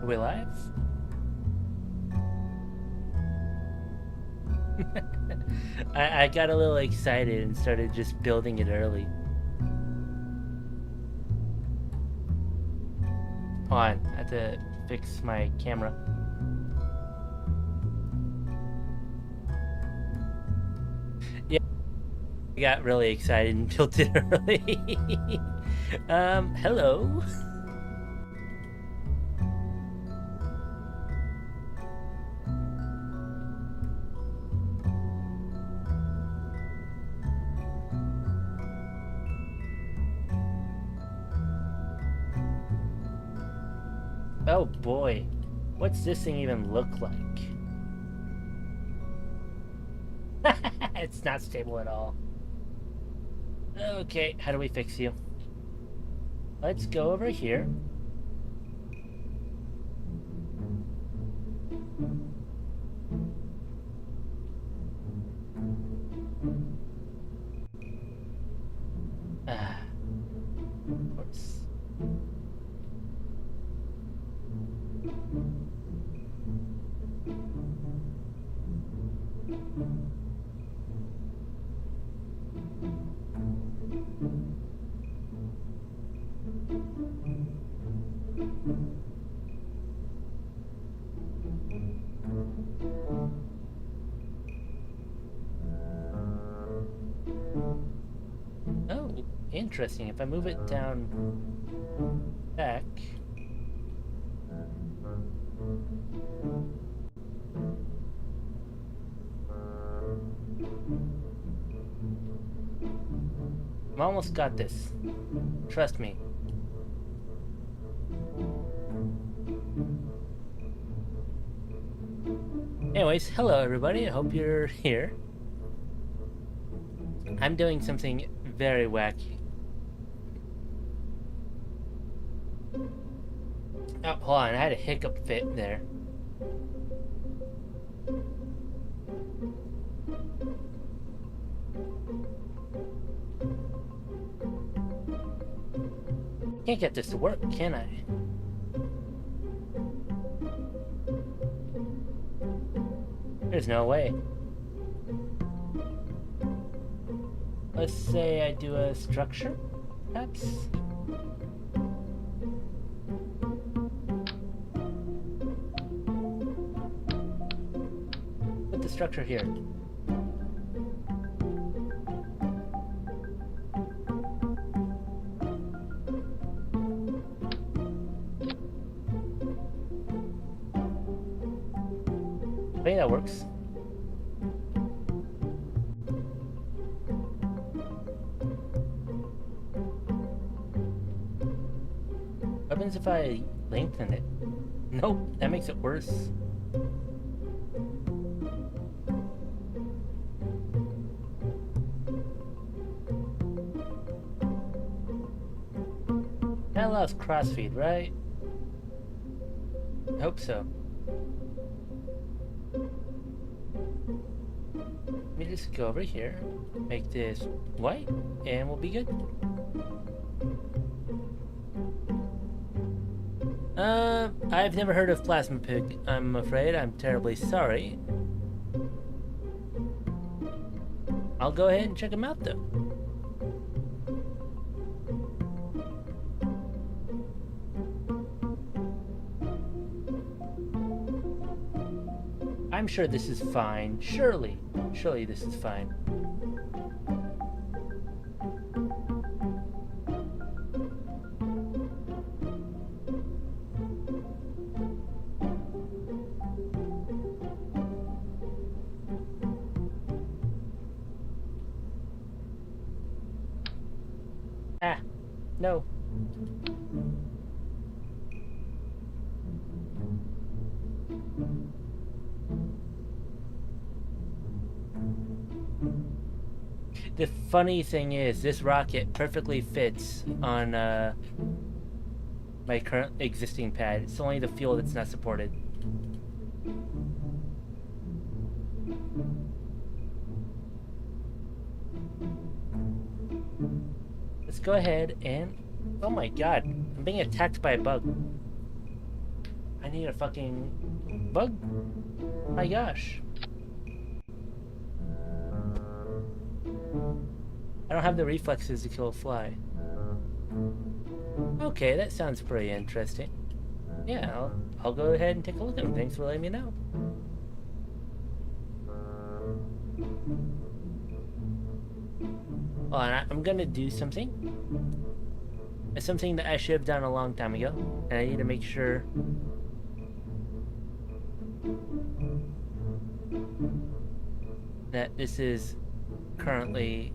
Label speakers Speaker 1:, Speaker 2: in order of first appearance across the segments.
Speaker 1: Are we live? I got a little excited and started just building it early. Hold on, I have to fix my camera. Yeah, I got really excited and built it early. Hello. Oh boy, what's this thing even look like? It's not stable at all. Okay, how do we fix you? Let's go over here. Of course. Oh, interesting. If I move it down back. I'm almost got this. Trust me. Anyways, hello everybody. I hope you're here. I'm doing something very wacky. Oh, hold on. I had a hiccup fit there. Can't get this to work, can I? There's no way. Let's say I do a structure, perhaps? Put the structure here. I think that works. What happens if I lengthen it? Nope, that makes it worse. That allows crossfeed, right? I hope so. Let me just go over here, make this white, and we'll be good. I've never heard of plasma pig, I'm afraid. I'm terribly sorry. I'll go ahead and check them out, though. I'm sure this is fine. Surely this is fine. Ah, no. The funny thing is, this rocket perfectly fits on my current existing pad. It's only the fuel that's not supported. Let's go ahead and... Oh my god, I'm being attacked by a bug. I need a fucking bug. My gosh. I don't have the reflexes to kill a fly. Okay, that sounds pretty interesting. Yeah, I'll go ahead and take a look at them. Thanks for letting me know. Oh, and I'm gonna do something. It's something that I should have done a long time ago, and I need to make sure. That this is currently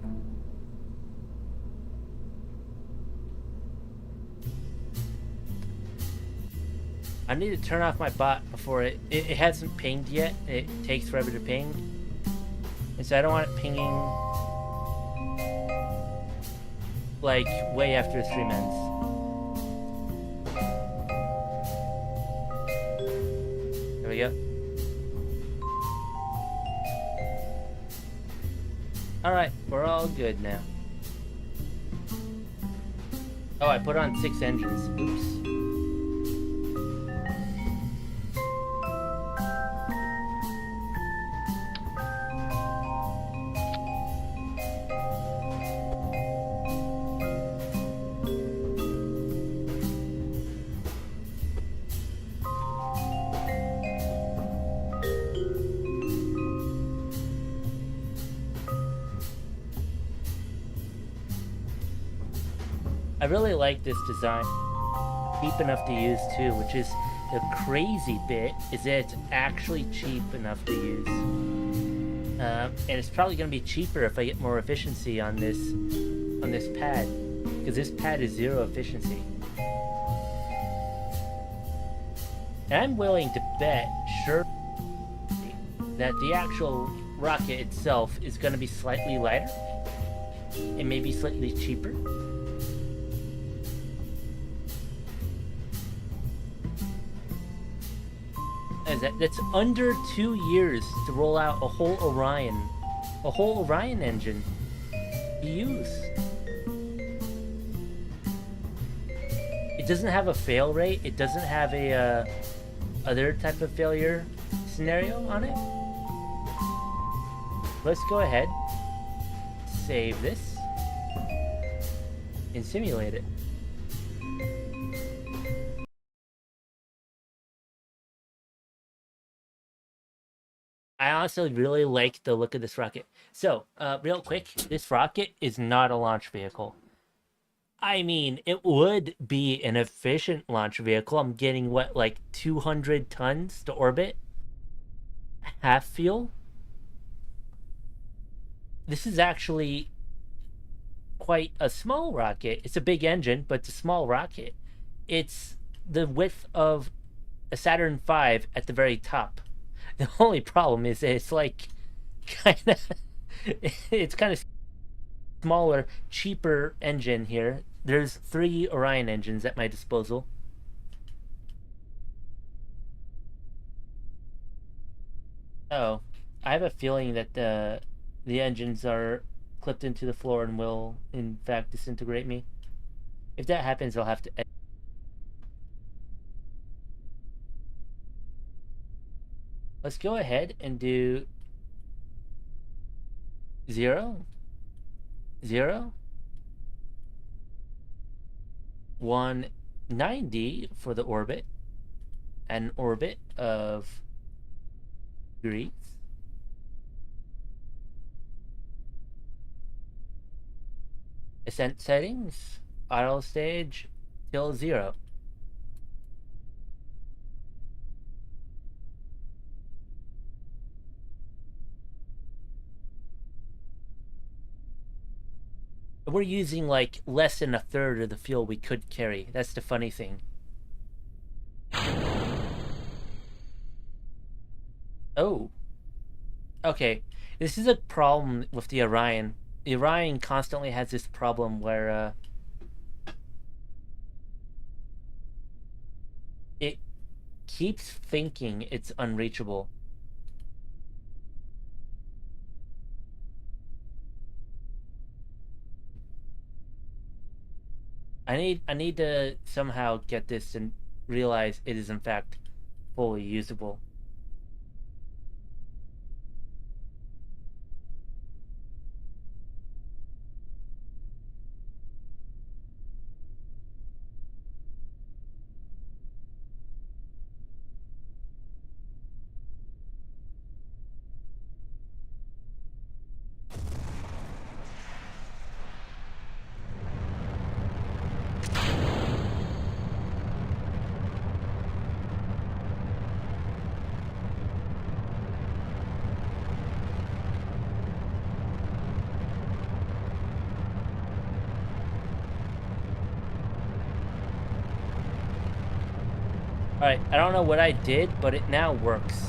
Speaker 1: I need to turn off my bot before it hasn't pinged yet. It takes forever to ping. And so I don't want it pinging like way after 3 minutes. There we go. Alright, we're all good now. Oh, I put on 6 engines. Oops. I really like this design. Cheap enough to use too, which is the crazy bit, is that it's actually cheap enough to use. And it's probably going to be cheaper if I get more efficiency on this pad, because this pad is 0 efficiency. And I'm willing to bet, sure, that the actual rocket itself is going to be slightly lighter. It may be slightly cheaper. That's under 2 years to roll out a whole Orion engine to use. It doesn't have a fail rate. It doesn't have a other type of failure scenario on it. Let's go ahead, save this, and simulate it. I honestly really like the look of this rocket. So, real quick, this rocket is not a launch vehicle. I mean, it would be an efficient launch vehicle. I'm getting, what, like 200 tons to orbit? Half fuel? This is actually quite a small rocket. It's a big engine, but it's a small rocket. It's the width of a Saturn V at the very top. The only problem is that it's like it's kind of smaller, cheaper engine here. There's 3 Orion engines at my disposal. Oh, I have a feeling that the engines are clipped into the floor and will, in fact, disintegrate me. If that happens, I'll have to. Let's go ahead and do 0, 0, 190 for the orbit, an orbit of degrees. Ascent settings, auto stage, till 0. We're using like less than a third of the fuel we could carry. That's the funny thing. Oh. Okay. This is a problem with the Orion. The Orion constantly has this problem where it keeps thinking it's unreachable. I need to somehow get this and realize it is in fact fully usable. Alright, I don't know what I did, but it now works.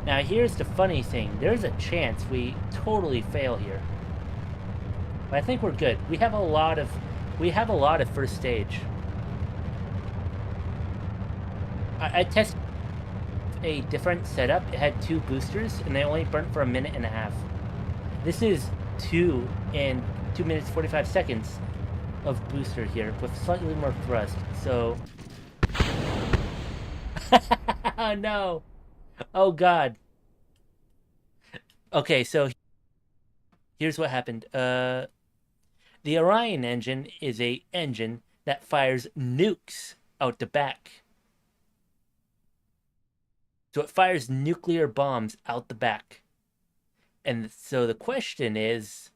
Speaker 1: Now here's the funny thing. There's a chance we totally fail here. But I think we're good. We have a lot of first stage. I tested a different setup. It had 2 boosters and they only burnt for 1.5 minutes. This is 2 minutes 45 seconds of booster here with slightly more thrust. So oh no. Oh god. Okay, so here's what happened. The Orion engine is a engine that fires nukes out the back. So it fires nuclear bombs out the back. And so the question is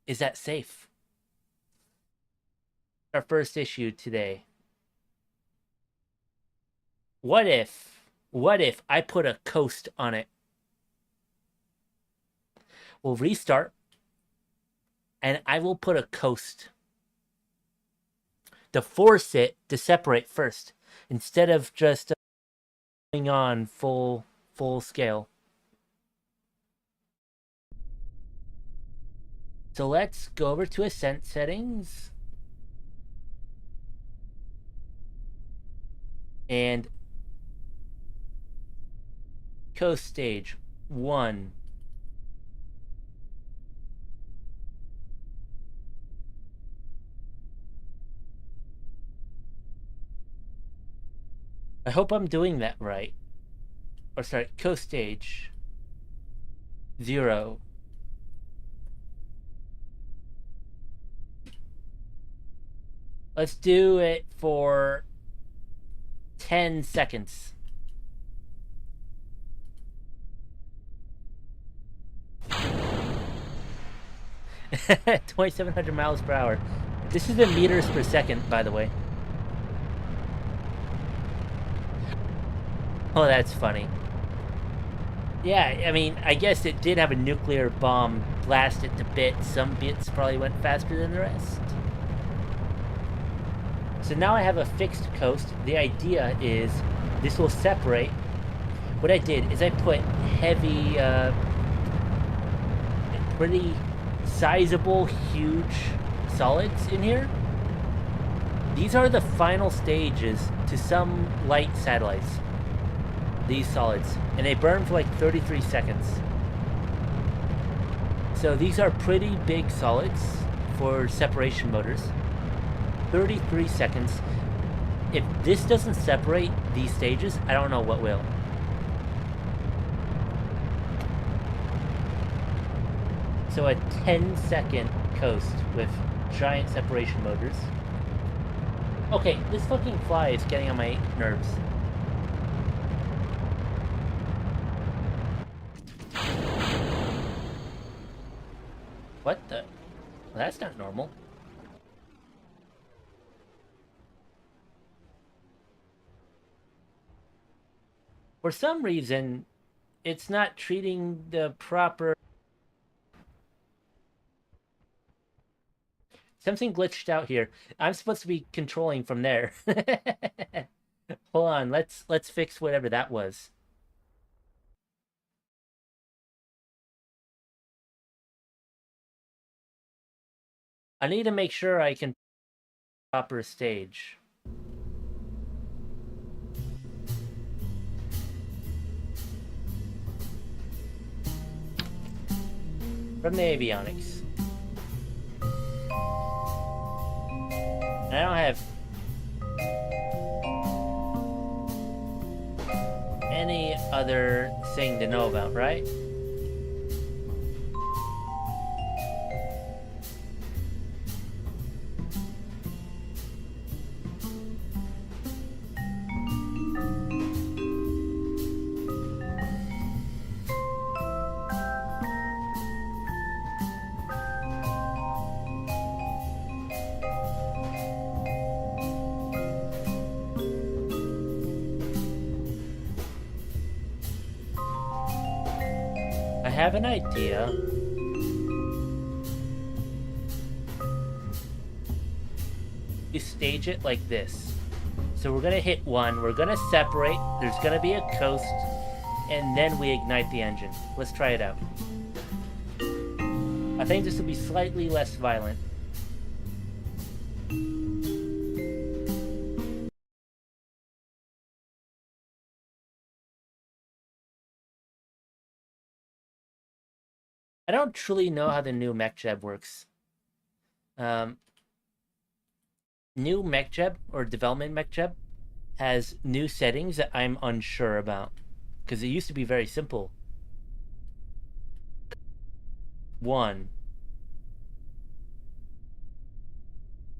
Speaker 1: that safe? Our first issue today. What if I put a coast on it? We'll restart, and I will put a coast to force it to separate first, instead of just going on full scale. So let's go over to Ascent settings. And coast stage 1. I hope I'm doing that right. Or sorry, coast stage 0. Let's do it for 10 seconds. $2,700 miles per hour. This is in meters per second, by the way. Oh, that's funny. Yeah, I mean, I guess it did have a nuclear bomb blast it to bits. Some bits probably went faster than the rest. So now I have a fixed coast. The idea is this will separate. What I did is I put heavy, pretty sizable, huge solids in here. These are the final stages to some light satellites. These solids. And they burn for like 33 seconds. So these are pretty big solids for separation motors. 33 seconds. If this doesn't separate these stages, I don't know what will. So a 10-second coast with giant separation motors. Okay, this fucking fly is getting on my nerves. What the? Well, that's not normal. For some reason, it's not treating the proper... Something glitched out here. I'm supposed to be controlling from there. Hold on, let's fix whatever that was. I need to make sure I can proper stage. From the avionics. And I don't have any other thing to know about, right? I have an idea. You stage it like this. So we're gonna hit one, we're gonna separate, there's gonna be a coast, and then we ignite the engine. Let's try it out. I think this will be slightly less violent. I don't truly know how the new MechJeb works. New MechJeb, or development MechJeb, has new settings that I'm unsure about. Because it used to be very simple. 1.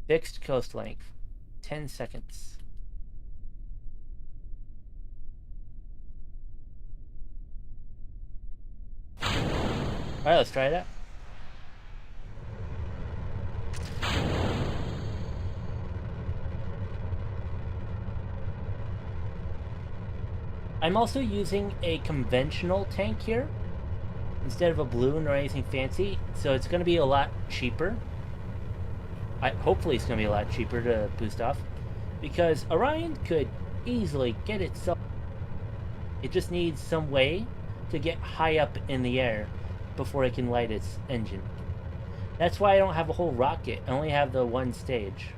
Speaker 1: Fixed coast length. 10 seconds. Alright, let's try it out. I'm also using a conventional tank here instead of a balloon or anything fancy, so it's going to be a lot cheaper. Hopefully it's going to be a lot cheaper to boost off, because Orion could easily get itself. It just needs some way to get high up in the air before it can light its engine. That's why I don't have a whole rocket. I only have the one stage.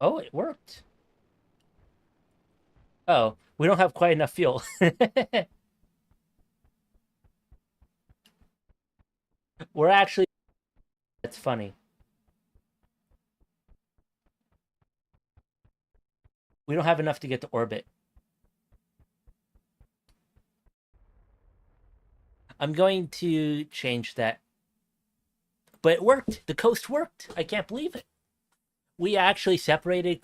Speaker 1: Oh, it worked. Oh, we don't have quite enough fuel. We're actually... That's funny. We don't have enough to get to orbit. I'm going to change that. But it worked. The coast worked. I can't believe it. We actually separated.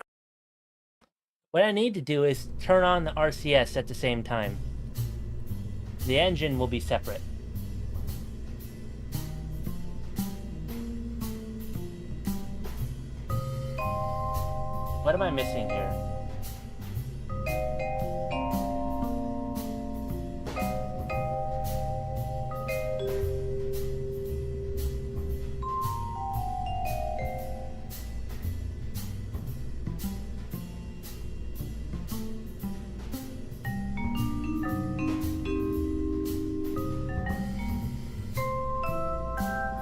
Speaker 1: What I need to do is turn on the RCS at the same time. The engine will be separate. What am I missing here?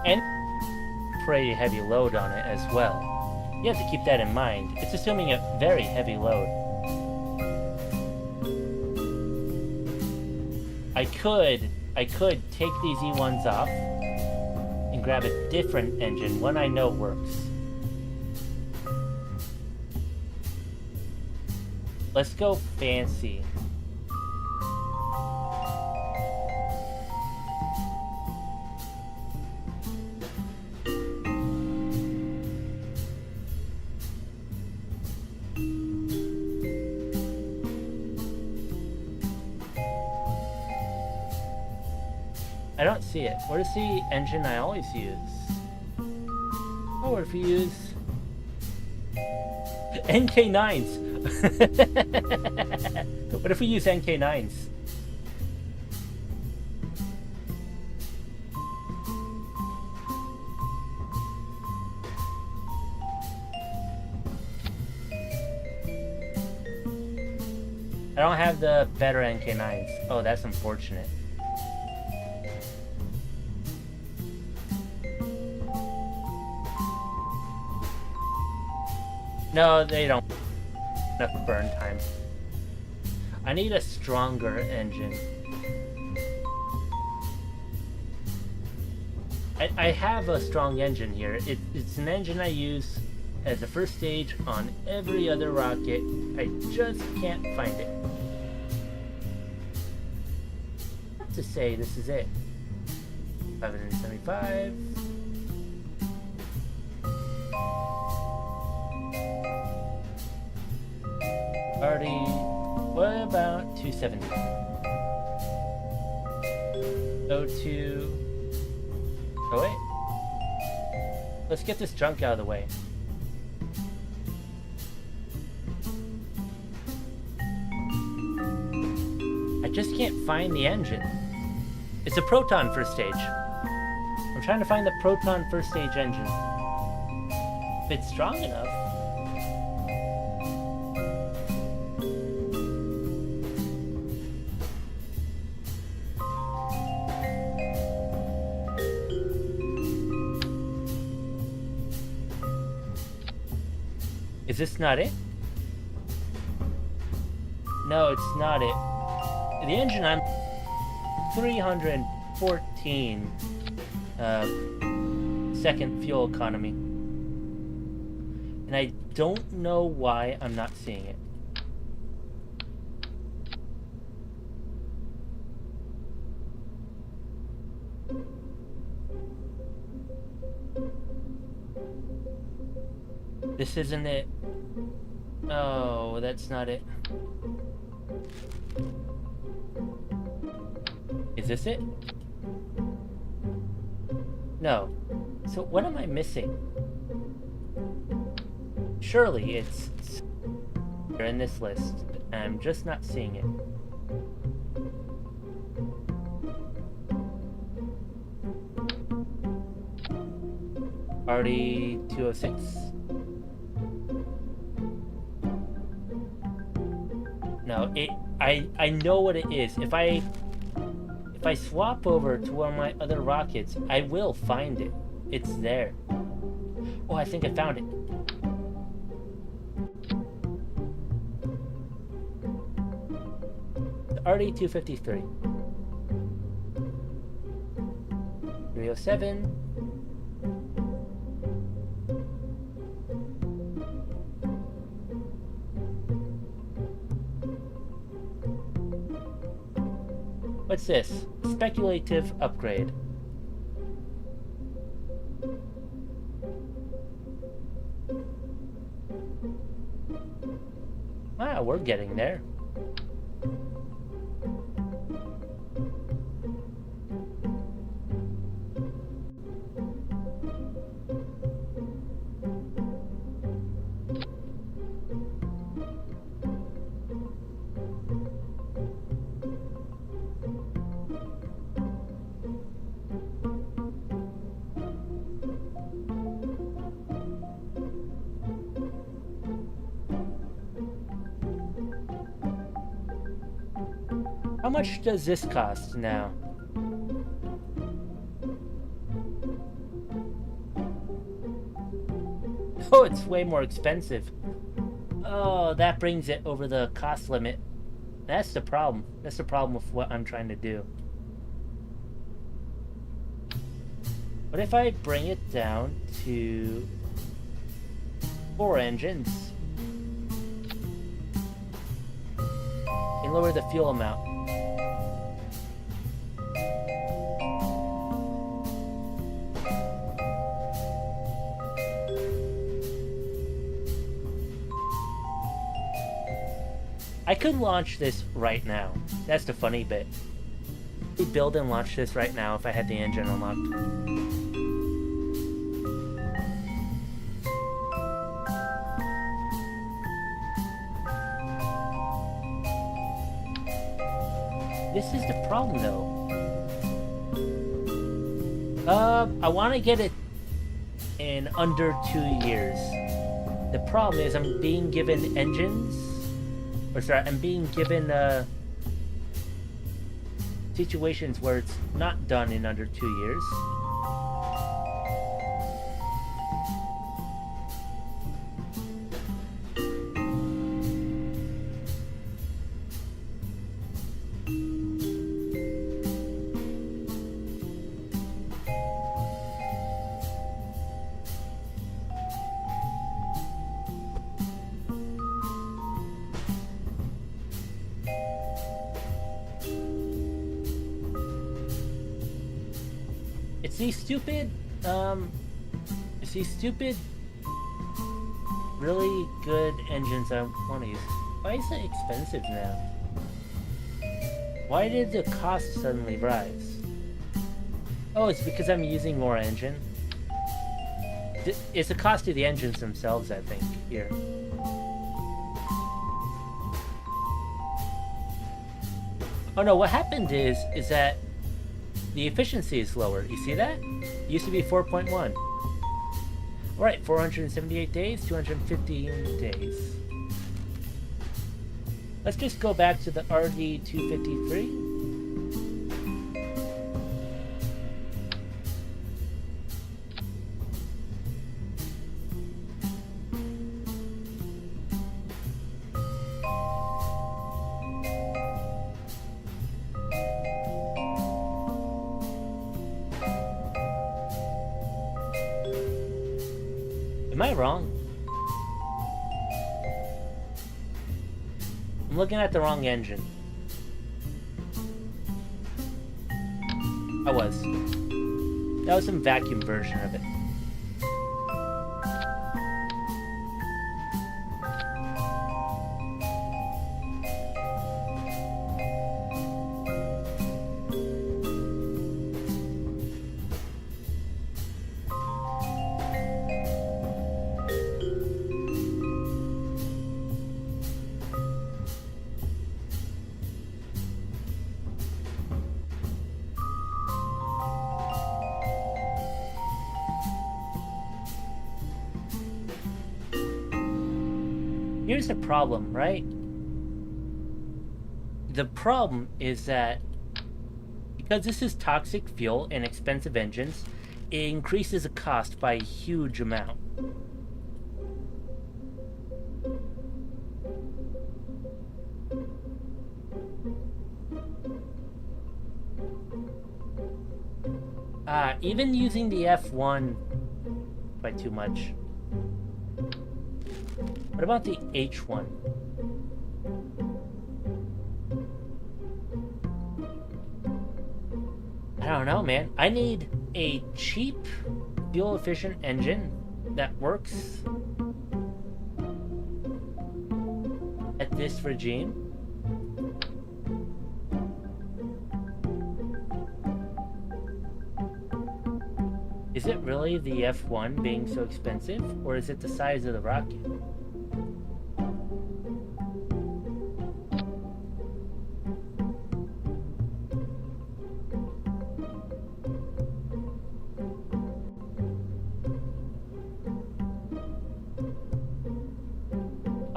Speaker 1: And pretty heavy load on it as well. You have to keep that in mind. It's assuming a very heavy load. I could take these E1s off and grab a different engine, one I know works. Let's go fancy. I don't see it. What is the engine I always use? Oh, what if we use NK9s? What if we use NK9s? I don't have the better NK9s. Oh, that's unfortunate. No, they don't. Enough burn time. I need a stronger engine. I have a strong engine here. It's an engine I use as a first stage on every other rocket. I just can't find it. To say this is it. 575. Already. What about 270? 02. Oh wait. Let's get this junk out of the way. I just can't find the engine. It's a proton first stage. I'm trying to find the proton first stage engine. If it's strong enough. Is this not it? No, it's not it. The engine I'm 314 second fuel economy. And I don't know why I'm not seeing it. This isn't it. Oh, that's not it. Is this it? No. So what am I missing? Surely it's in this list, and I'm just not seeing it. Already 206. No, I know what it is. If I swap over to one of my other rockets, I will find it. It's there. Oh, I think I found it. The RD-253. 307. What's this? Speculative upgrade. Wow, we're getting there. How much does this cost now? Oh, it's way more expensive. Oh, that brings it over the cost limit. That's the problem. That's the problem with what I'm trying to do. What if I bring it down to 4 engines and lower the fuel amount? I could launch this right now. That's the funny bit. I could build and launch this right now if I had the engine unlocked. This is the problem though. I want to get it in under 2 years. The problem is I'm being given engines Or sorry, I'm being given situations where it's not done in under 2 years. It's these stupid, really good engines I want to use. Why is it expensive now? Why did the cost suddenly rise? Oh, it's because I'm using more engine. It's the cost of the engines themselves, I think, here. Oh no, what happened is that the efficiency is lower. You see that? It used to be 4.1. Alright, 478 days, 215 days. Let's just go back to the RD-253. Am I wrong? I'm looking at the wrong engine. I was. That was some vacuum version of it. Here's the problem, right? The problem is that because this is toxic fuel and expensive engines, it increases the cost by a huge amount. Even using the F1 by too much. What about the H1? I don't know, man. I need a cheap, fuel-efficient engine that works at this regime. Is it really the F1 being so expensive, or is it the size of the rocket?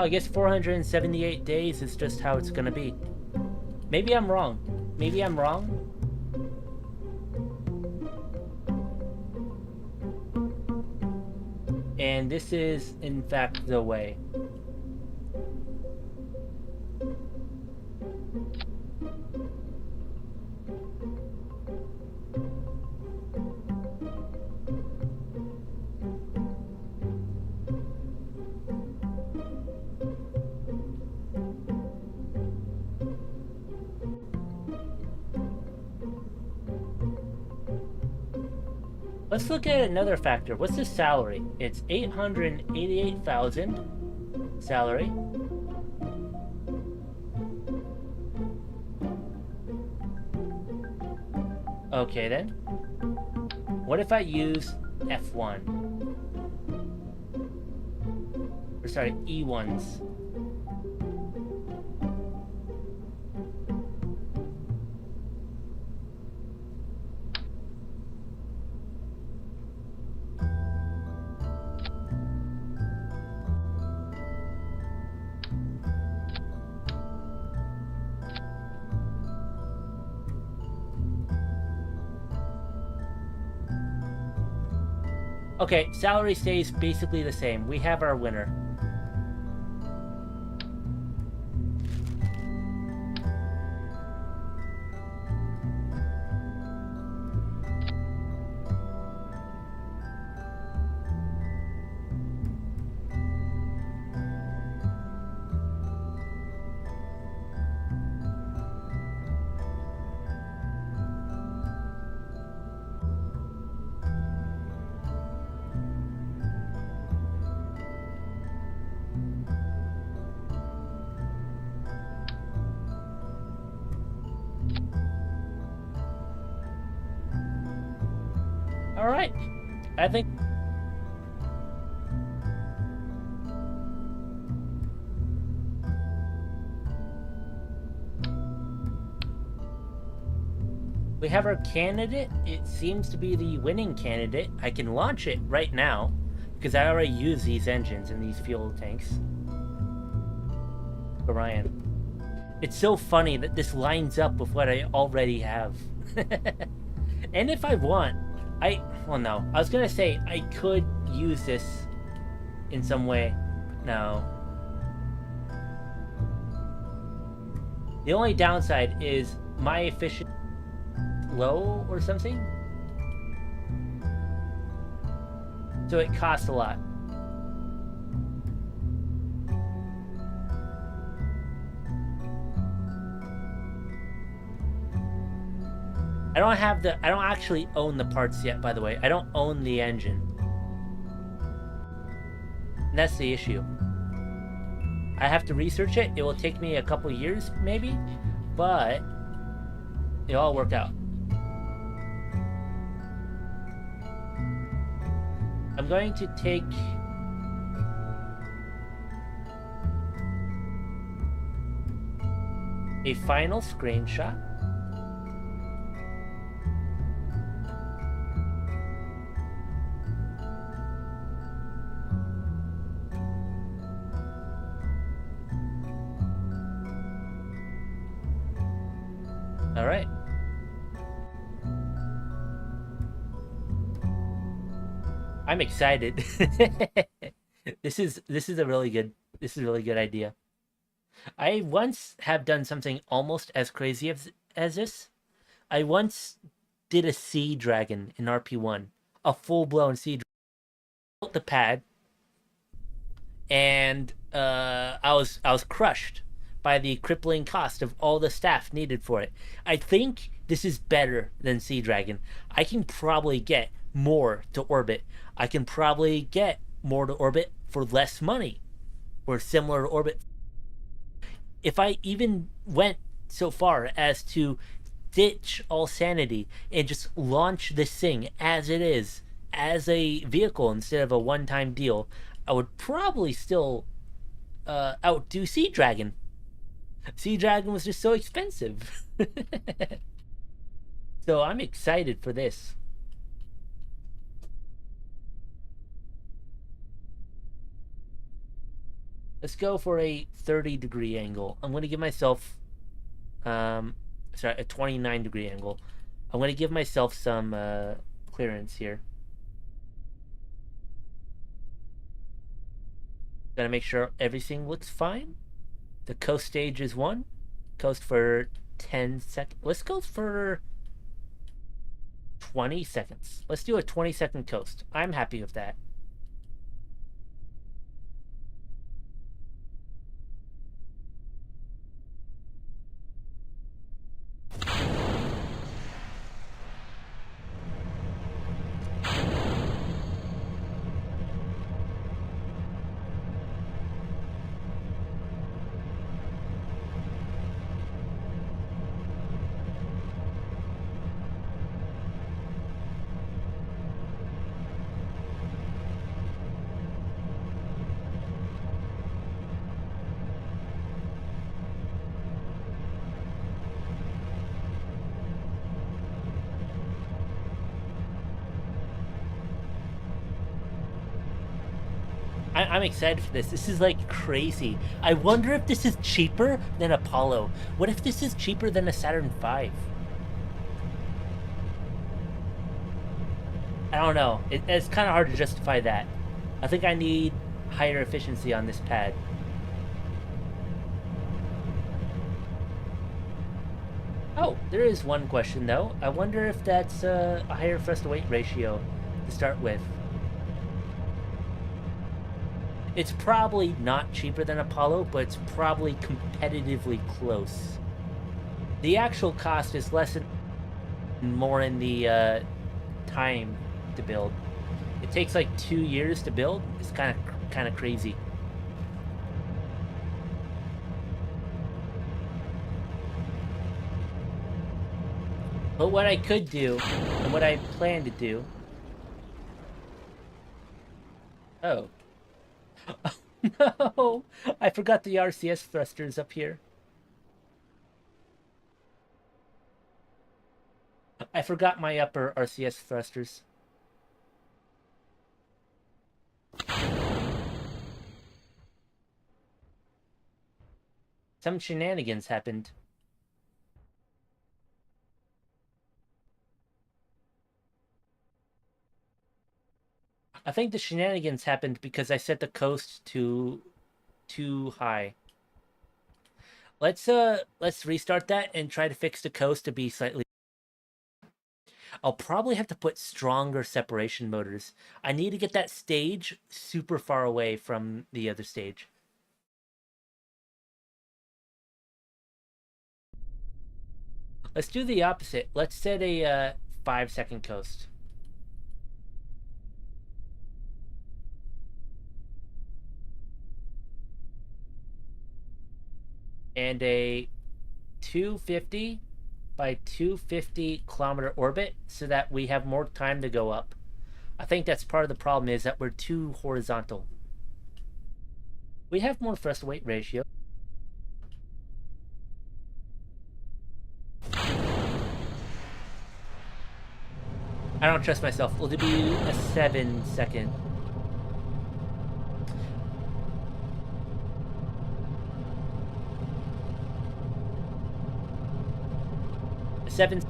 Speaker 1: Oh, I guess 478 days is just how it's gonna be. Maybe I'm wrong. Maybe I'm wrong. And this is, in fact, the way. Let's look at another factor. What's the salary? It's 888,000 salary. Okay then. What if I use F1? Or sorry, E1s. Okay, salary stays basically the same. We have our winner. All right. I think we have our candidate. It seems to be the winning candidate. I can launch it right now because I already use these engines and these fuel tanks. Orion. It's so funny that this lines up with what I already have. And if I want, well, no. I was gonna say I could use this in some way. No. The only downside is my efficiency low or something. So it costs a lot. I don't actually own the parts yet, by the way. I don't own the engine. And that's the issue. I have to research it. It will take me a couple years, maybe, but it'll all work out. I'm going to take a final screenshot. All right. I'm excited. This is a really good idea. I once have done something almost as crazy as this. I once did a sea dragon in RP-1, a full-blown sea dragon. Built the pad, and I was crushed by the crippling cost of all the staff needed for it. I think this is better than Sea Dragon. I can probably get more to orbit. I can probably get more to orbit for less money, or similar to orbit. If I even went so far as to ditch all sanity and just launch this thing as it is, as a vehicle instead of a one-time deal, I would probably still outdo Sea Dragon. Sea Dragon was just so expensive. So I'm excited for this. Let's go for a 30-degree angle. I'm going to give myself, a 29-degree angle. I'm going to give myself some clearance here. Gotta make sure everything looks fine. The coast stage is 1. Coast for 10 seconds. Let's go for 20 seconds. Let's do a 20-second coast. I'm happy with that. I'm excited for this. This is like crazy. I wonder if this is cheaper than Apollo. What if this is cheaper than a Saturn V? I don't know. It's kind of hard to justify that. I think I need higher efficiency on this pad. Oh, there is one question though. I wonder if that's a higher thrust to weight ratio to start with. It's probably not cheaper than Apollo, but it's probably competitively close. The actual cost is less and more in the time to build. It takes like 2 years to build. It's kind of crazy. But what I could do, and what I plan to do... Oh. No! I forgot the RCS thrusters up here. I forgot my upper RCS thrusters. Some shenanigans happened. I think the shenanigans happened because I set the coast too high. Let's restart that and try to fix the coast to be slightly... I'll probably have to put stronger separation motors. I need to get that stage super far away from the other stage. Let's do the opposite. Let's set a 5-second coast. And a 250 by 250 kilometer orbit so that we have more time to go up. I think that's part of the problem is that we're too horizontal. We have more thrust to weight ratio. I don't trust myself. Will it be a 7-second? A 7.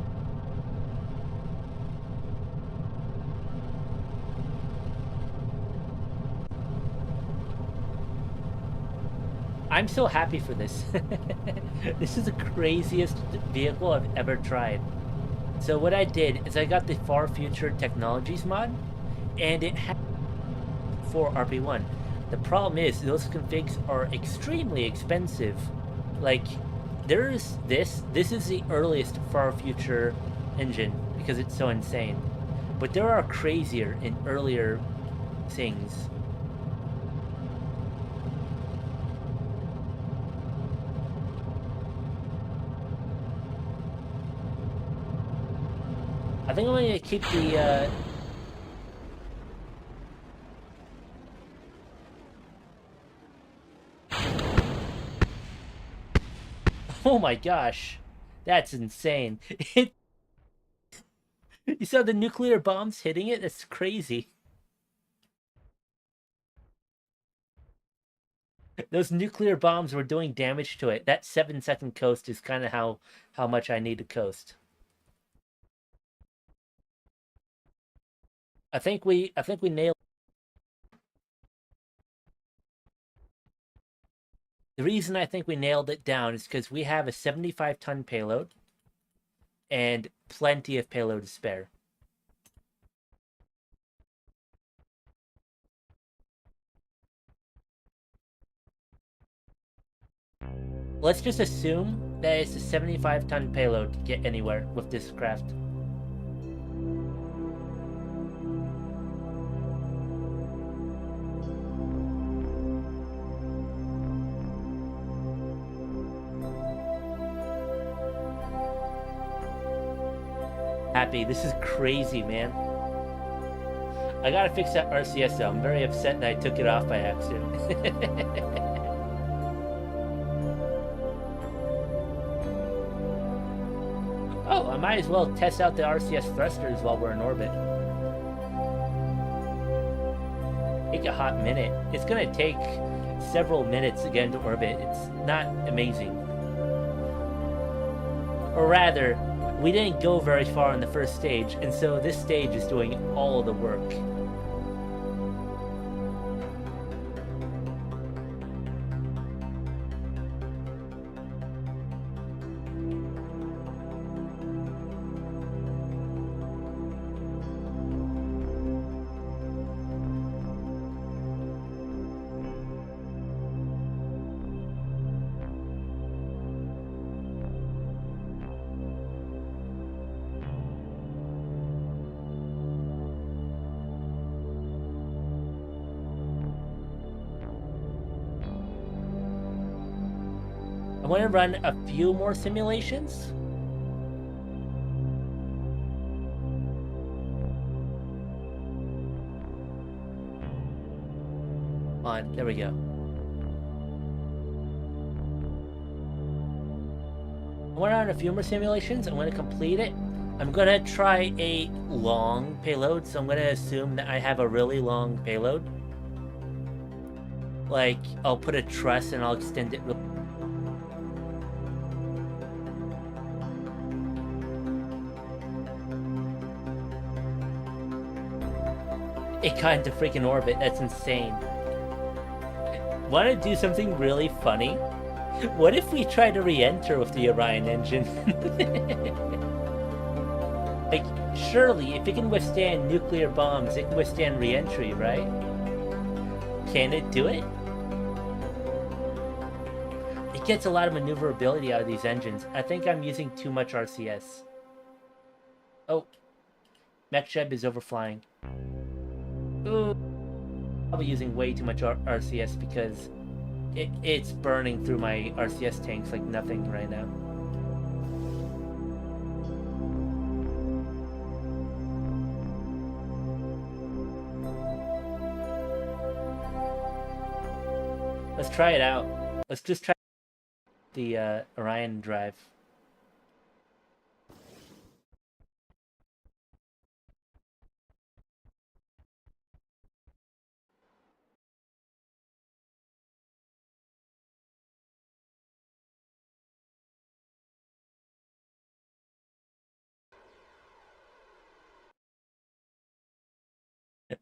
Speaker 1: I'm so happy for this. This is the craziest vehicle I've ever tried. So what I did is I got the Far Future Technologies mod, and it had for RP-1. The problem is those configs are extremely expensive. Like, there's this is the earliest Far Future engine because it's so insane. But there are crazier and earlier things. I think I'm gonna keep the Oh my gosh. That's insane. You saw the nuclear bombs hitting it? That's crazy. Those nuclear bombs were doing damage to it. That 7-second coast is kind of how much I need to coast. I think we nailed. The reason I think we nailed it down is because we have a 75-ton payload and plenty of payload to spare. Let's just assume that it's a 75-ton payload to get anywhere with this craft. Happy. This is crazy, man. I gotta fix that RCS though. I'm very upset that I took it off by accident. Oh, I might as well test out the RCS thrusters while we're in orbit. Take a hot minute. It's gonna take several minutes to get into orbit. It's not amazing. Or rather, we didn't go very far in the first stage, and so this stage is doing all of the work. I want to run a few more simulations. On, there we go. I want to run a few more simulations. I'm going to complete it. I'm going to try a long payload, so I'm going to assume that I have a really long payload. Like, I'll put a truss and I'll extend it really. It got into freaking orbit. That's insane. Want to do something really funny? What if we try to re-enter with the Orion engine? Like, surely, if it can withstand nuclear bombs, it can withstand re-entry, right? Can it do it? It gets a lot of maneuverability out of these engines. I think I'm using too much RCS. Oh. Mech Sheb is overflying. Ooh. Probably using way too much RCS because it's burning through my RCS tanks like nothing right now. Let's try it out. Let's just try the Orion drive.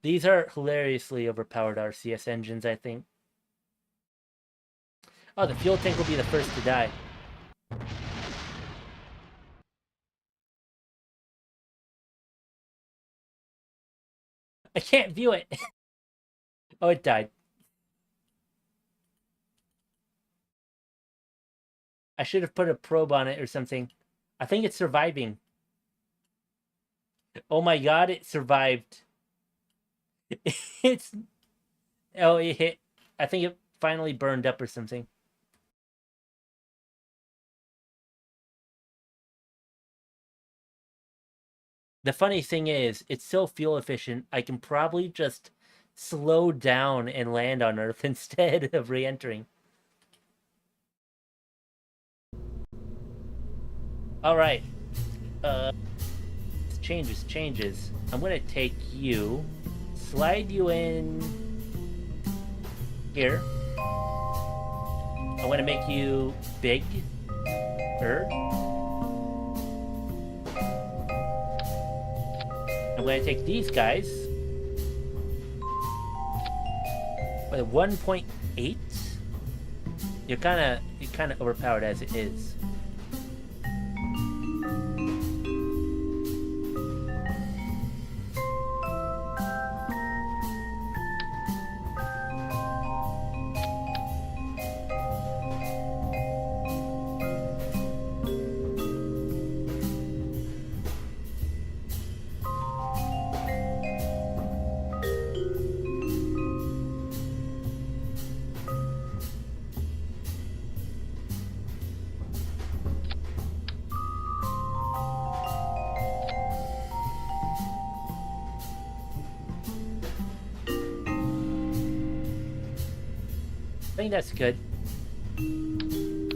Speaker 1: These are hilariously overpowered RCS engines, I think. Oh, the fuel tank will be the first to die. I can't view it. Oh, it died. I should have put a probe on it or something. I think it's surviving. Oh my god, it survived. It's... Oh, it hit. I think it finally burned up or something. The funny thing is, it's so fuel efficient, I can probably just slow down and land on Earth instead of re-entering. Alright. Changes. I'm gonna take you, slide you in here. I'm gonna make you big. I'm going to take these guys by 1.8. You're kind of overpowered as it is. I think that's good.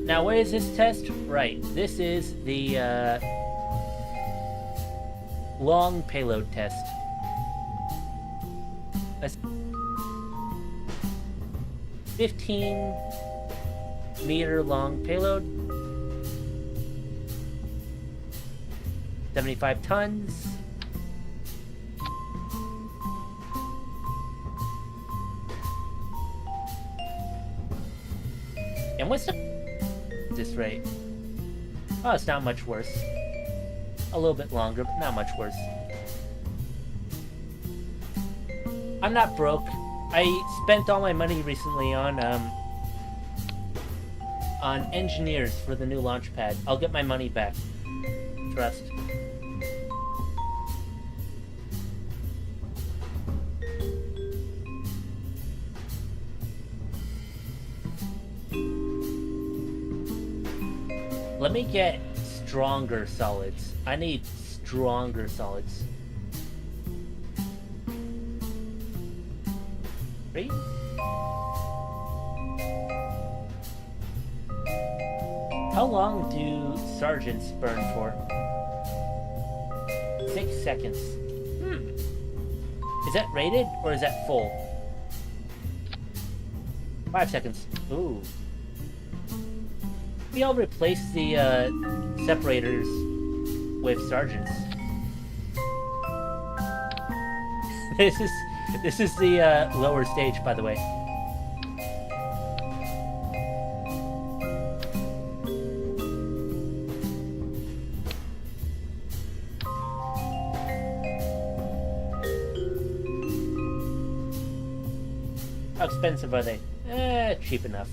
Speaker 1: Now, where is this test? Right, this is the long payload test. That's 15-meter long payload. 75 tons. And what's this rate? Oh, it's not much worse. A little bit longer, but not much worse. I'm not broke. I spent all my money recently on engineers for the new launch pad. I'll get my money back. Trust. Let me get stronger solids. I need stronger solids. 3? How long do sergeants burn for? 6 seconds. Is that rated or is that full? 5 seconds. Ooh. Maybe I'll replace the separators with sergeants. This is the lower stage, by the way. How expensive are they? Cheap enough.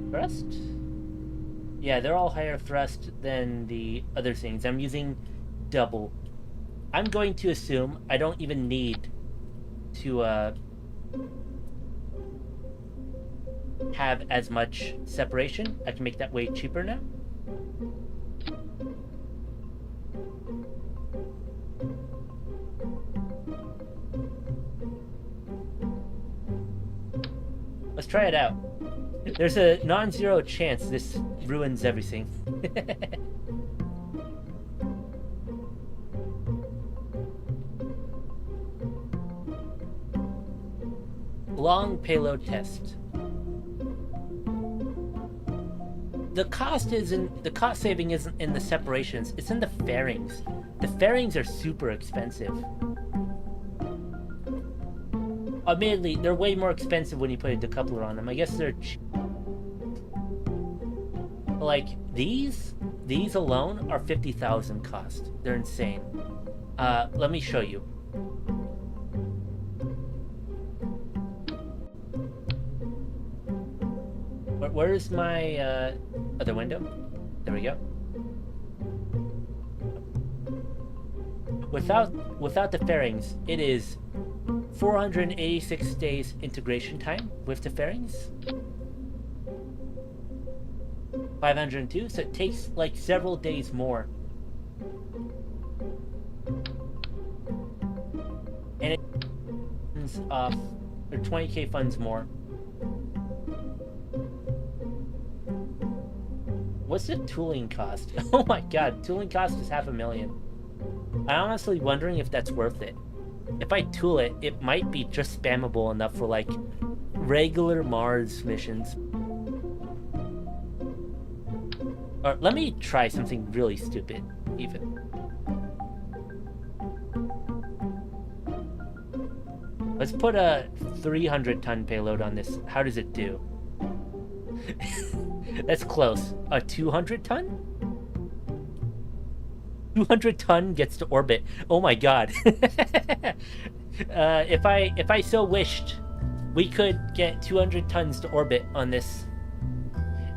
Speaker 1: Thrust? Yeah, they're all higher thrust than the other things. I'm using double. I'm going to assume I don't even need to have as much separation. I can make that way cheaper now. Let's try it out. There's a non-zero chance this ruins everything. Long payload test. The cost saving isn't in the separations, it's in the fairings. The fairings are super expensive. Admittedly, they're way more expensive when you put a decoupler on them. I guess they're like these alone are 50,000 cost. They're insane. Let me show you. Where's my other window? There we go. Without the fairings, it is 486 days integration time with the fairings. 502, so it takes like several days more. And it funds off, or 20k funds more. What's the tooling cost? Oh my god, tooling cost is $500,000. I'm honestly wondering if that's worth it. If I tool it, it might be just spammable enough for like regular Mars missions. Or let me try something really stupid, even. Let's put a 300-ton payload on this. How does it do? That's close. A 200-ton? 200-ton gets to orbit. Oh my god. If I so wished, we could get 200 tons to orbit on this.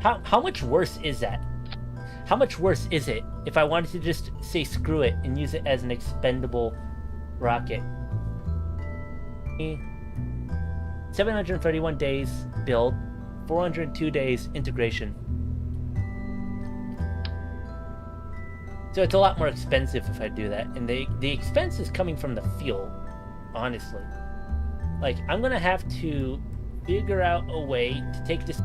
Speaker 1: How much worse is that? How much worse is it if I wanted to just say screw it and use it as an expendable rocket? 731 days build, 402 days integration. So it's a lot more expensive if I do that, and the expense is coming from the fuel, honestly. Like, I'm gonna have to figure out a way to take this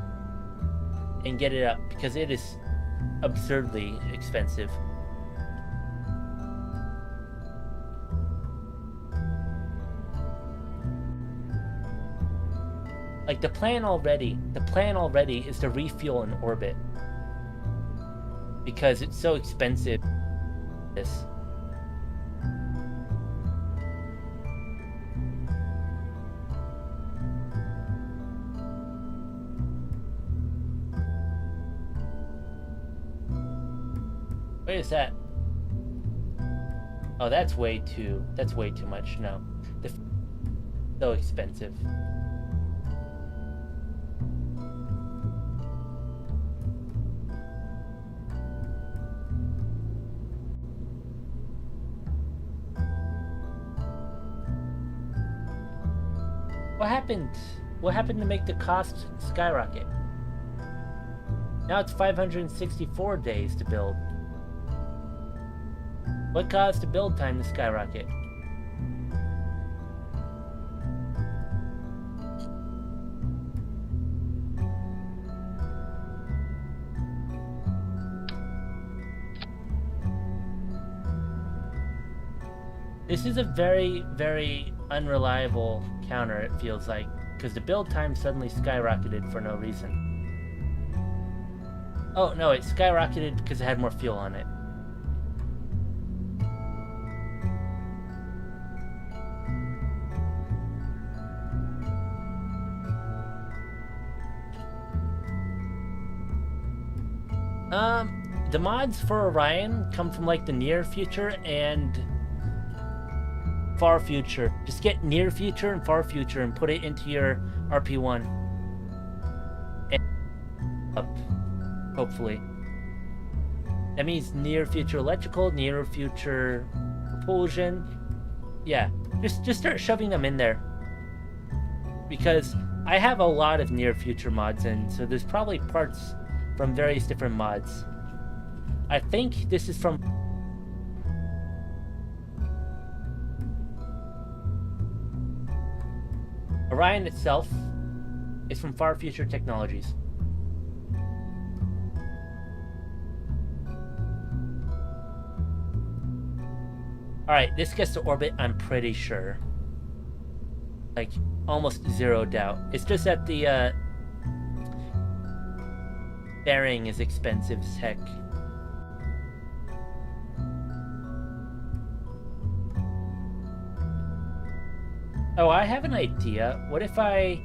Speaker 1: and get it up, because it is absurdly expensive. Like, the plan already is to refuel in orbit. Because it's so expensive. This. What is that? Oh, that's way too much. No. So expensive. What happened? What happened to make the cost skyrocket? Now it's 564 days to build. What caused the build time to skyrocket? This is a very, very unreliable counter, it feels like, because the build time suddenly skyrocketed for no reason. Oh, no, it skyrocketed because it had more fuel on it. The mods for Orion come from, like, the near future and far future. Just get near future and far future and put it into your RP-1. And up, hopefully. That means near future electrical, near future propulsion. Yeah, just start shoving them in there. Because I have a lot of near future mods in, so there's probably parts from various different mods. I think this is from Orion itself is from Far Future Technologies. Alright, this gets to orbit, I'm pretty sure. Like, almost zero doubt. It's just that the fairing is expensive as heck. Oh, I have an idea. What if I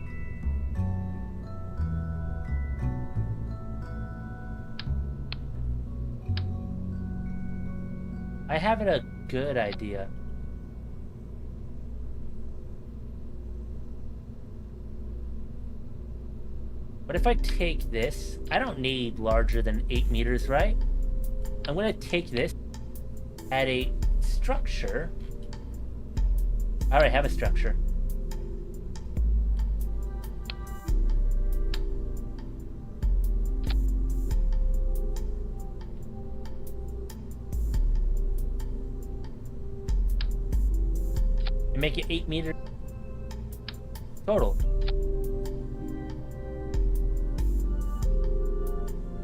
Speaker 1: have a good idea. What if I take this? I don't need larger than 8 meters, right? I'm gonna take this, add a structure. I already have a structure. And make it 8 meters total.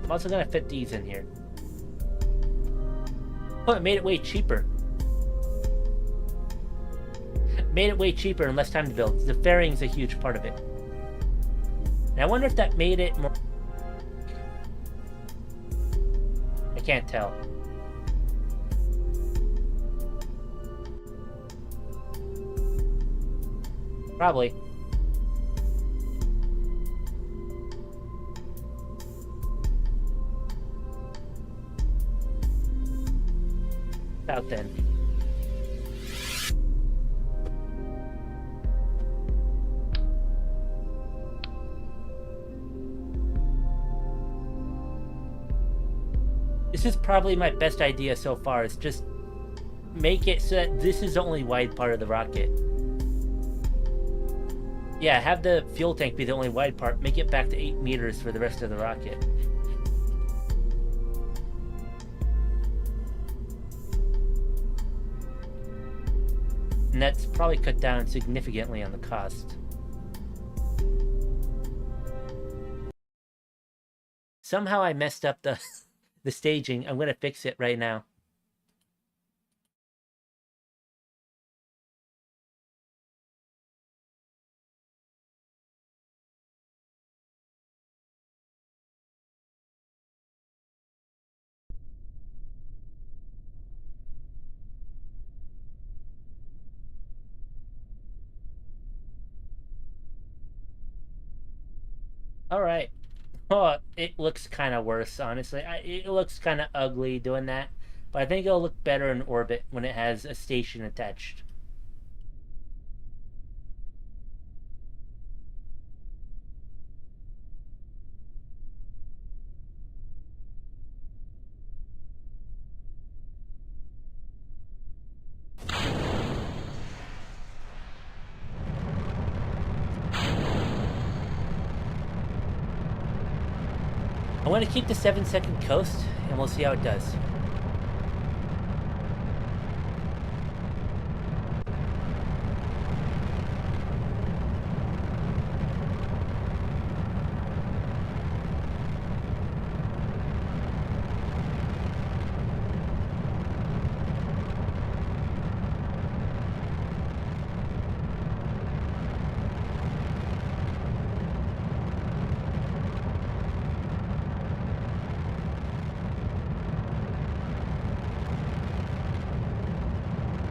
Speaker 1: I'm also gonna fit these in here. Oh, it made it way cheaper. Made it way cheaper and less time to build. The fairing's a huge part of it. And I wonder if that made it more... I can't tell. Probably. Out then. This is probably my best idea so far, is just make it so that this is the only wide part of the rocket. Yeah, have the fuel tank be the only wide part, make it back to 8 meters for the rest of the rocket. And that's probably cut down significantly on the cost. Somehow I messed up the staging. I'm gonna fix it right now. Alright. Oh, it looks kind of worse, honestly. It looks kind of ugly doing that. But I think it'll look better in orbit when it has a station attached. I want to keep the 7-second coast, and we'll see how it does.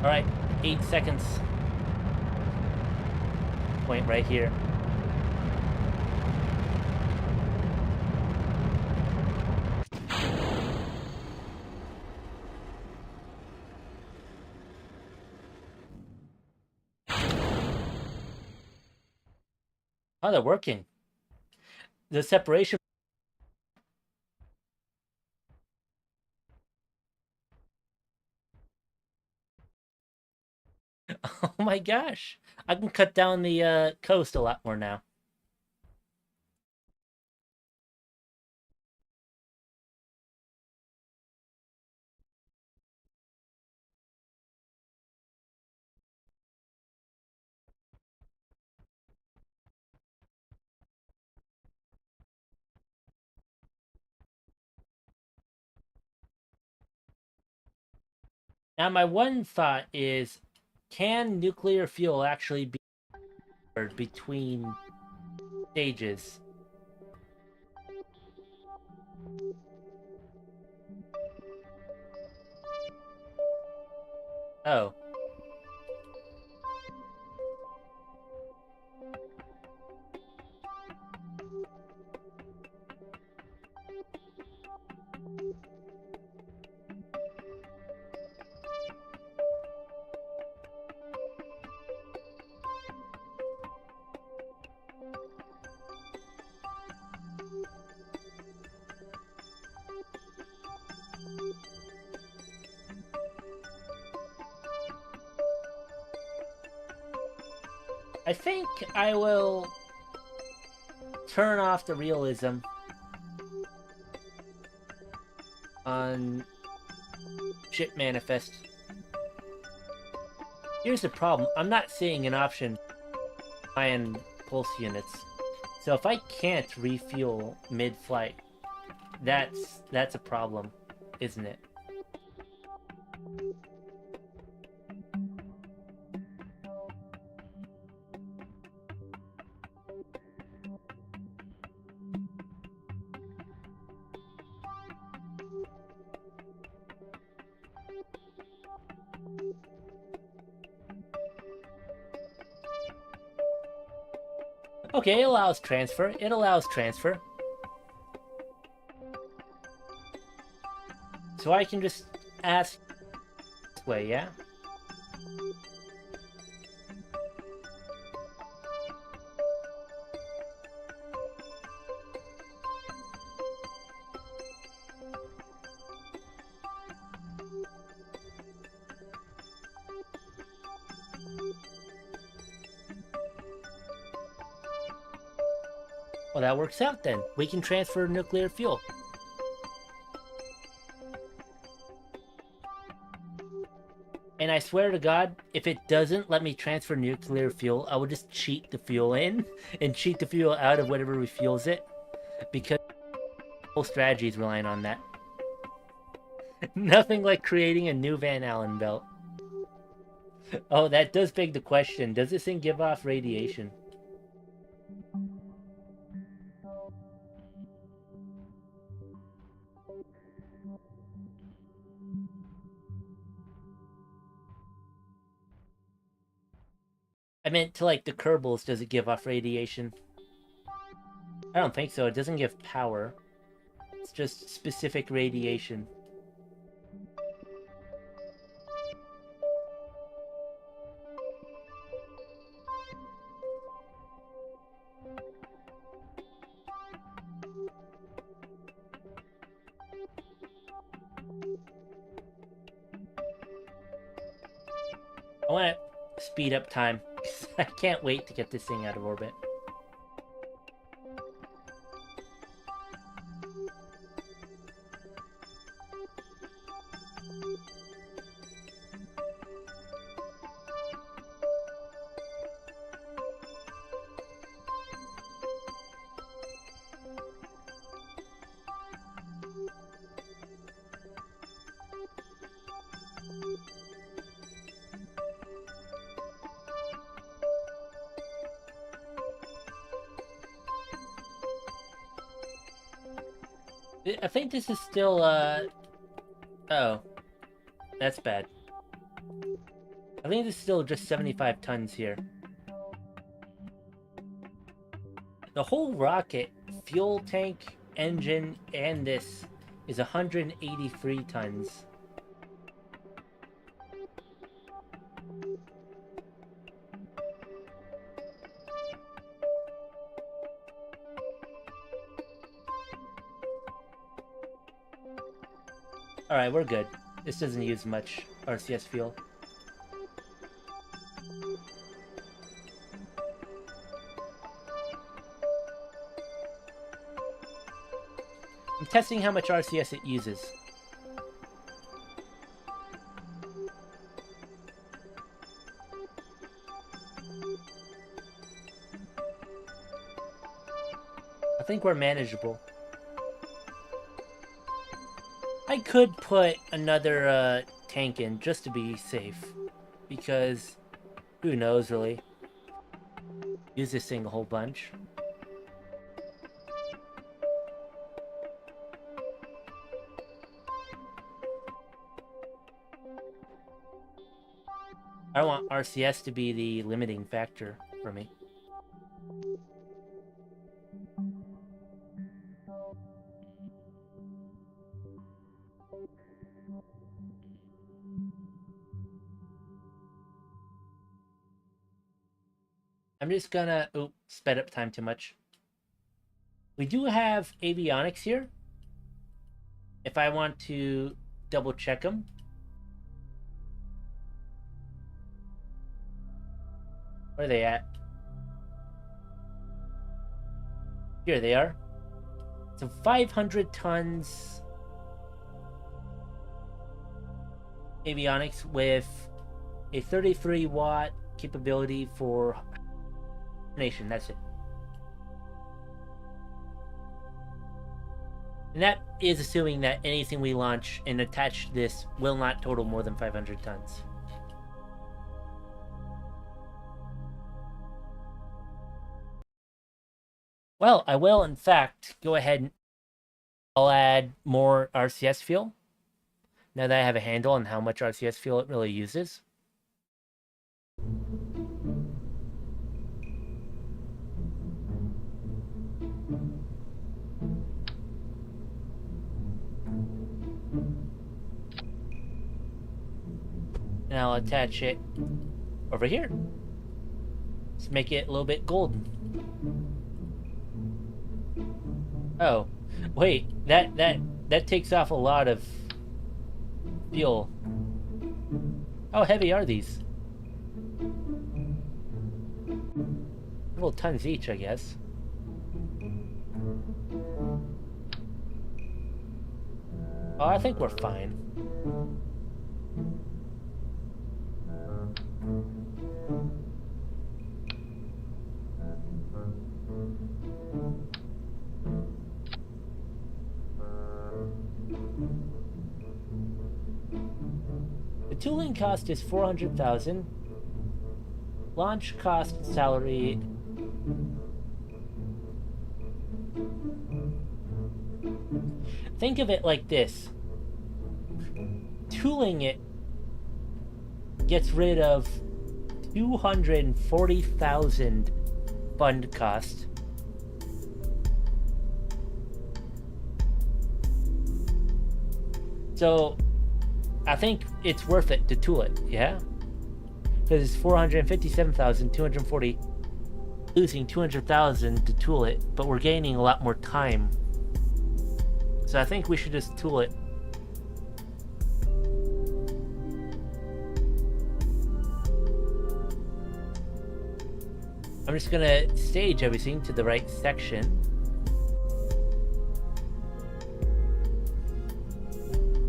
Speaker 1: Alright, 8 seconds. Point right here. Oh, they're working. The separation... Oh my gosh. I can cut down the coast a lot more now. Now, my one thought is, can nuclear fuel actually be between stages? Oh. I think I will turn off the realism on ship manifest. Here's the problem. I'm not seeing an option ion pulse units. So if I can't refuel mid-flight, that's a problem, isn't it? Okay, it allows transfer. It allows transfer. So I can just ask this way, yeah? Well, that works out then. We can transfer nuclear fuel. And I swear to God, if it doesn't let me transfer nuclear fuel, I will just cheat the fuel in and cheat the fuel out of whatever refuels it. Because the whole strategy is relying on that. Nothing like creating a new Van Allen belt. Oh, that does beg the question. Does this thing give off radiation? I meant to like the Kerbals, does it give off radiation? I don't think so. It doesn't give power. It's just specific radiation. I want to speed up time. I can't wait to get this thing out of orbit. I think this is still, oh. That's bad. I think this is still just 75 tons here. The whole rocket, fuel tank, engine, and this is 183 tons. Alright, we're good. This doesn't use much RCS fuel. I'm testing how much RCS it uses. I think we're manageable. I could put another tank in just to be safe, because who knows really. Use this thing a whole bunch. I don't want RCS to be the limiting factor for me. I'm just gonna... Oh, sped up time too much. We do have avionics here. If I want to double check them. Where are they at? Here they are. So 500 tons avionics with a 33 watt capability for nation. That's it. And that is assuming that anything we launch and attach to this will not total more than 500 tons. Well, I will, in fact, go ahead and I'll add more RCS fuel. Now that I have a handle on how much RCS fuel it really uses. And I'll attach it over here. Let's make it a little bit golden. Oh, wait, that takes off a lot of fuel. How heavy are these? Several tons each, I guess. Oh, I think we're fine. The tooling cost is 400,000. Launch cost salary. Think of it like this. Tooling it gets rid of 240,000 fund cost. So I think it's worth it to tool it, yeah? Because it's 457,240, losing 200,000 to tool it, but we're gaining a lot more time. So I think we should just tool it. I'm just gonna stage everything to the right section.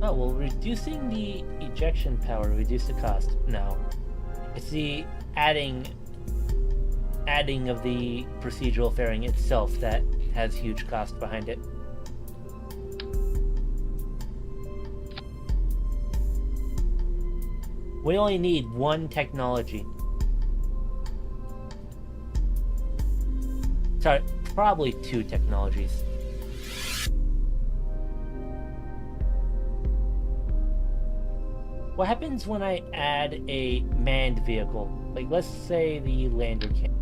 Speaker 1: Oh, well, reducing the ejection power reduce the cost. No. It's the adding of the procedural fairing itself that has huge cost behind it. We only need one technology. Sorry, probably two technologies. What happens when I add a manned vehicle? Like, let's say the lander can.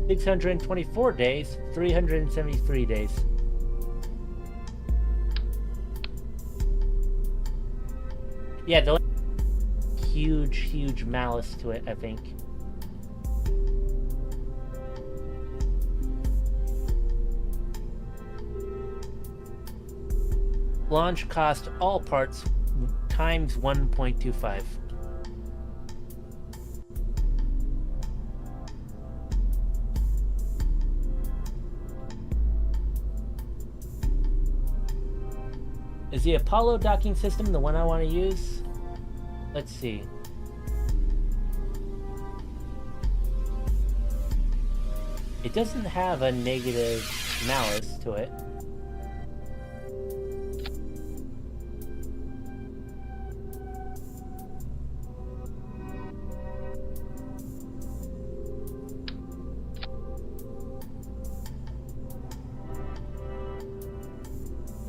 Speaker 1: $624 days, 373 days. Yeah, the huge malice to it, I think. Launch cost all parts times 1.25. Is the Apollo docking system the one I want to use? Let's see. It doesn't have a negative malice to it.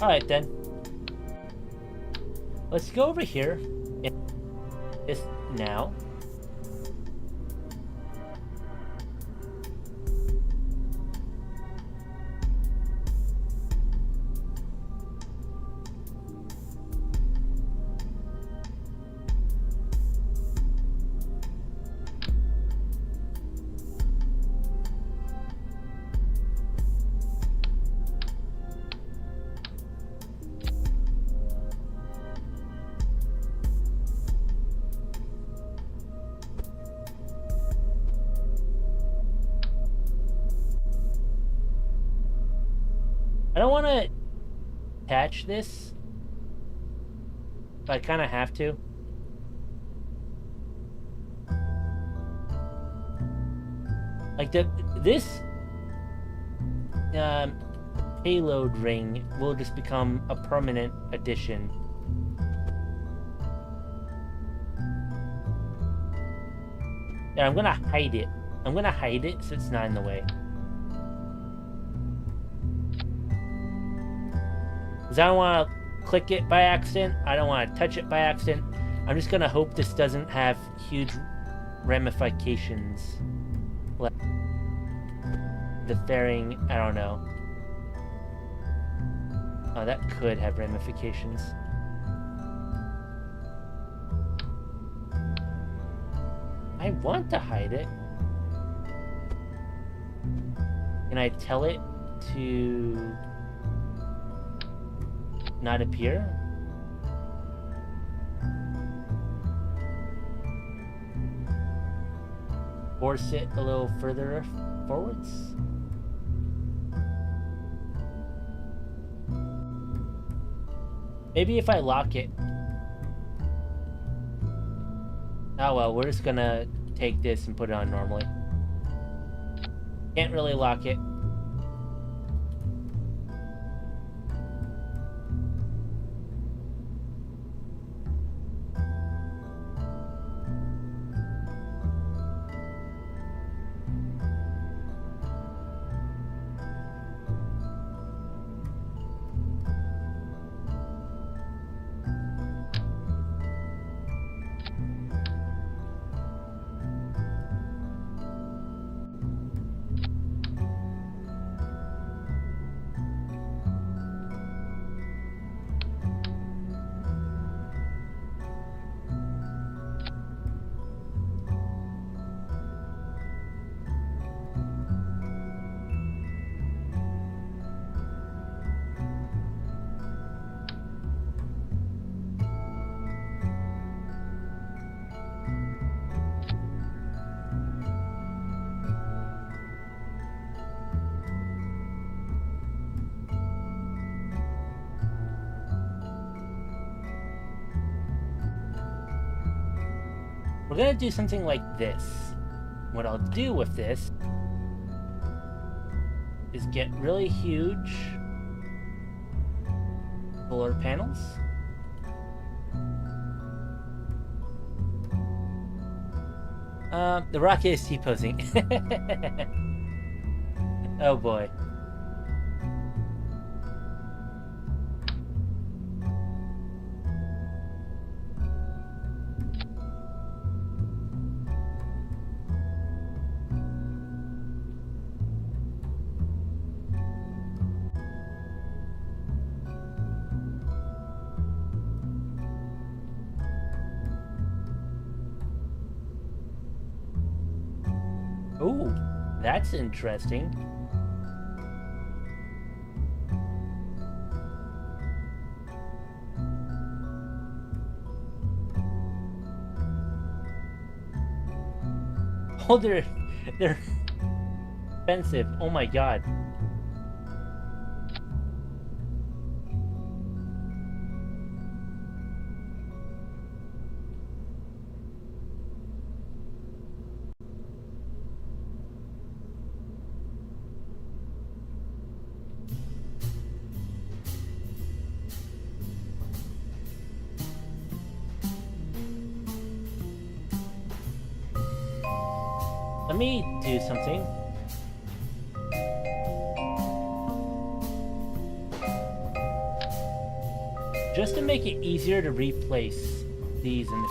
Speaker 1: Alright then. Let's go over here. Just now. I don't want to attach this, but I kind of have to. Like this payload ring will just become a permanent addition. Yeah, I'm gonna hide it. I'm gonna hide it so it's not in the way. Because I don't want to click it by accident. I don't want to touch it by accident. I'm just going to hope this doesn't have huge ramifications. Like the fairing, I don't know. Oh, that could have ramifications. I want to hide it. Can I tell it to not appear? Force it a little further forwards? Maybe if I lock it. Oh well, we're just gonna take this and put it on normally. Can't really lock it. We're gonna do something like this. What I'll do with this is get really huge solar panels. The rocket is T-posing. Oh boy. Ooh, that's interesting. Oh, they're expensive. Oh my god. Let me do something. Just to make it easier to replace these in the...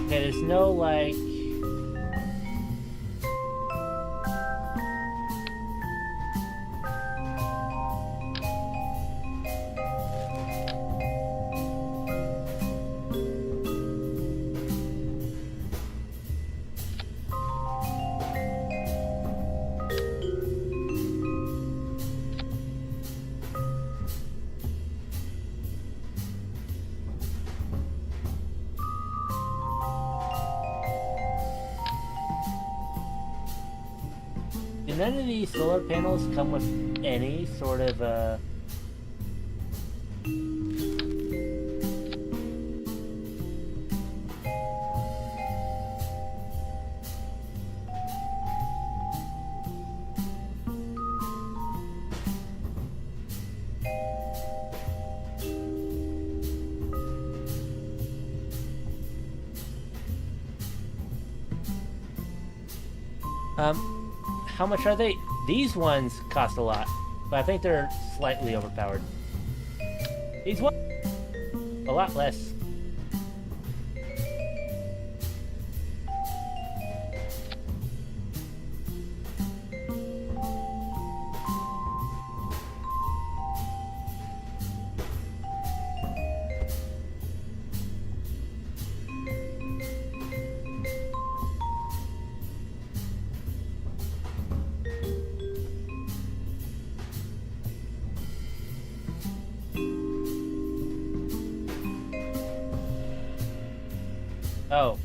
Speaker 1: Okay, there's no like... Do none of these solar panels come with any sort of how much are they? These ones cost a lot, but I think they're slightly overpowered. These ones, a lot less. Oh,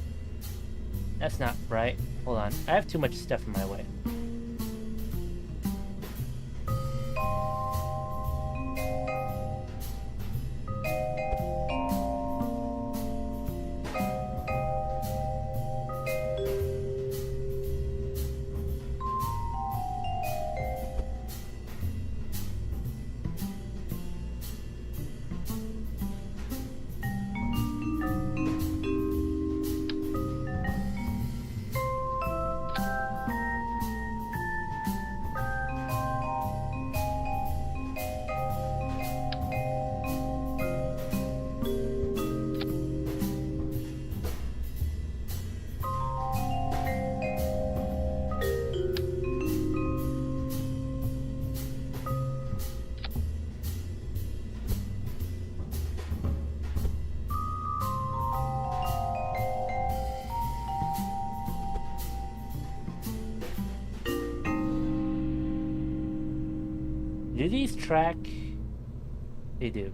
Speaker 1: that's not right. Hold on. I have too much stuff in my way. Do these track? They do.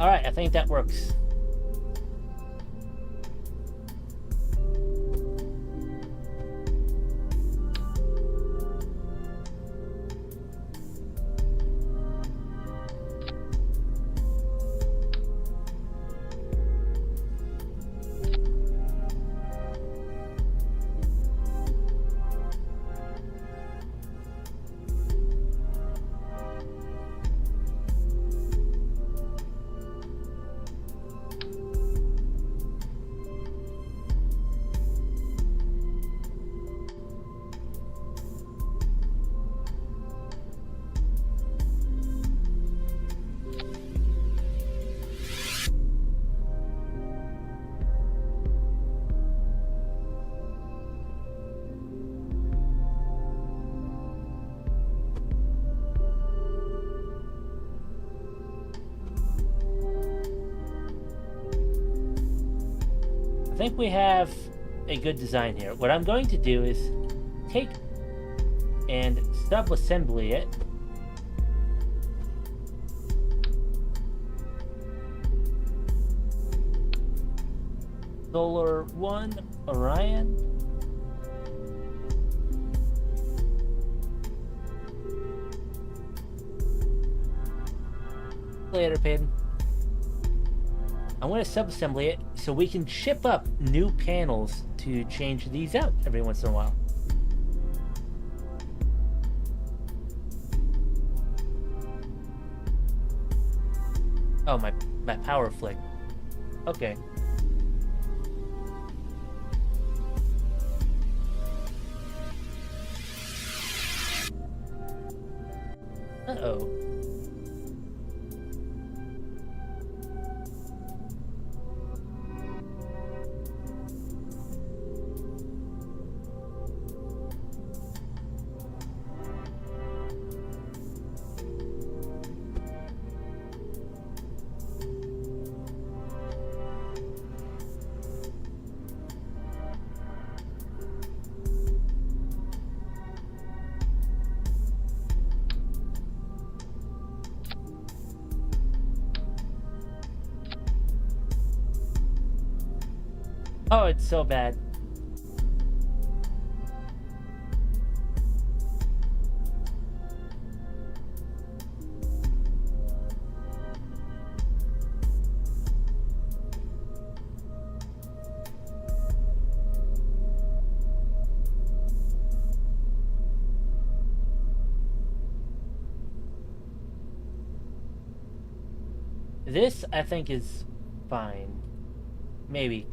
Speaker 1: Alright, I think that works. I think we have a good design here. What I'm going to do is take and sub-assembly it. Solar 1, Orion. Later, Peyton. I'm going to sub-assembly it so we can ship up new panels to change these out every once in a while. Oh, my power flick. Okay. Uh-oh. Oh, it's so bad. This, I think, is fine. Maybe.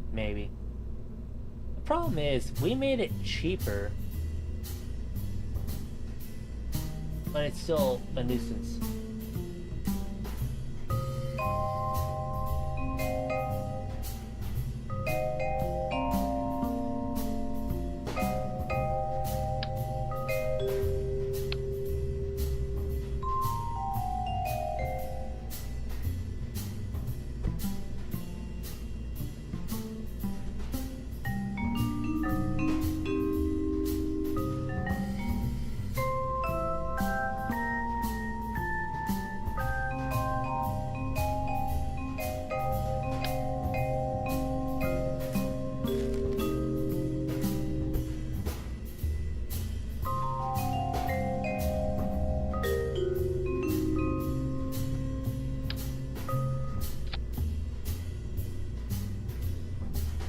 Speaker 1: The problem is, we made it cheaper, but it's still a nuisance.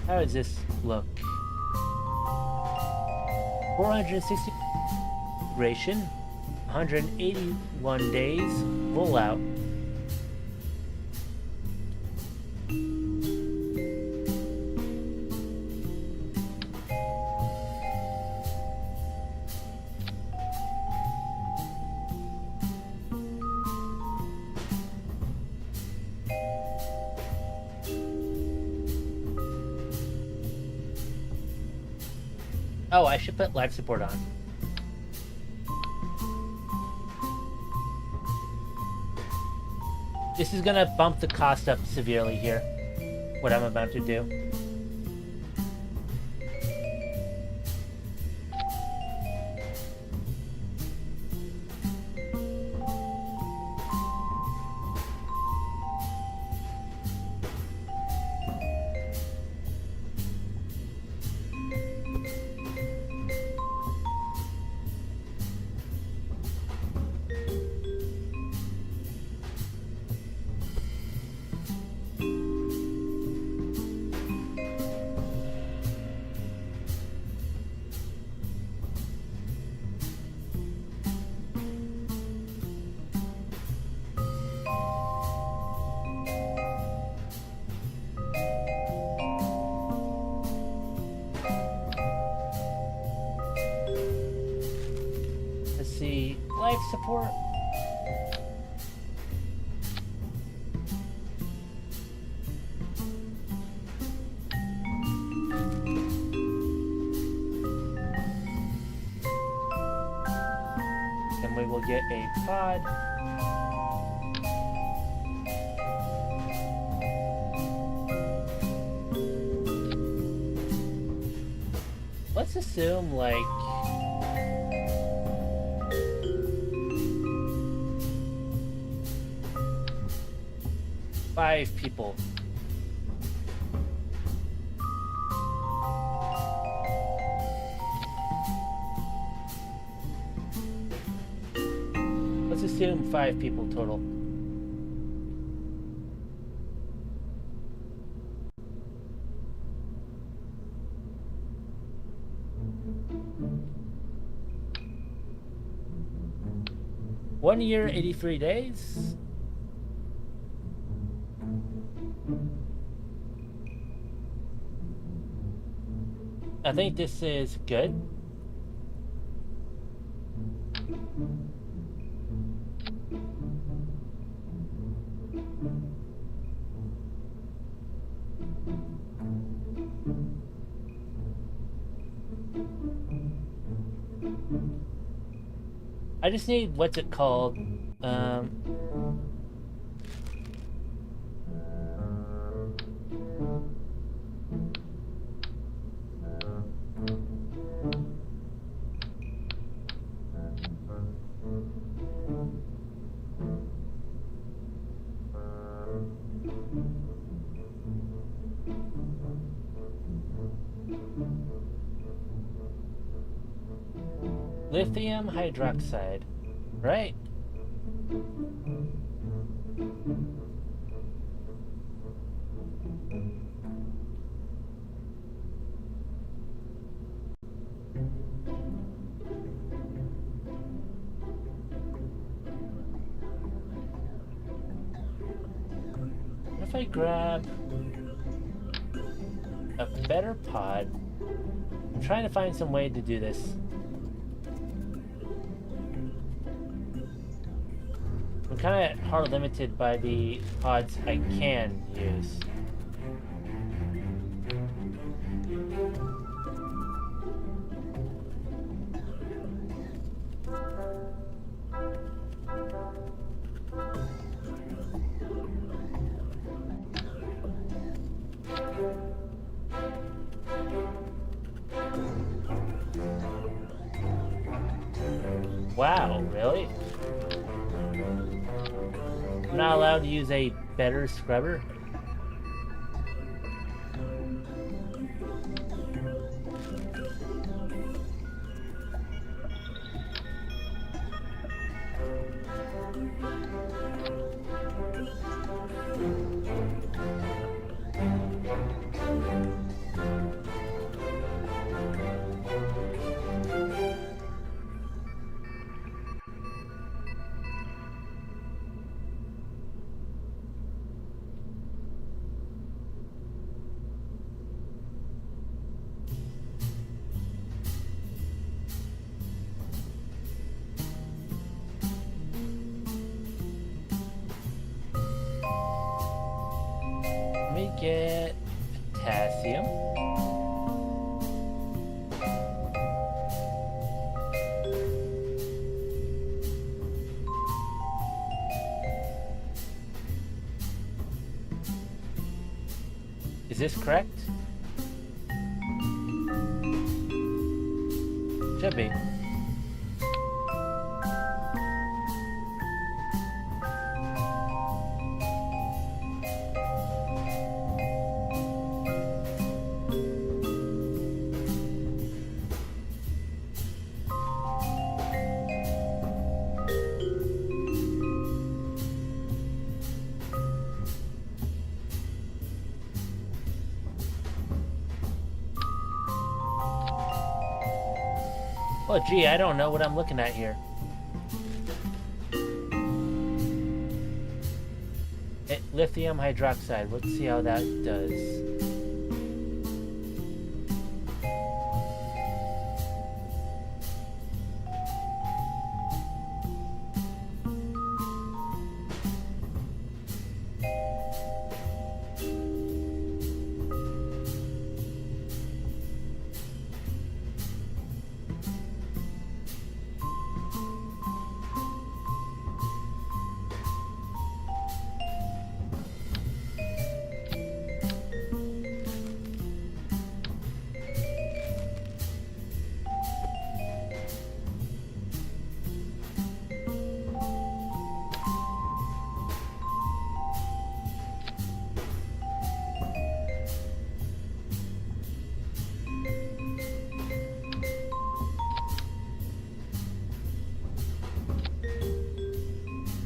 Speaker 1: How does this look? 460 duration, 181 days, rollout. Oh, I should put life support on. This is gonna bump the cost up severely here, what I'm about to do. emergency life support. And we will get a pod. Let's assume, like, five people. Let's assume 5 people total. One year, 83 days. I think this is good. I just need, what's it called? Lithium hydroxide, right? What if I grab a better pod? I'm trying to find some way to do this. I'm kind of hard limited by the pods I can use. Wow, really? I'm not allowed to use a better scrubber? Let me get potassium. Is this correct? Should be. Oh gee, I don't know what I'm looking at here. Lithium hydroxide, let's see how that does.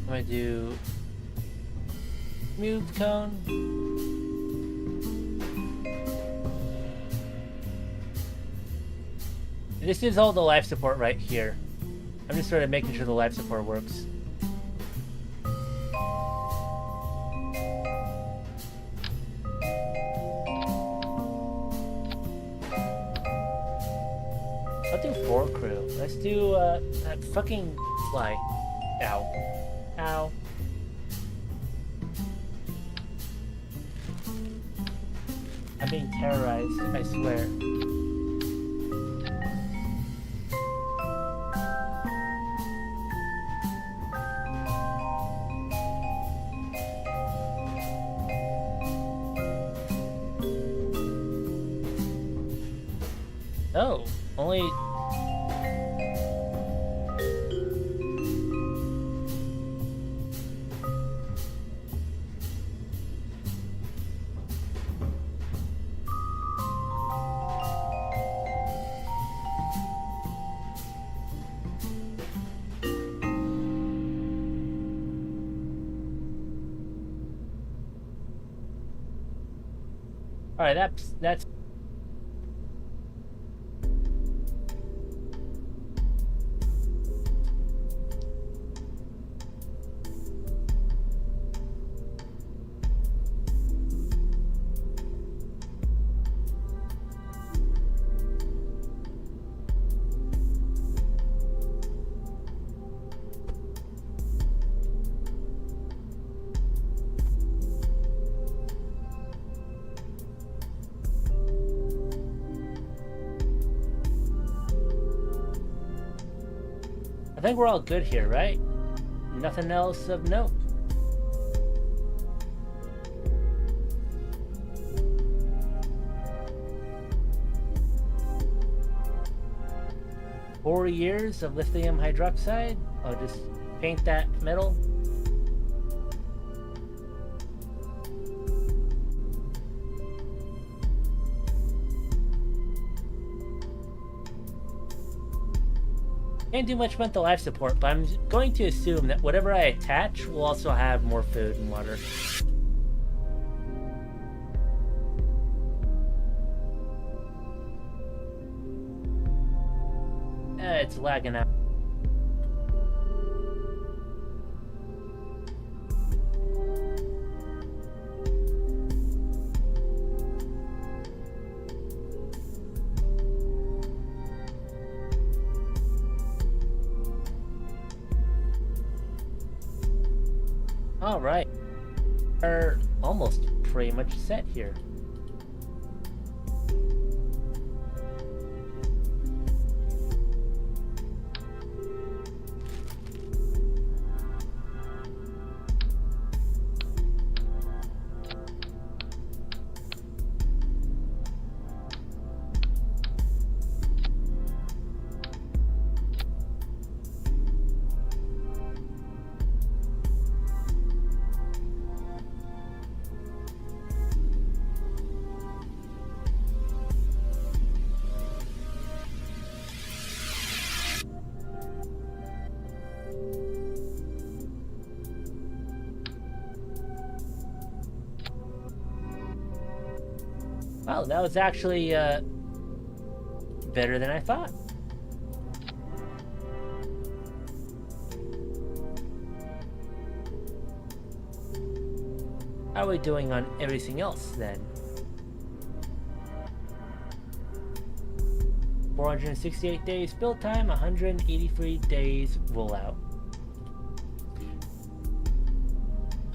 Speaker 1: I'm gonna do smooth cone. This is all the life support right here. I'm just sort of making sure the life support works. I'll do 4 crew. Let's do that fucking fly. Ow. Ow. I'm being terrorized, I swear. Oh, only... Alright, that's... I think we're all good here, right? Nothing else of note. Four years of lithium hydroxide. I'll just paint that metal. Can't do much about the life support, but I'm going to assume that whatever I attach will also have more food and water. It's lagging out. Alright, we're almost pretty much set here. Wow, that was actually better than I thought. How are we doing on everything else then? 468 days build time, 183 days rollout.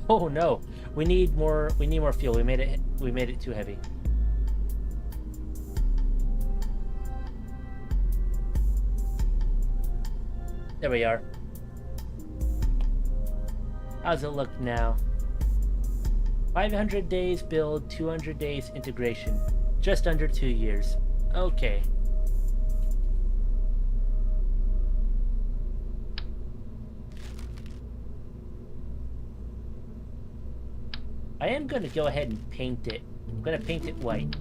Speaker 1: Oh no, we need more fuel. We made it too heavy. There we are. How's it look now? 500 days build, 200 days integration. Just under 2 years. Okay. I am going to go ahead and paint it. I'm going to paint it white.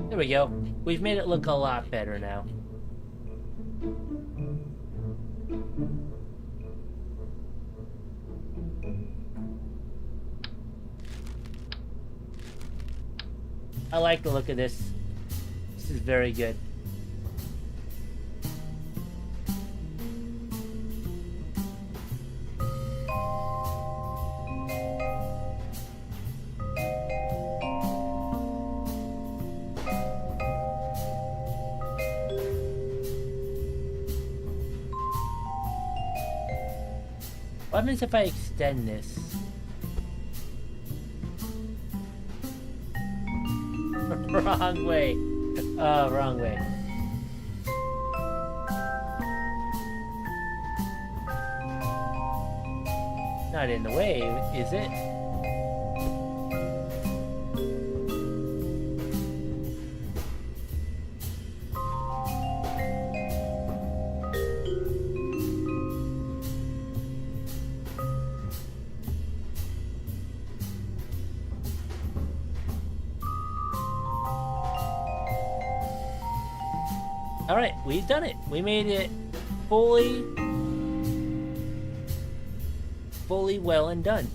Speaker 1: There we go. We've made it look a lot better now. I like the look of this. This is very good. What happens if I extend this? Wrong way. Oh, wrong way. Not in the way, is it? Alright, we've done it. We made it fully well and done.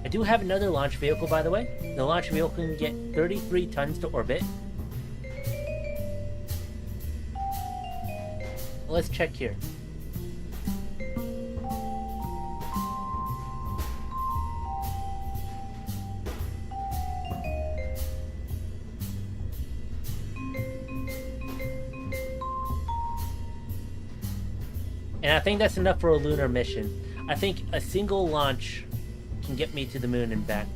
Speaker 1: I do have another launch vehicle, by the way. The launch vehicle can get 33 tons to orbit. Let's check here. And I think that's enough for a lunar mission. I think a single launch can get me to the moon and back.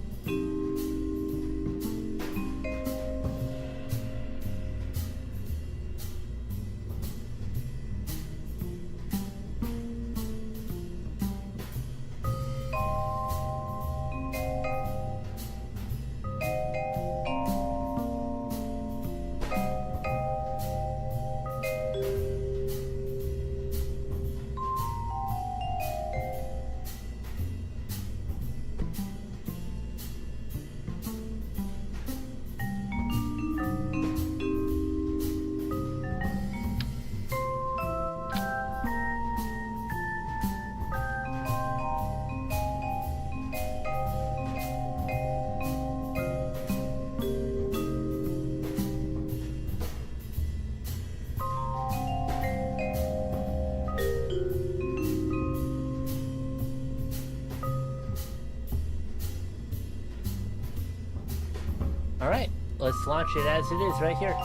Speaker 1: Alright, let's launch it as it is right here.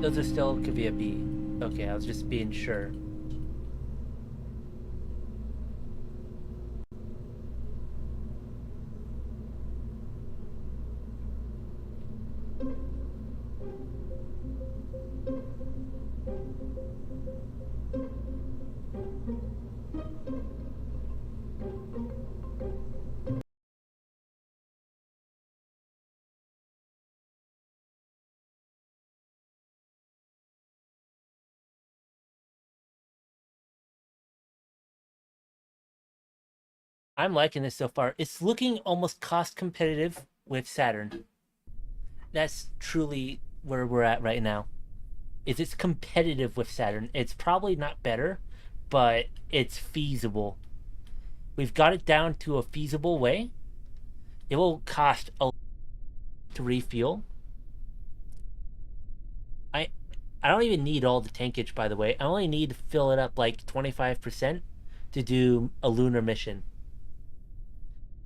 Speaker 1: Those are still could be a B. Okay, I was just being sure. I'm liking this so far. It's looking almost cost competitive with Saturn. That's truly where we're at right now. is it's competitive with Saturn. It's probably not better, but it's feasible. We've got it down to a feasible way. It will cost a lot to refuel. I I don't even need all the tankage, by the way. I only need to fill it up like 25% to do a lunar mission.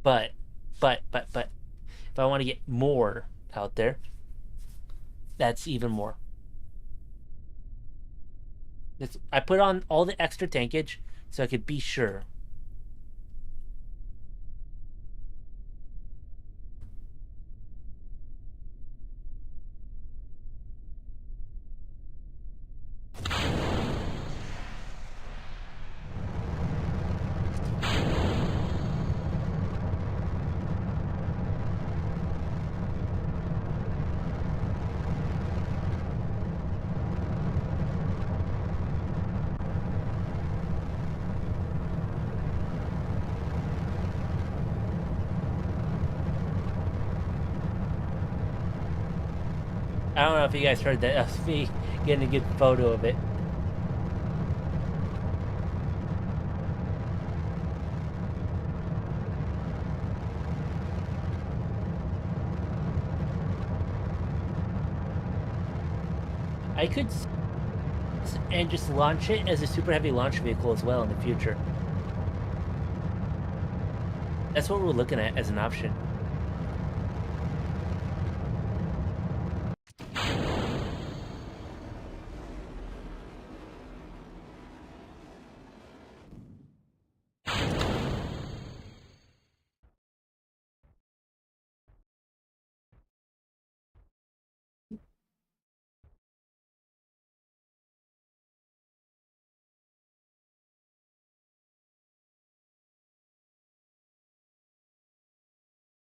Speaker 1: But, but, if I want to get more out there, that's even more. I put on all the extra tankage so I could be sure. I don't know if you guys heard that. That was me getting a good photo of it. I could and just launch it as a super heavy launch vehicle as well in the future. That's what we're looking at as an option.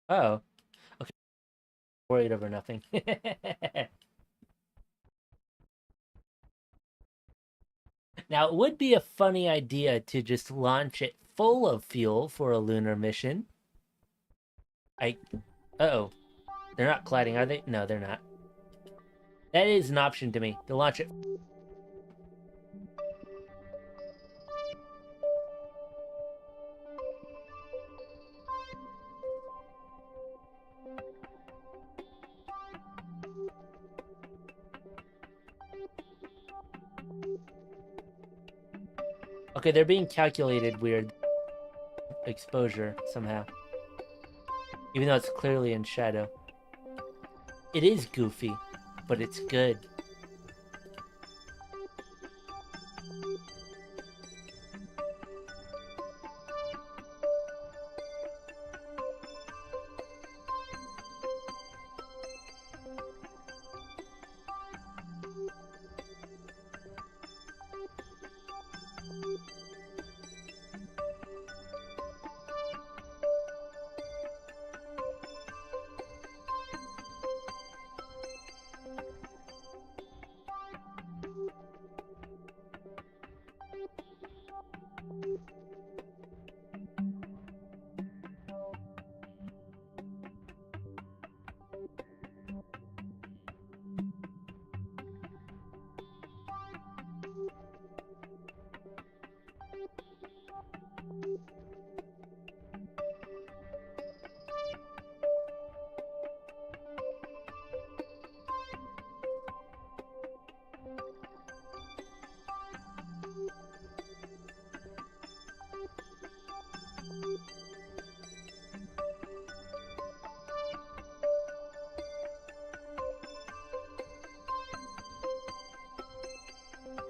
Speaker 1: Oh, okay. Worried over nothing. Now, it would be a funny idea to just launch it full of fuel for a lunar mission. Uh-oh. They're not colliding, are they? No, they're not. That is an option to me, to launch it. Okay, they're being calculated weird. Exposure, somehow. Even though it's clearly in shadow. It is goofy, but it's good.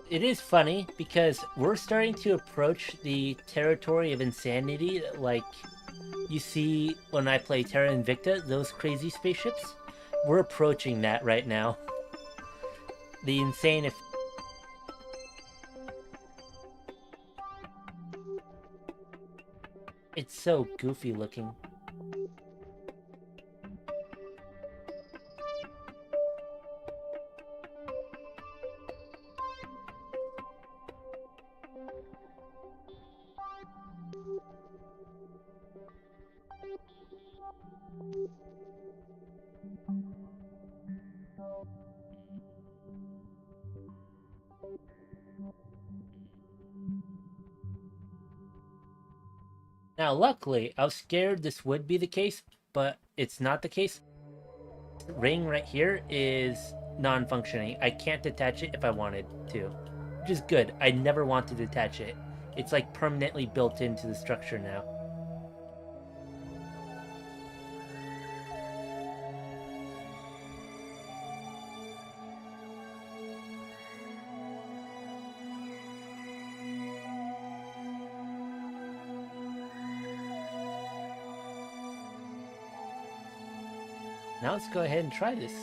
Speaker 1: It is funny because we're starting to approach the territory of insanity that, like, you see when I play Terra Invicta, those crazy spaceships. We're approaching that right now. The insane. It's so goofy looking. Now, luckily, I was scared this would be the case, but it's not the case. Ring right here is non-functioning. I can't detach it if I wanted to, which is good. I never want to detach it. It's like permanently built into the structure now. Now let's go ahead and try this.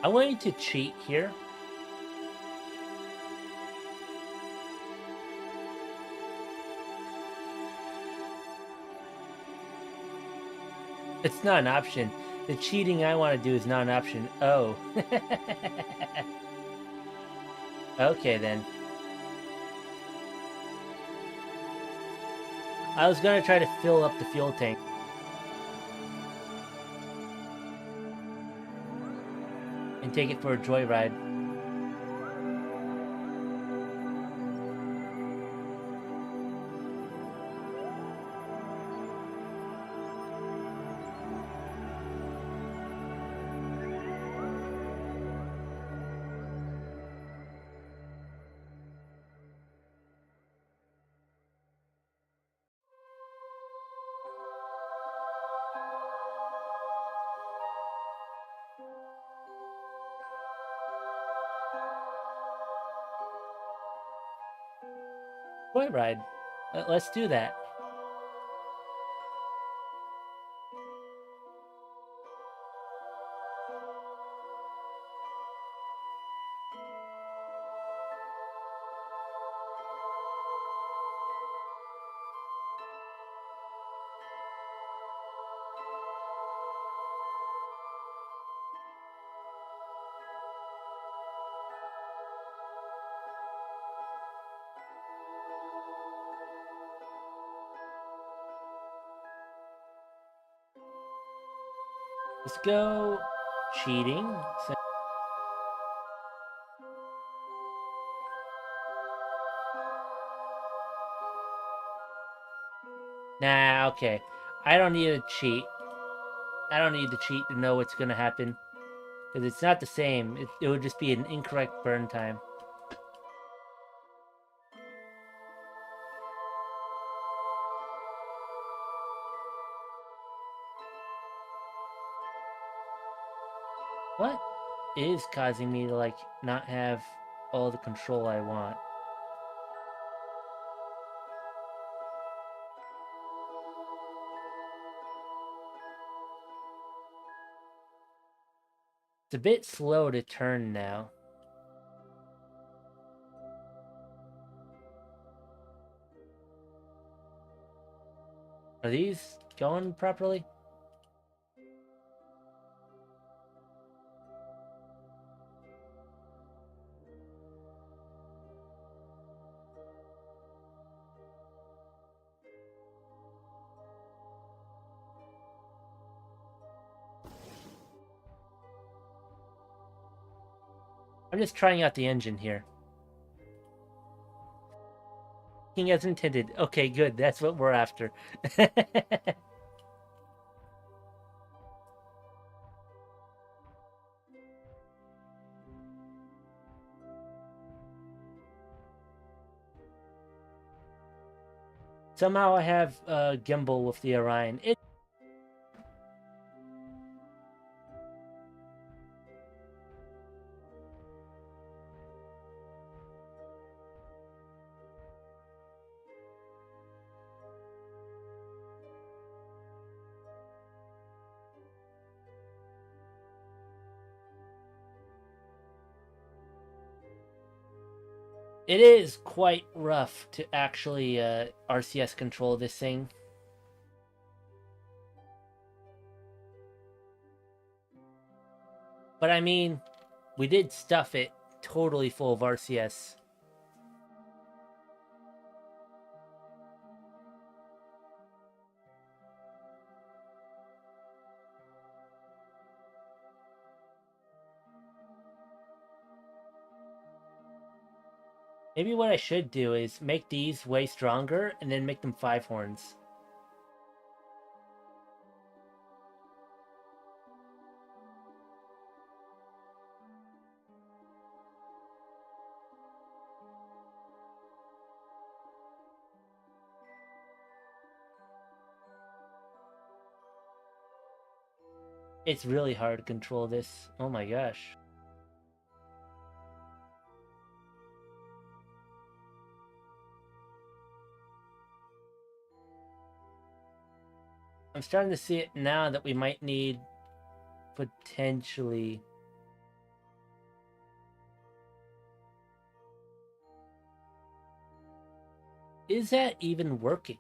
Speaker 1: I'm going to cheat here. It's not an option. The cheating I want to do is not an option. Oh. Okay, then. I was going to try to fill up the fuel tank. And take it for a joyride. Joyride. Let's do that. Let's go cheating. Nah, okay. I don't need to cheat. I don't need to cheat to know what's going to happen. Because it's not the same. It would just be an incorrect burn time. What is causing me to, like, not have all the control I want? It's a bit slow to turn now. Are these going properly? I'm just trying out the engine here. Working as intended. Okay, good. That's what we're after. Somehow I have gimbal with the Orion. It is quite rough to actually RCS control this thing. But I mean, We did stuff it totally full of RCS. Maybe what I should do is make these way stronger and then make them 5 horns. It's really hard to control this. Oh my gosh. I'm starting to see it now that we might need potentially... Is that even working?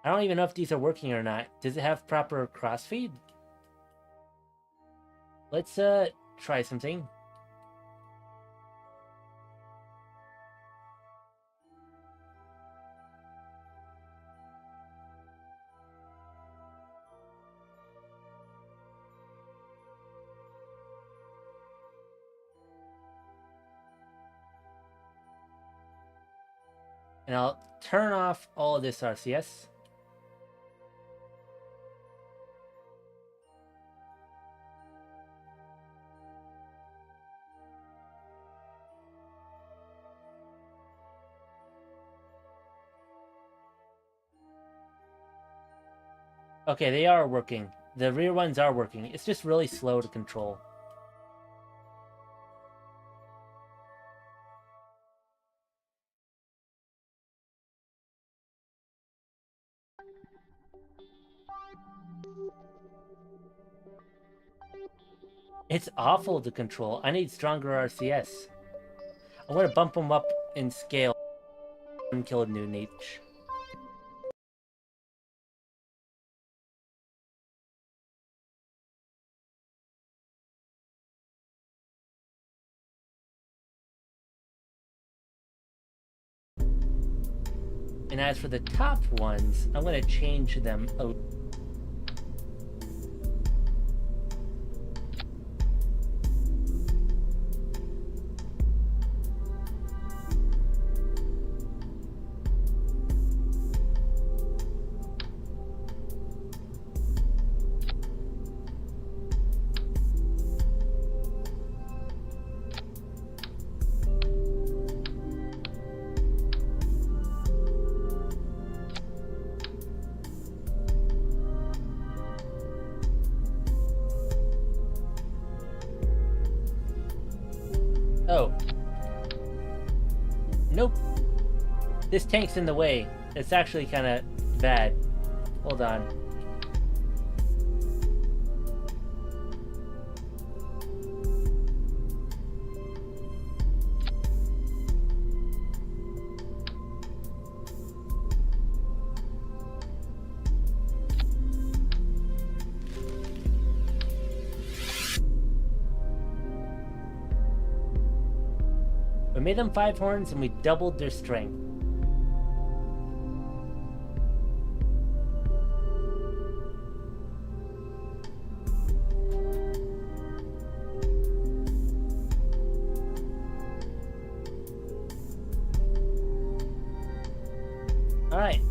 Speaker 1: I don't even know if these are working or not. Does it have proper crossfeed? Let's try something. And I'll turn off all of this RCS. Okay, they are working. The rear ones are working. It's just really slow to control. It's awful to control. I need stronger RCS. I want to bump them up in scale. 1 kilonewton each. And as for the top ones, I'm going to change them a Oh. Nope. This tank's in the way. It's actually kind of bad. Hold on. We made them 5 horns and we doubled their strength. Alright,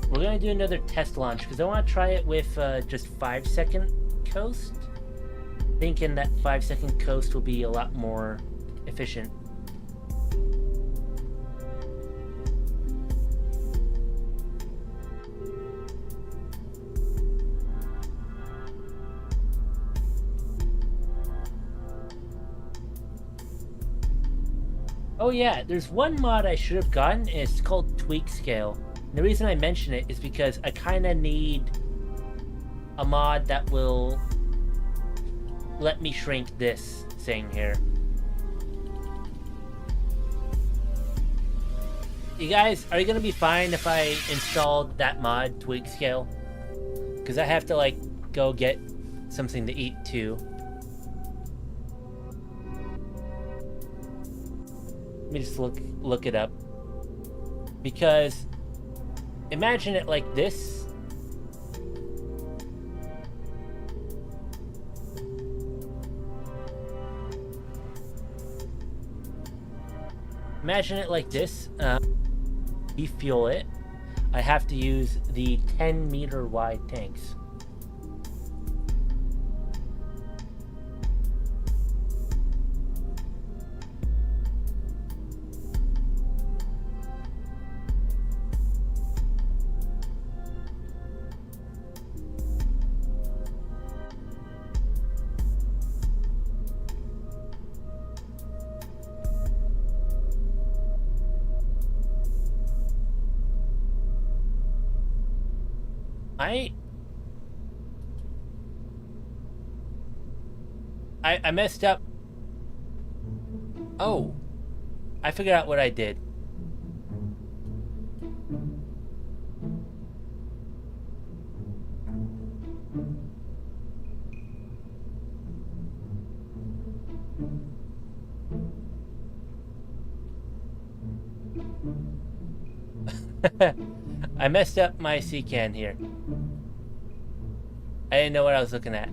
Speaker 1: we're going to do another test launch because I want to try it with just 5-second coast. Thinking that 5-second coast will be a lot more efficient. Oh yeah, there's one mod I should have gotten, and it's called Tweak Scale. And the reason I mention it is because I kind of need a mod that will let me shrink this thing here. You guys, are you going to be fine if I installed that mod, Tweak Scale? Because because I have to like go get something to eat too. Let me just look it up. Because imagine it like this. Imagine it like this. Refuel it. I have to use the 10-meter wide tanks. I messed up. Oh, I figured out what I did. I messed up my C can here. I didn't know what I was looking at.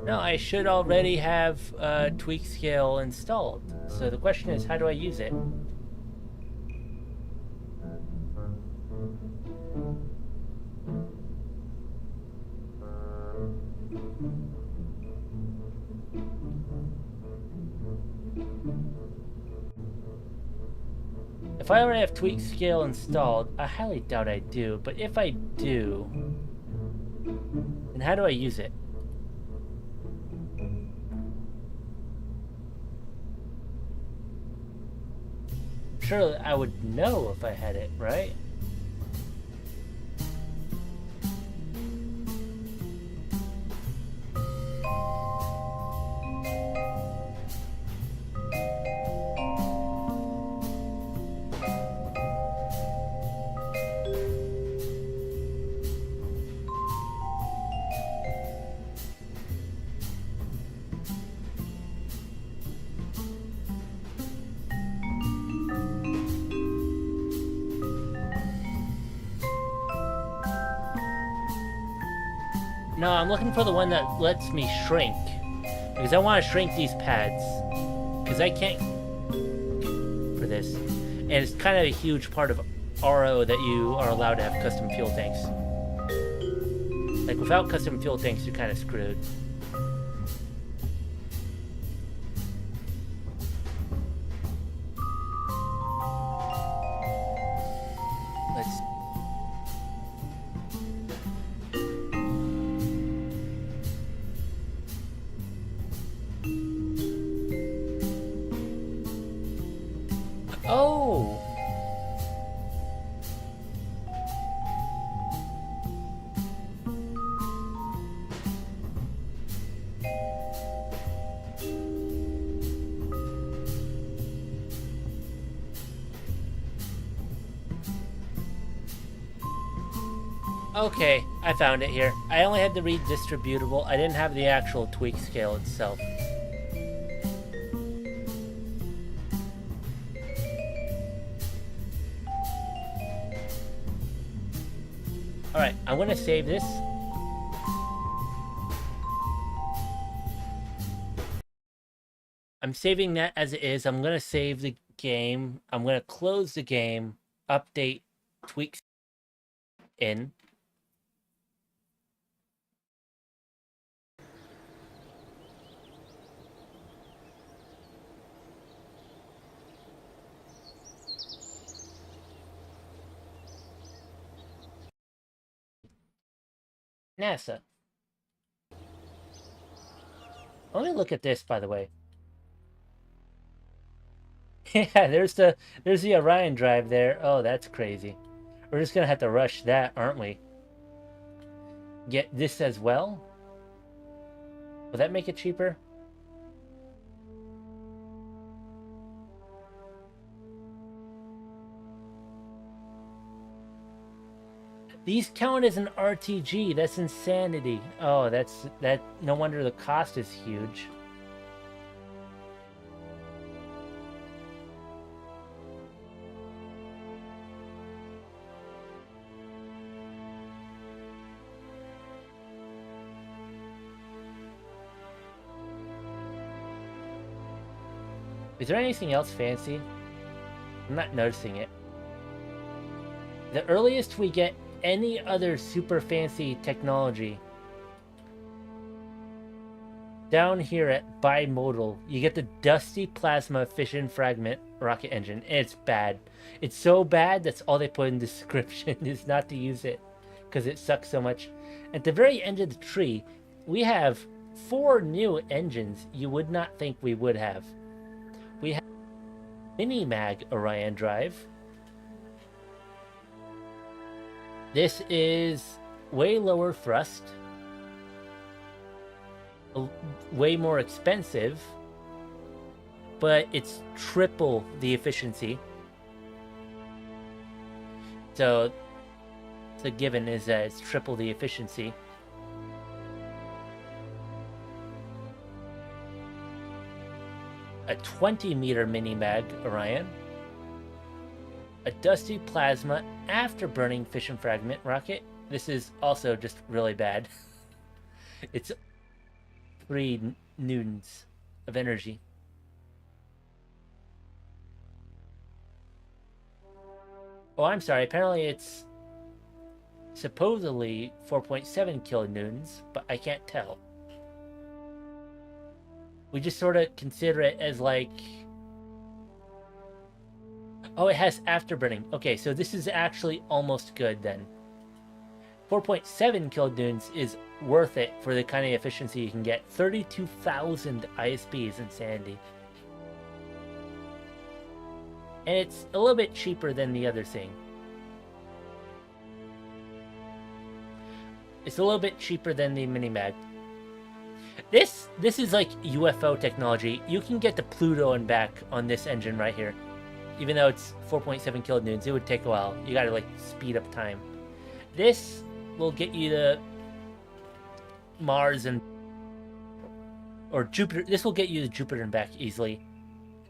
Speaker 1: No, I should already have tweak scale installed. So the question is, how do I use it? If I already have tweak scale installed, I highly doubt I do, but if I do, then how do I use it? Surely I would know if I had it, right? No, I'm looking for the one that lets me shrink. Because I want to shrink these pads. Because I can't... for this. And it's kind of a huge part of RO that you are allowed to have custom fuel tanks. Like, without custom fuel tanks, you're kind of screwed. Okay, I found it here. I only had the read distributable. I didn't have the actual tweak scale itself. Alright, I'm gonna save this. I'm saving that as it is. I'm gonna save the game. I'm gonna close the game, update tweaks in. NASA. Let me look at this, by the way. Yeah, there's the Orion drive there. Oh, that's crazy. We're just gonna have to rush that, aren't we? Get this as well. Will that make it cheaper? These count as an RTG. That's insanity. Oh, that. No wonder the cost is huge. Is there anything else fancy? I'm not noticing it. The earliest we get any other super fancy technology down here at bimodal, you get the dusty plasma fission fragment rocket engine. It's bad. It's so bad that's all they put in the description is not to use it because it sucks so much. At the very end of the tree, we have 4 new engines you would not think we would have. We have Mini-Mag Orion drive. This is way lower thrust, way more expensive, but it's triple the efficiency. So the given is that it's triple the efficiency. A 20-meter Mini-Mag Orion. A dusty plasma afterburning fission fragment rocket. This is also just really bad. It's 3 newtons of energy. Oh, I'm sorry. Apparently it's supposedly 4.7 kilonewtons, but I can't tell. We just sort of consider it as like... Oh, it has afterburning. Okay, so this is actually almost good then. 4.7 kilonewtons is worth it for the kind of efficiency you can get. 32,000 ISP is insanity. And it's a little bit cheaper than the other thing. It's a little bit cheaper than the Mini-Mag. This is like UFO technology. You can get to Pluto and back on this engine right here. Even though it's 4.7 kilonewtons, it would take a while. You gotta like speed up time. This will get you to Mars and... or Jupiter. This will get you to Jupiter and back easily.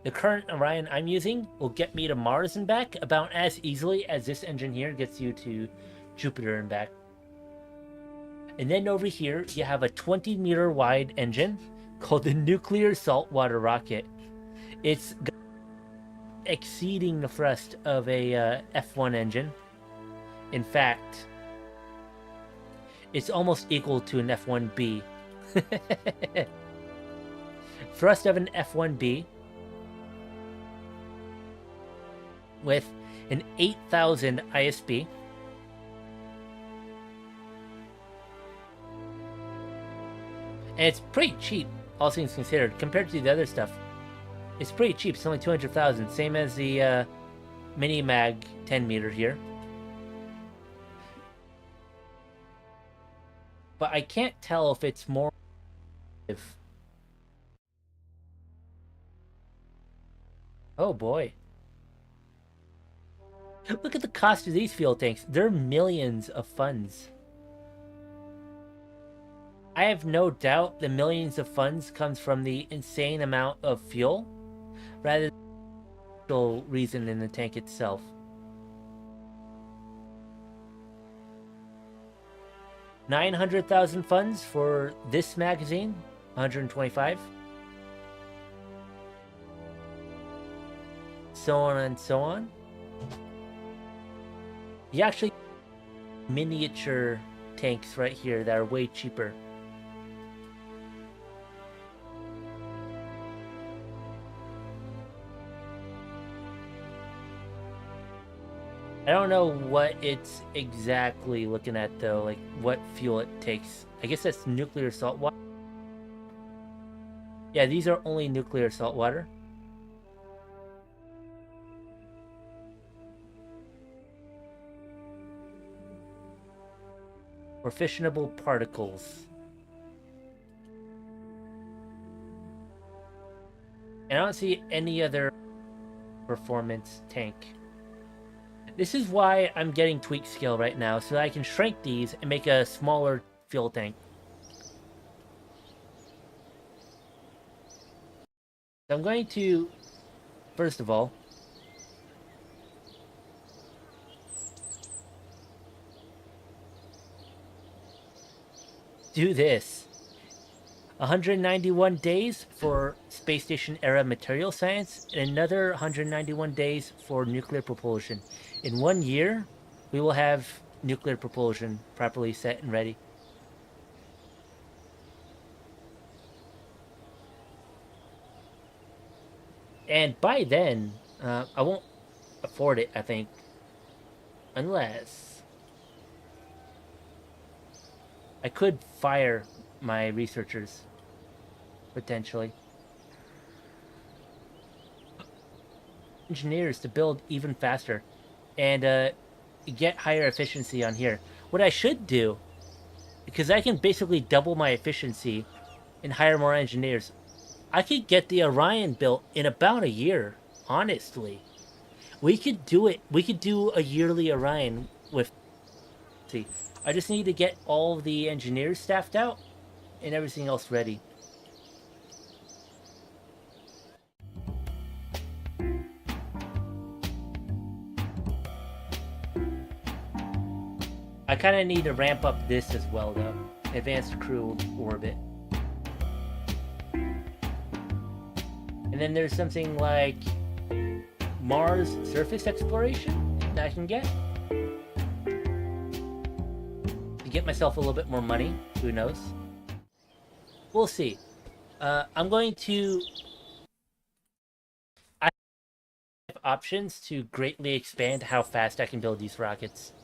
Speaker 1: The current Orion I'm using will get me to Mars and back about as easily as this engine here gets you to Jupiter and back. And then over here, you have a 20-meter wide engine called the Nuclear Saltwater Rocket. It's exceeding the thrust of a F1 engine. In fact, it's almost equal to an F1B. Thrust of an F1B with an 8,000 ISP. And it's pretty cheap, all things considered, compared to the other stuff. It's pretty cheap. It's only 200,000, same as the Mini-Mag 10-meter here. But I can't tell if it's more... Oh boy. Look at the cost of these fuel tanks. They're millions of funds. I have no doubt the millions of funds comes from the insane amount of fuel rather than the actual reason in the tank itself. $900,000 funds for this magazine, 125. So on and so on. You actually miniature tanks right here that are way cheaper. I don't know what it's exactly looking at though, like what fuel it takes. I guess that's nuclear salt water. Yeah, these are only nuclear salt water. Or fissionable particles. And I don't see any other performance tank. This is why I'm getting tweak skill right now, so that I can shrink these and make a smaller fuel tank. So I'm going to, first of all, do this. 191 days for space station era material science, and another 191 days for nuclear propulsion. In 1 year, we will have nuclear propulsion properly set and ready. And by then, I won't afford it, I think. Unless I could fire my researchers, potentially. Engineers to build even faster and get higher efficiency on here. What I should do, because I can basically double my efficiency and hire more engineers, I could get the Orion built in about a year, honestly. We could do it. We could do a yearly Orion with... See, I just need to get all the engineers staffed out and everything else ready. I kind of need to ramp up this as well, though. Advanced crew orbit. And then there's something like Mars surface exploration that I can get. To get myself a little bit more money, who knows? We'll see. I'm going to... I have options to greatly expand how fast I can build these rockets.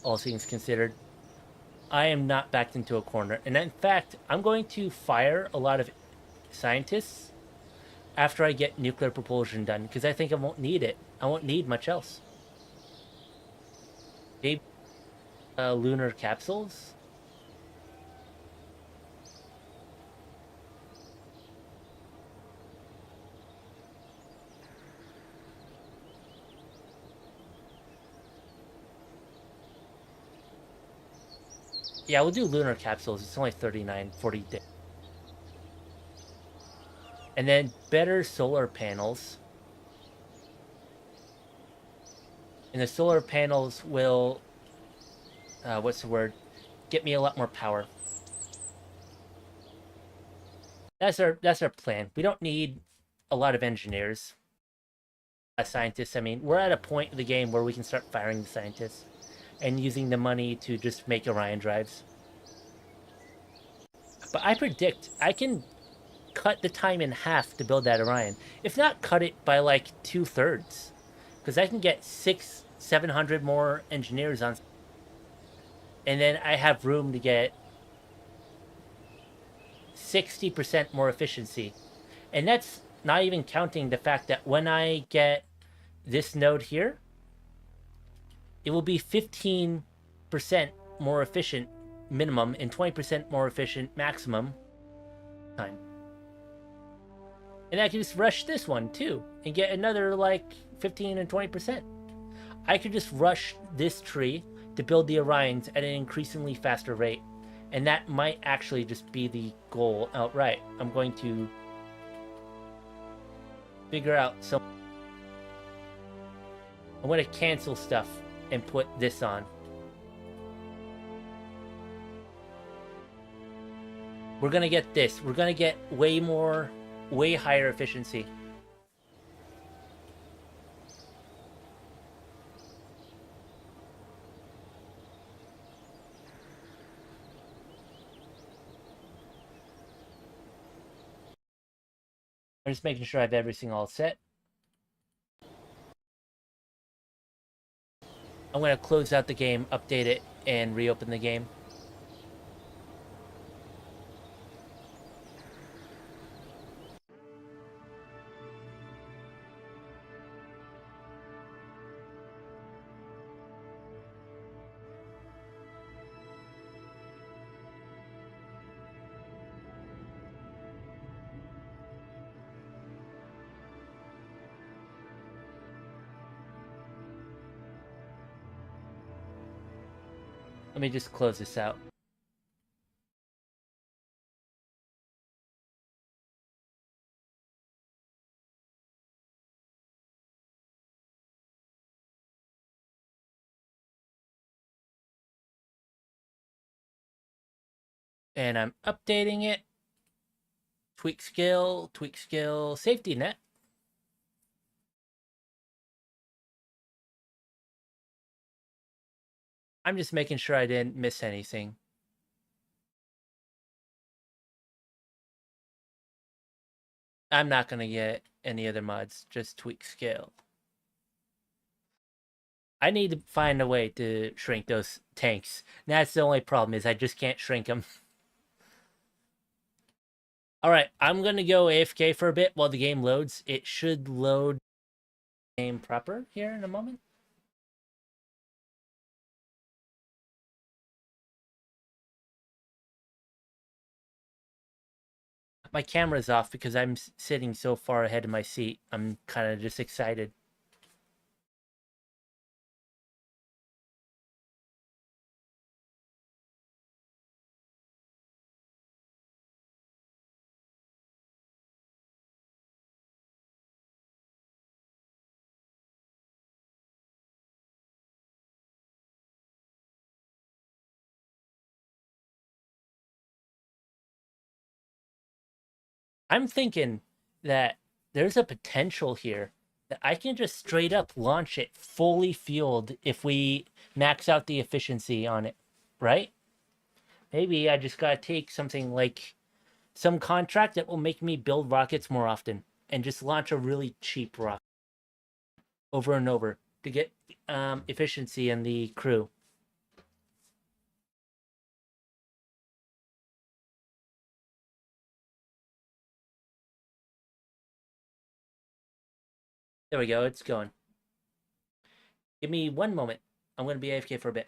Speaker 1: All things considered. I am not backed into a corner. And in fact, I'm going to fire a lot of scientists after I get nuclear propulsion done, because I think I won't need it. I won't need much else. Maybe lunar capsules? Yeah, we'll do lunar capsules. It's only 39, 40 days. And then better solar panels. And the solar panels will... what's the word? Get me a lot more power. That's our plan. We don't need a lot of engineers. Scientists, I mean. We're at a point in the game where we can start firing the scientists and using the money to just make Orion drives. But I predict I can cut the time in half to build that Orion. If not, cut it by like 2/3. Because I can get 700 more engineers on. And then I have room to get 60% more efficiency. And that's not even counting the fact that when I get this node here, it will be 15% more efficient minimum and 20% more efficient maximum time. And I can just rush this one too and get another like 15 and 20%. I could just rush this tree to build the Orions at an increasingly faster rate. And that might actually just be the goal outright. I'm going to figure out some... I'm going to cancel stuff and put this on. We're going to get this. We're going to get way higher efficiency. I'm just making sure I have everything all set. I'm going to close out the game, update it, and reopen the game. Let me just close this out. And I'm updating it. Tweak skill, safety net. I'm just making sure I didn't miss anything. I'm not going to get any other mods, just tweak scale. I need to find a way to shrink those tanks. That's the only problem is I just can't shrink them. All right, I'm going to go AFK for a bit while the game loads. It should load the game proper here in a moment. My camera's off because I'm sitting so far ahead of my seat. I'm kind of just excited. I'm thinking that there's a potential here that I can just straight up launch it fully fueled if we max out the efficiency on it, right? Maybe I just gotta take something like some contract that will make me build rockets more often and just launch a really cheap rocket over and over to get efficiency in the crew. There we go, it's going. Give me one moment. I'm gonna be AFK for a bit.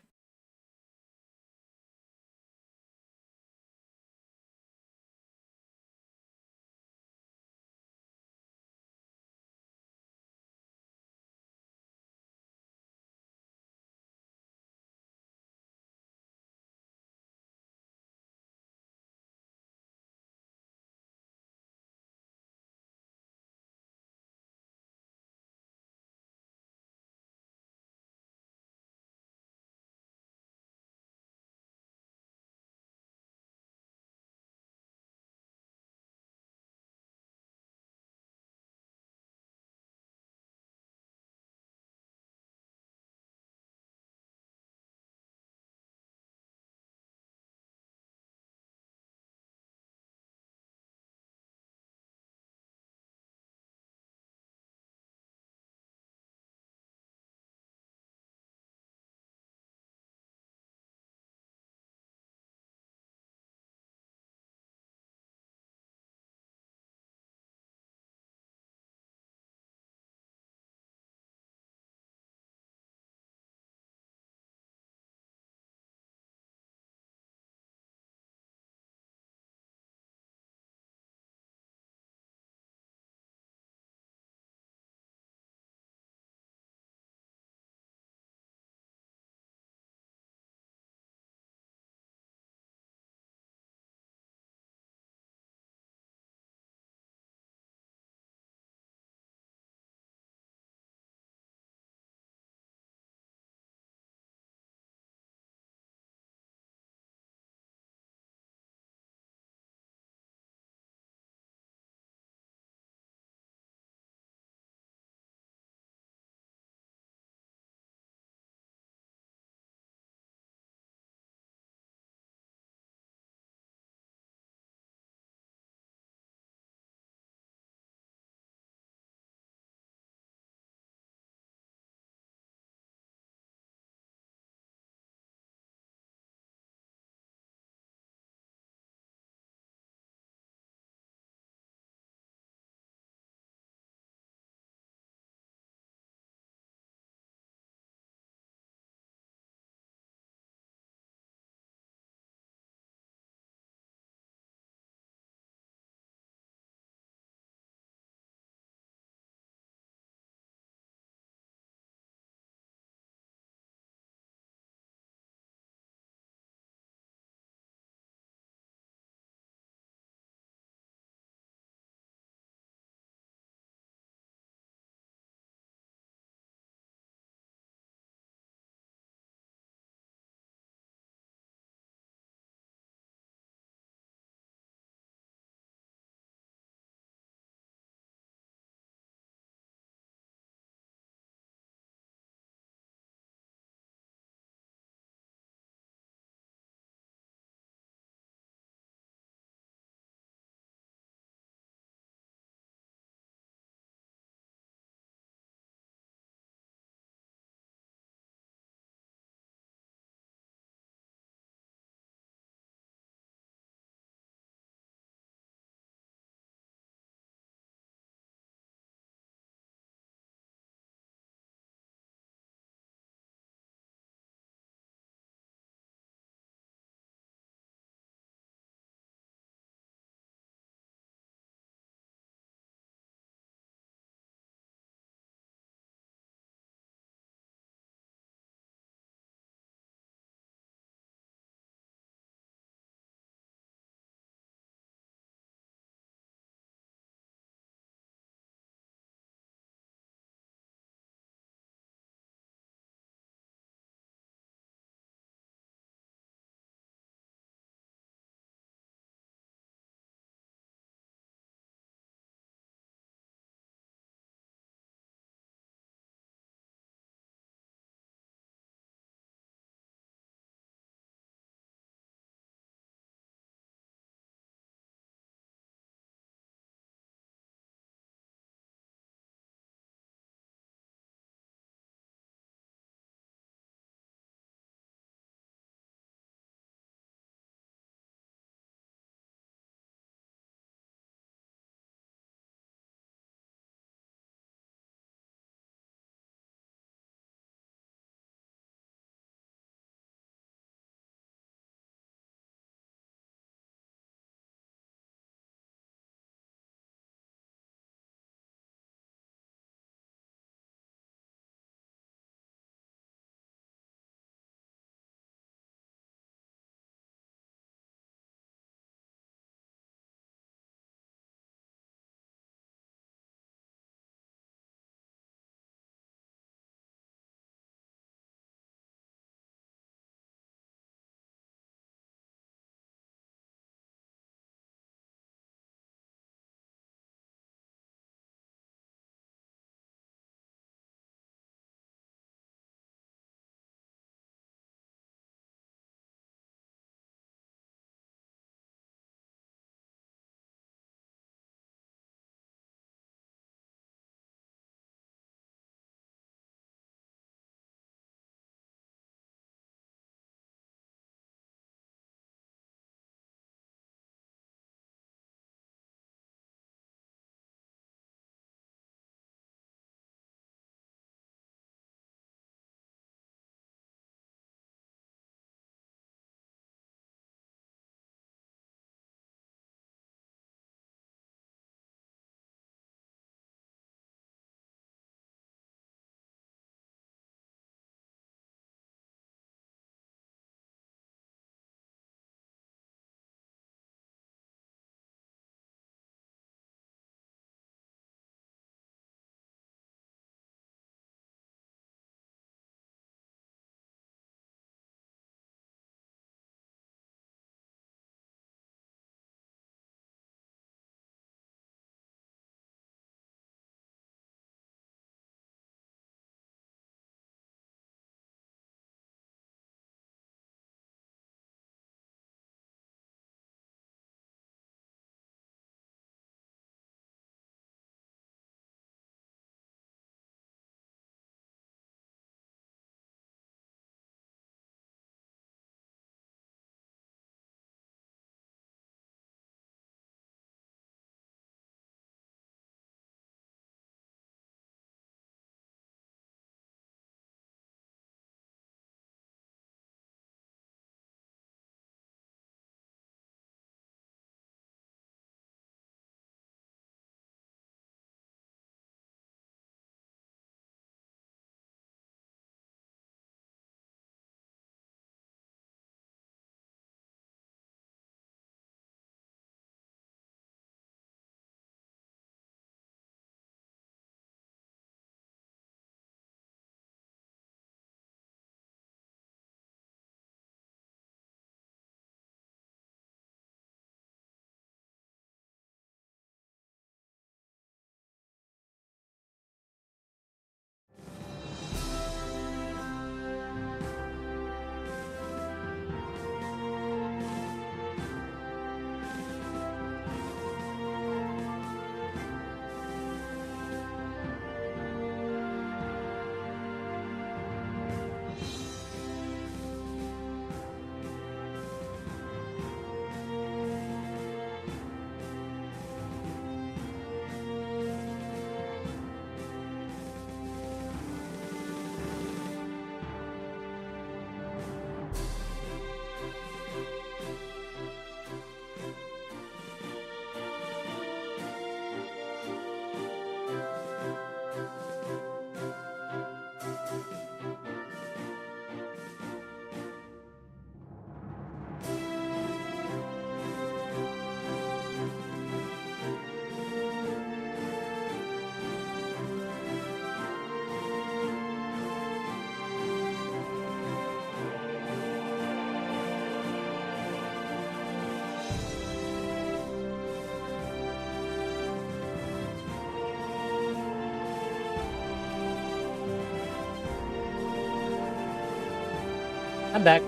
Speaker 1: I'm back.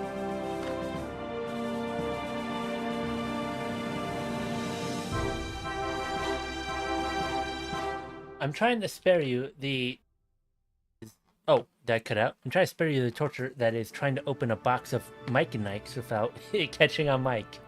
Speaker 1: I'm trying to spare you the... Oh, that cut out. I'm trying to spare you the torture that is trying to open a box of Mike and Nikes without catching on Mike.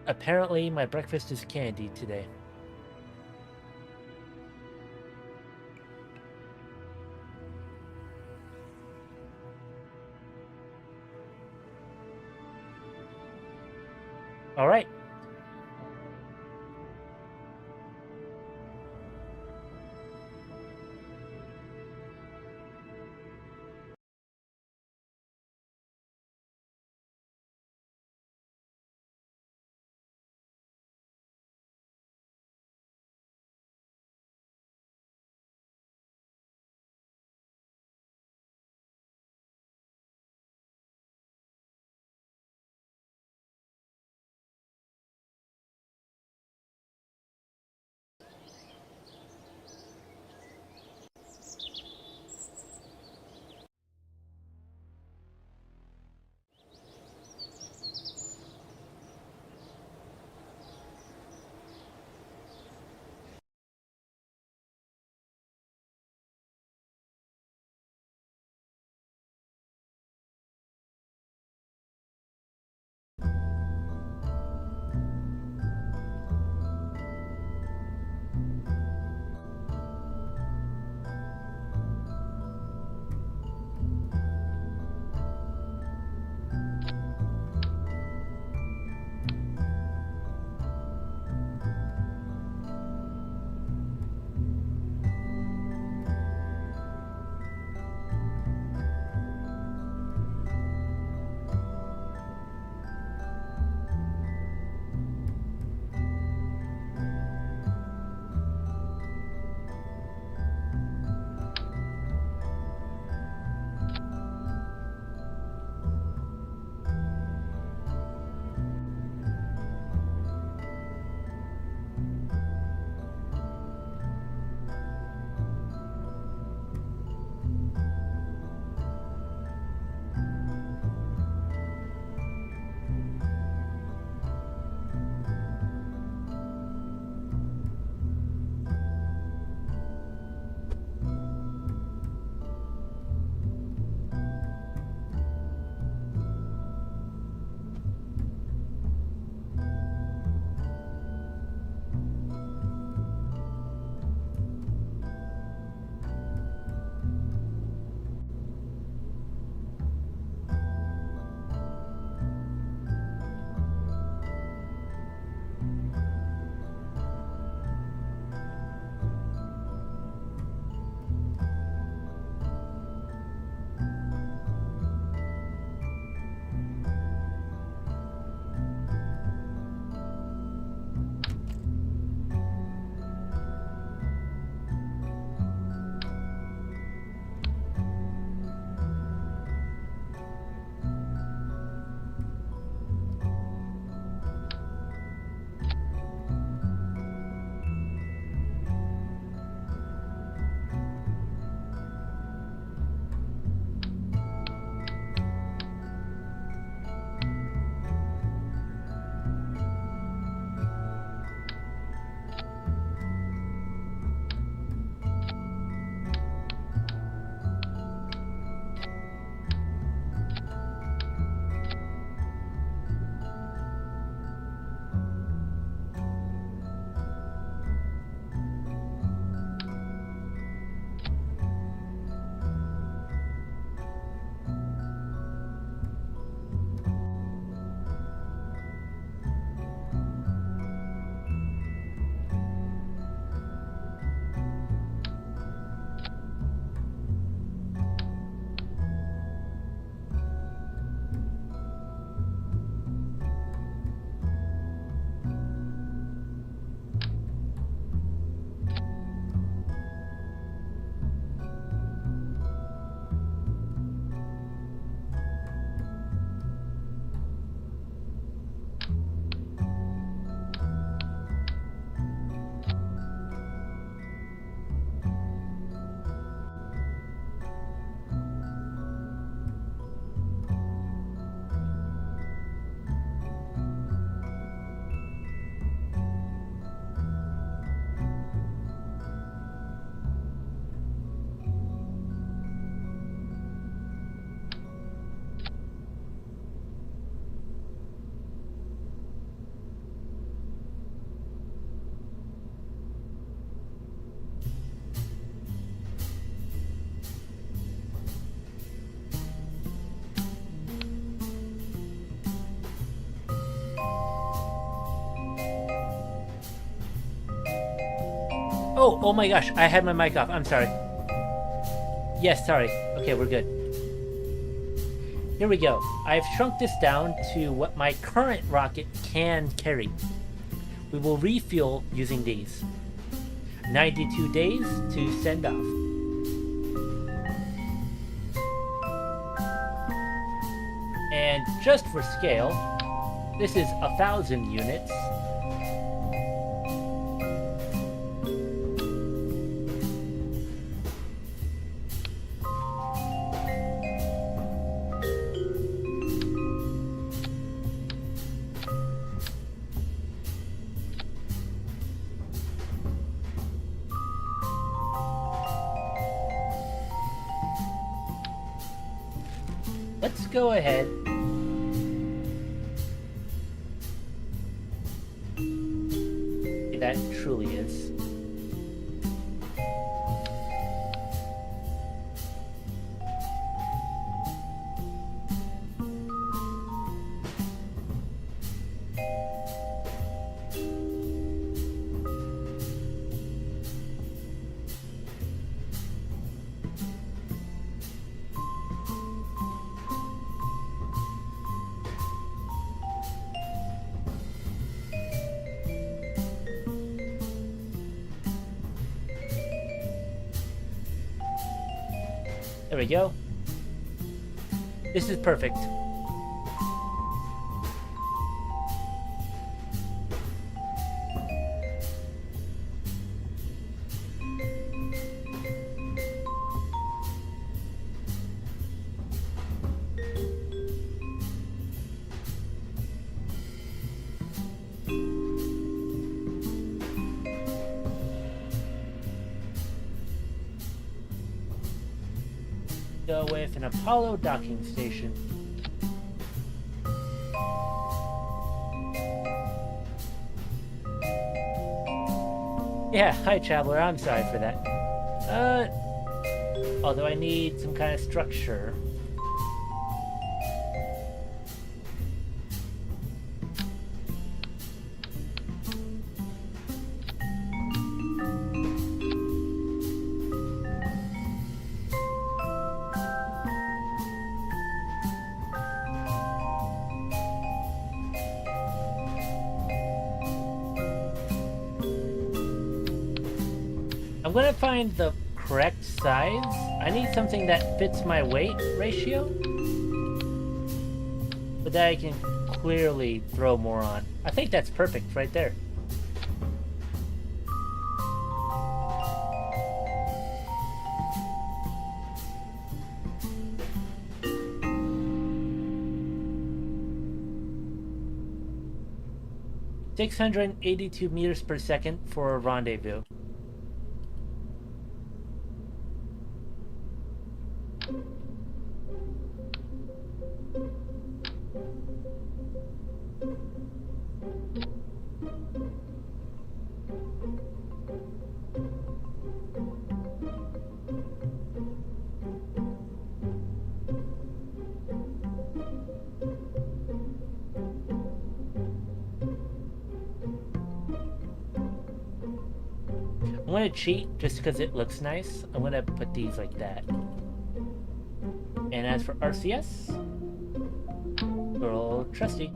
Speaker 1: Apparently, my breakfast is candy today. All right. Oh my gosh, I had my mic off. I'm sorry. Yes, sorry. Okay, we're good. Here we go. I've shrunk this down to what my current rocket can carry. We will refuel using these. 92 days to send off. And just for scale, this is 1,000 units. Let's go ahead. That truly is. There we go. This is perfect. Go with an Apollo docking station. Yeah, hi Traveler, I'm sorry for that. Although I need some kind of structure. I'm gonna find the correct size. I need something that fits my weight ratio, but that I can clearly throw more on. I think that's perfect right there. (682 meters per second for a rendezvous. I'm gonna cheat just because it looks nice. I'm gonna put these like that. And as for RCS, girl trusty.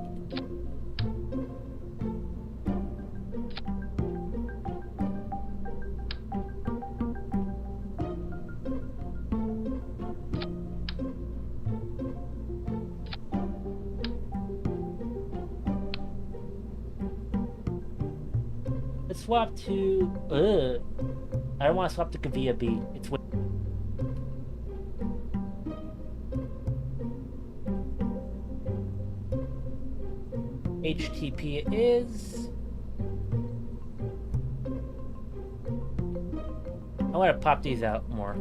Speaker 1: Let's swap to. I don't want to swap to Kavia B. It's way. HTP it is. I want to pop these out more.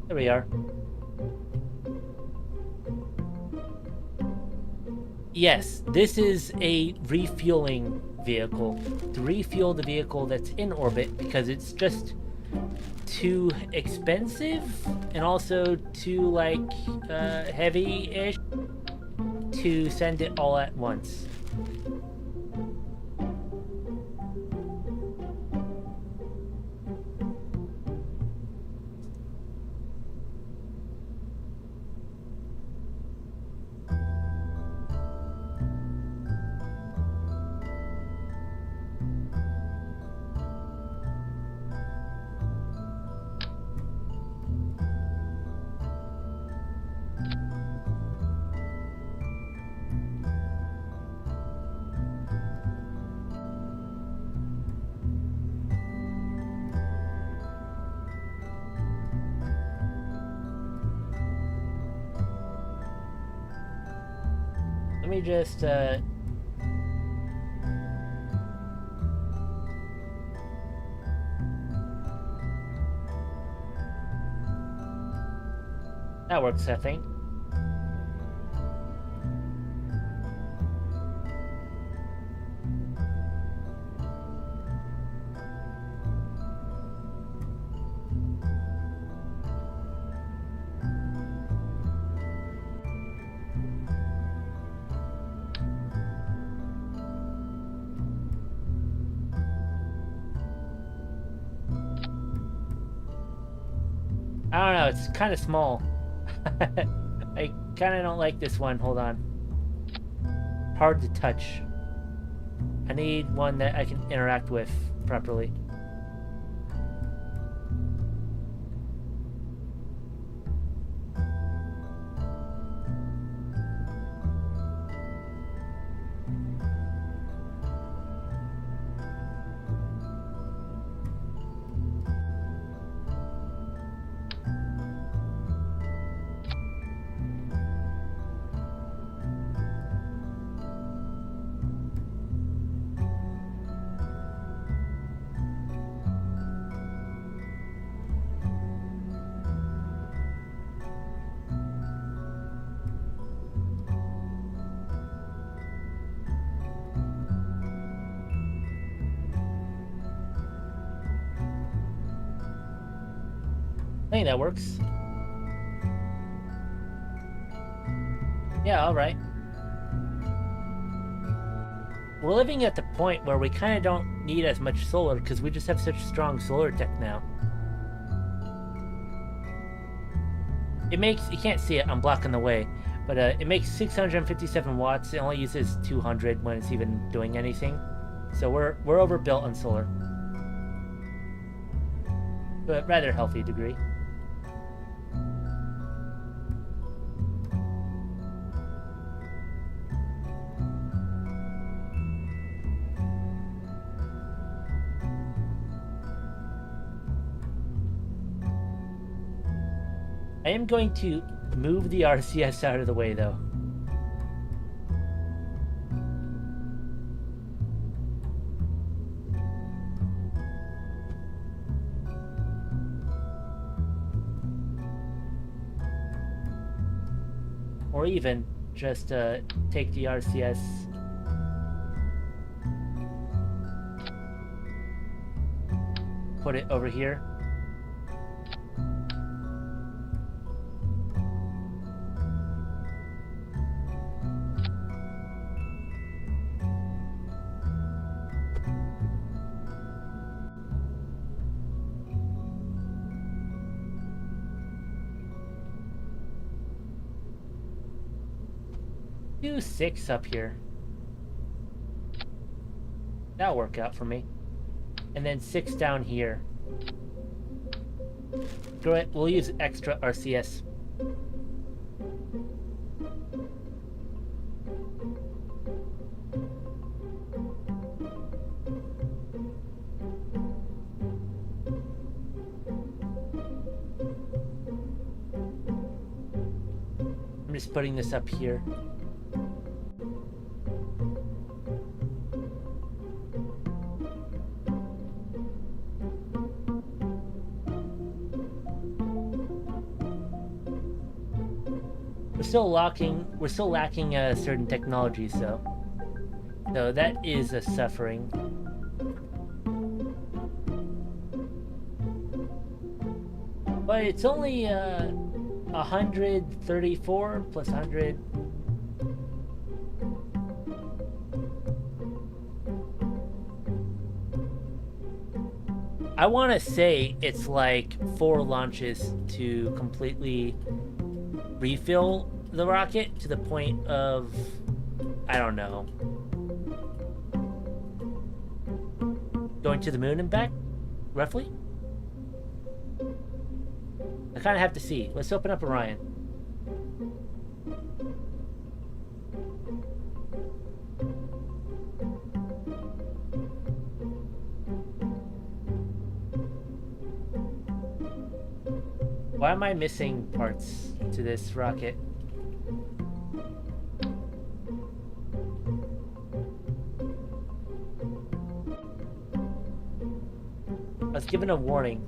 Speaker 1: There we are. Yes, this is a refueling vehicle. To refuel the vehicle that's in orbit because it's just too expensive and also too, like, heavy-ish to send it all at once. Let me just, that works, I think. I don't know, it's kind of small. I kind of don't like this one. Hold on. Hard to touch. I need one that I can interact with properly. I think that works. Yeah, alright. We're living at the point where we kind of don't need as much solar because we just have such strong solar tech now. It makes, you can't see it, I'm blocking the way, but it makes 657 watts. It only uses 200 when it's even doing anything. So we're overbuilt on solar. But rather healthy degree. I am going to move the RCS out of the way, though. Or even just take the RCS. Put it over here. Do 6 up here. That'll work out for me. And then 6 down here. Screw it, we'll use extra RCS. I'm just putting this up here. We're still lacking certain technologies, though. So that is a suffering. But it's only 134 plus 100. I want to say it's like 4 launches to completely refill the rocket to the point of, I don't know, going to the moon and back, roughly? I kind of have to see. Let's open up Orion. Why am I missing parts to this rocket? I was given a warning.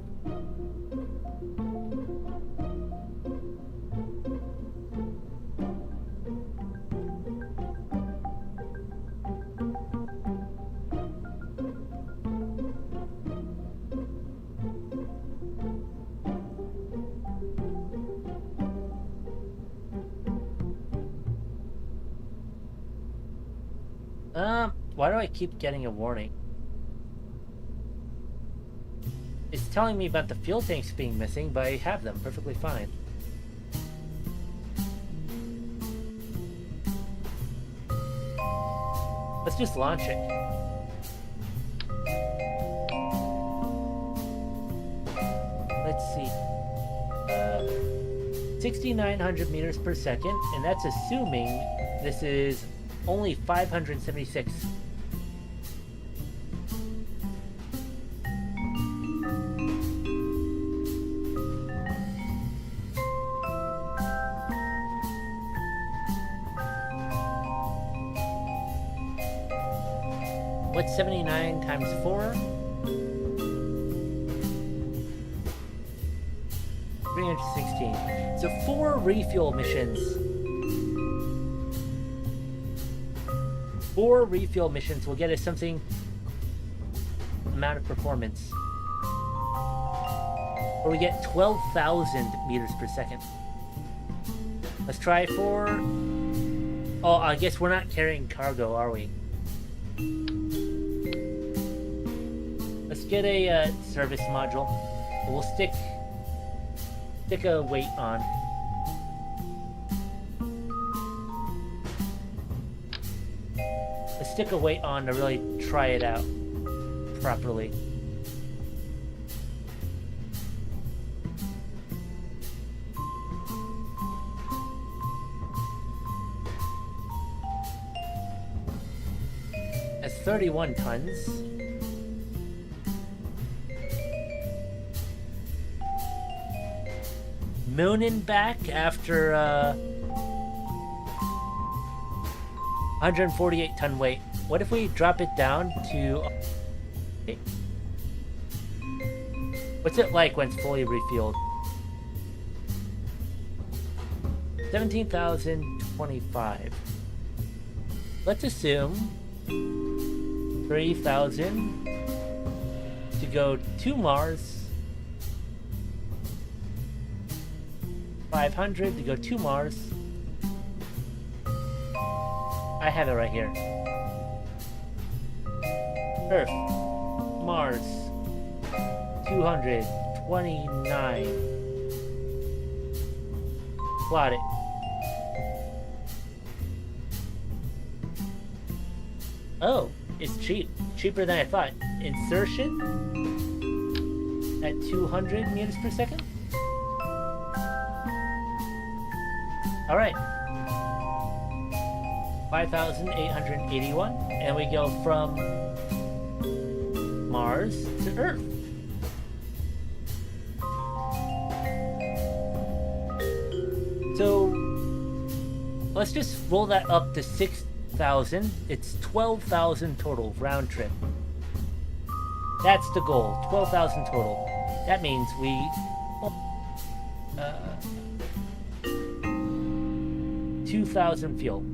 Speaker 1: Why do I keep getting a warning? It's telling me about the fuel tanks being missing, but I have them perfectly fine. Let's just launch it. Let's see. 6,900 meters per second, and that's assuming this is only 576. What's 79 times 4? 316. So 4 refuel missions. 4 refuel missions will get us something amount of performance. Or we get 12,000 meters per second. Let's try for... Oh, I guess we're not carrying cargo, are we? Let's get a service module. We'll stick a weight on. Let's stick a weight on to really try it out properly. That's 31 tons. Moon and back after 148 ton weight. What if we drop it down to... What's it like when it's fully refueled? 17,025. Let's assume 3,000 to go to Mars. 500 to go to Mars. I have it right here. Earth, Mars, 229. Plot it. Oh, it's cheap. Cheaper than I thought. Insertion at 200 meters per second. All right, 5,881, and we go from Mars to Earth. So let's just roll that up to 6,000. It's 12,000 total round trip. That's the goal, 12,000 total. That means we 2,000 fuel.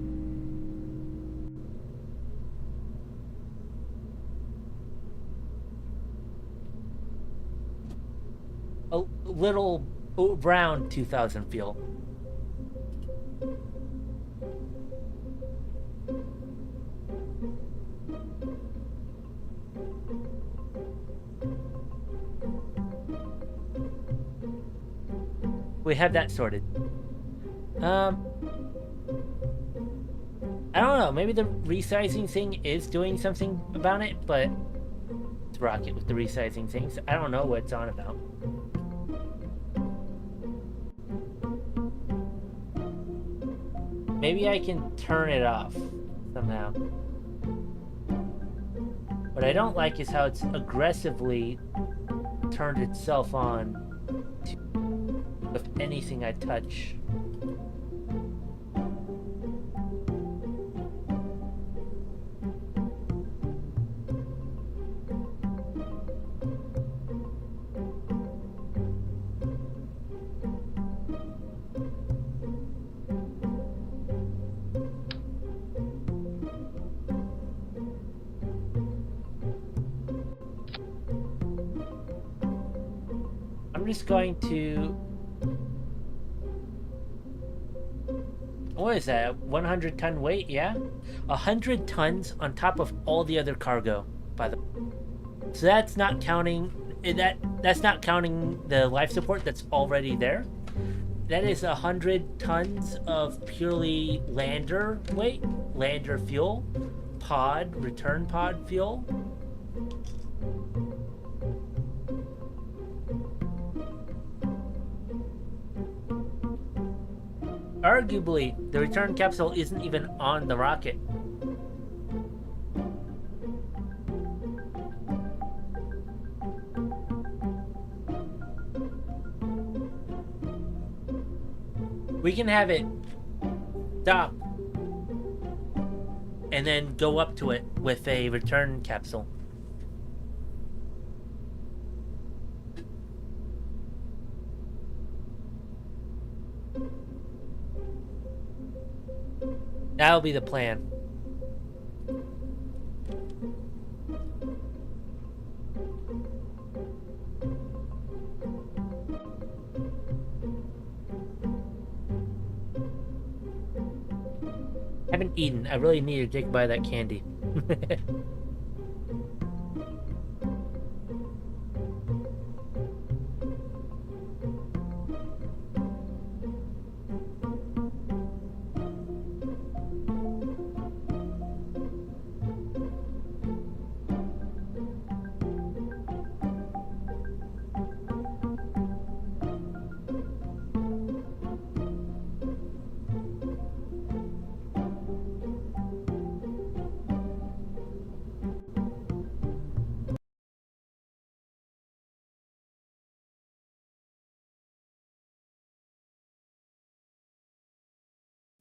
Speaker 1: A little around 2,000 fuel. We have that sorted. I don't know. Maybe the resizing thing is doing something about it, but it's Rocket with the resizing things. I don't know what it's on about. Maybe I can turn it off somehow. What I don't like is how it's aggressively turned itself on with anything I touch. I'm just going to... What is that? 100 ton weight? Yeah? 100 tons on top of all the other cargo, by the way. So that's not counting... That's not counting the life support that's already there. That is 100 tons of purely lander weight, lander fuel, pod, return pod fuel. Arguably, the return capsule isn't even on the rocket. We can have it stop and then go up to it with a return capsule. That'll be the plan. I haven't eaten. I really need to dig by that candy.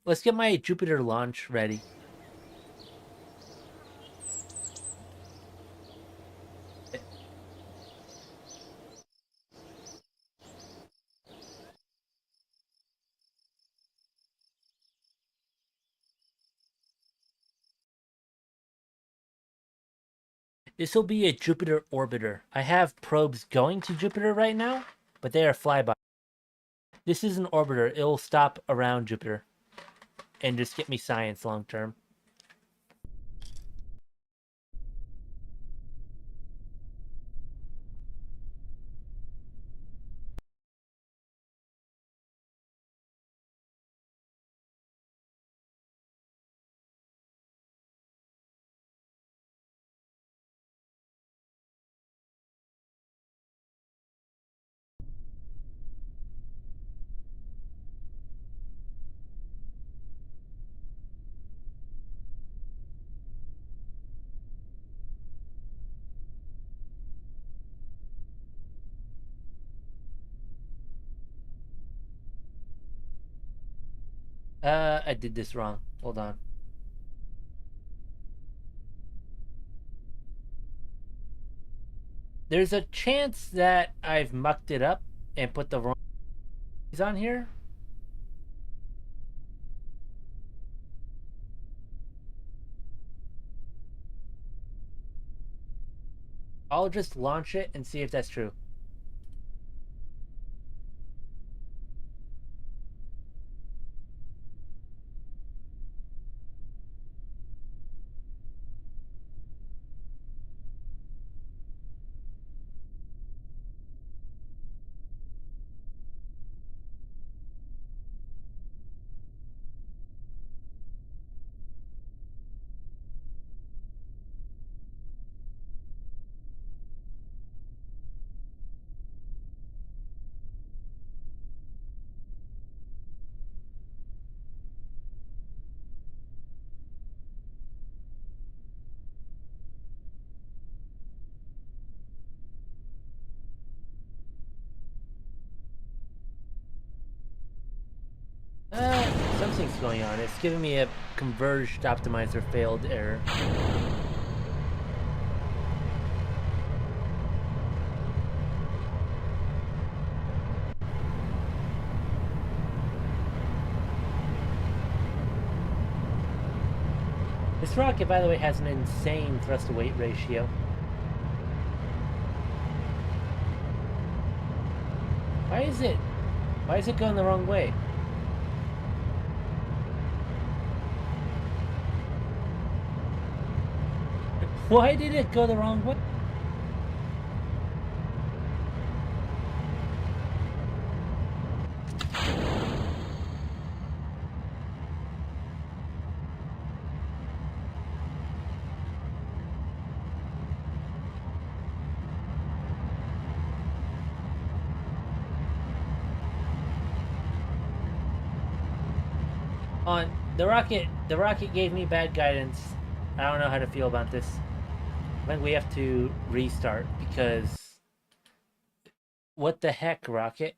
Speaker 1: Let's get my Jupiter launch ready. This will be a Jupiter orbiter. I have probes going to Jupiter right now, but they are flyby. This is an orbiter. It'll stop around Jupiter and just get me science long term. I did this wrong. Hold on. There's a chance that I've mucked it up and put the wrong on here. I'll just launch it and see if that's true. Something's going on. It's giving me a converged optimizer failed error. This rocket, by the way, has an insane thrust-to-weight ratio. Why is it going the wrong way? Why did it go the wrong way? The rocket gave me bad guidance. I don't know how to feel about this. I think we have to restart because what the heck, rocket?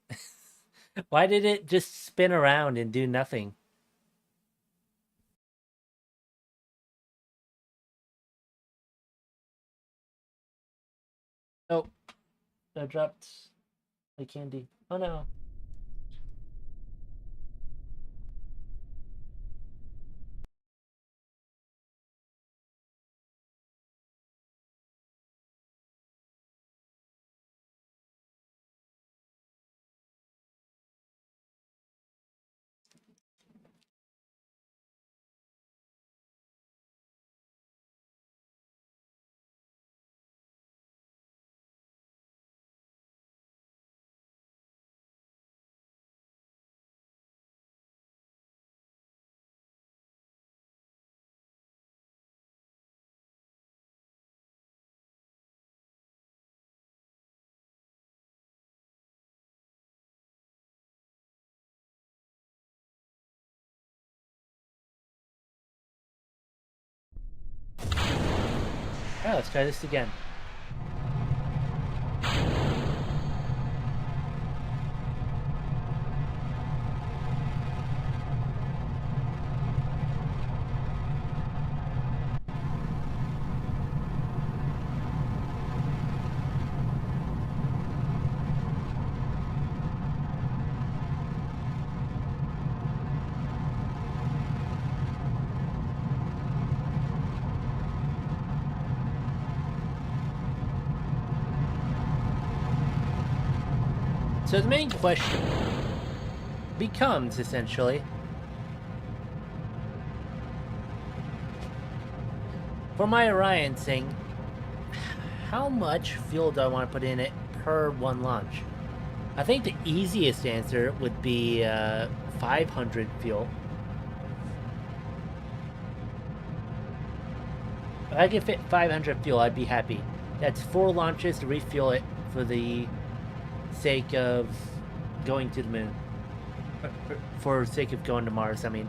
Speaker 1: Why did it just spin around and do nothing? Oh, I dropped the candy. Oh no. Oh, let's try this again. So the main question becomes, essentially, for my Orion thing, how much fuel do I want to put in it per one launch? I think the easiest answer would be 500 fuel. If I could fit 500 fuel, I'd be happy. That's 4 launches to refuel it for the sake of going to the moon. For the sake of going to Mars, I mean.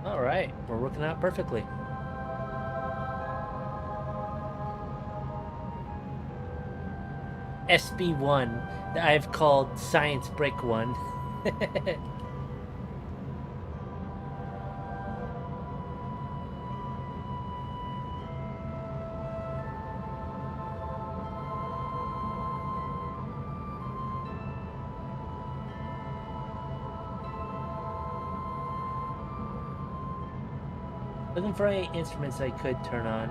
Speaker 1: Alright, we're working out perfectly. SB1 that I've called Science Break 1. Looking for any instruments I could turn on.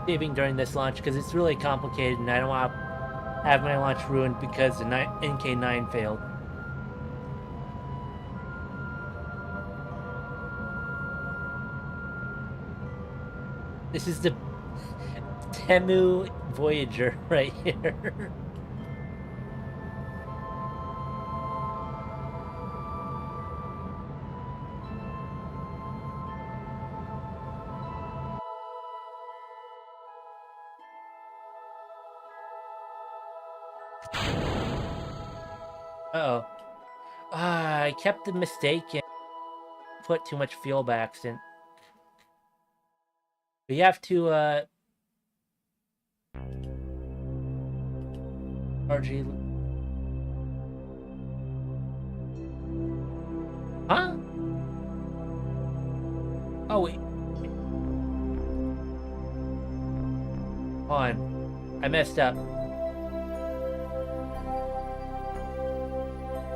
Speaker 1: Saving during this launch because it's really complicated and I don't want to have my launch ruined because the NK9 failed. This is the Temu Voyager right here. Uh-oh. I kept the mistake and put too much fuel by accident. We have to, RG... Huh? Oh, wait. Hold on. I messed up.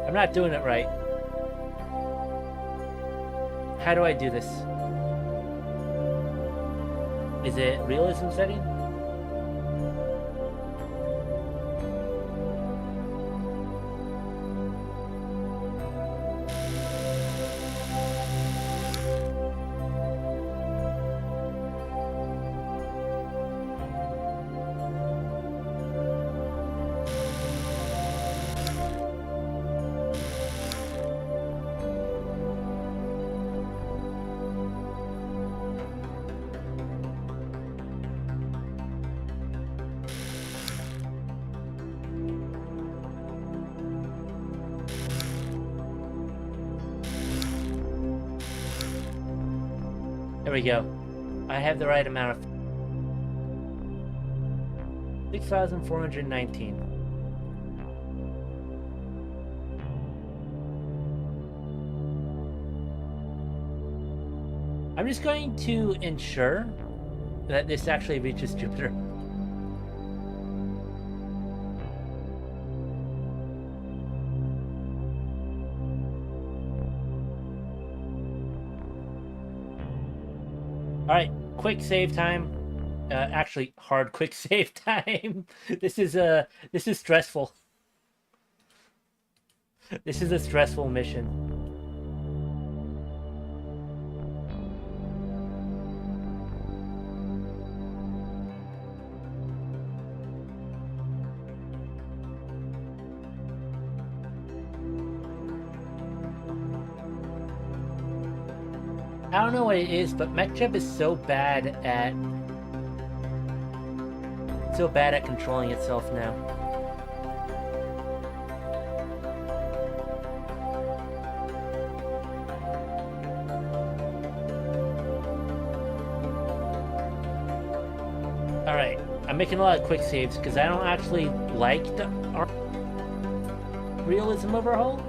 Speaker 1: I'm not doing it right. How do I do this? Is it realism setting? There we go. I have the right amount of 6,419. I'm just going to ensure that this actually reaches Jupiter. Alright, quick save time. Actually, hard quick save time. This is stressful. This is a stressful mission. I don't know what it is, but MechJeb is so bad at controlling itself now. Alright, I'm making a lot of quick saves because I don't actually like the realism overhaul.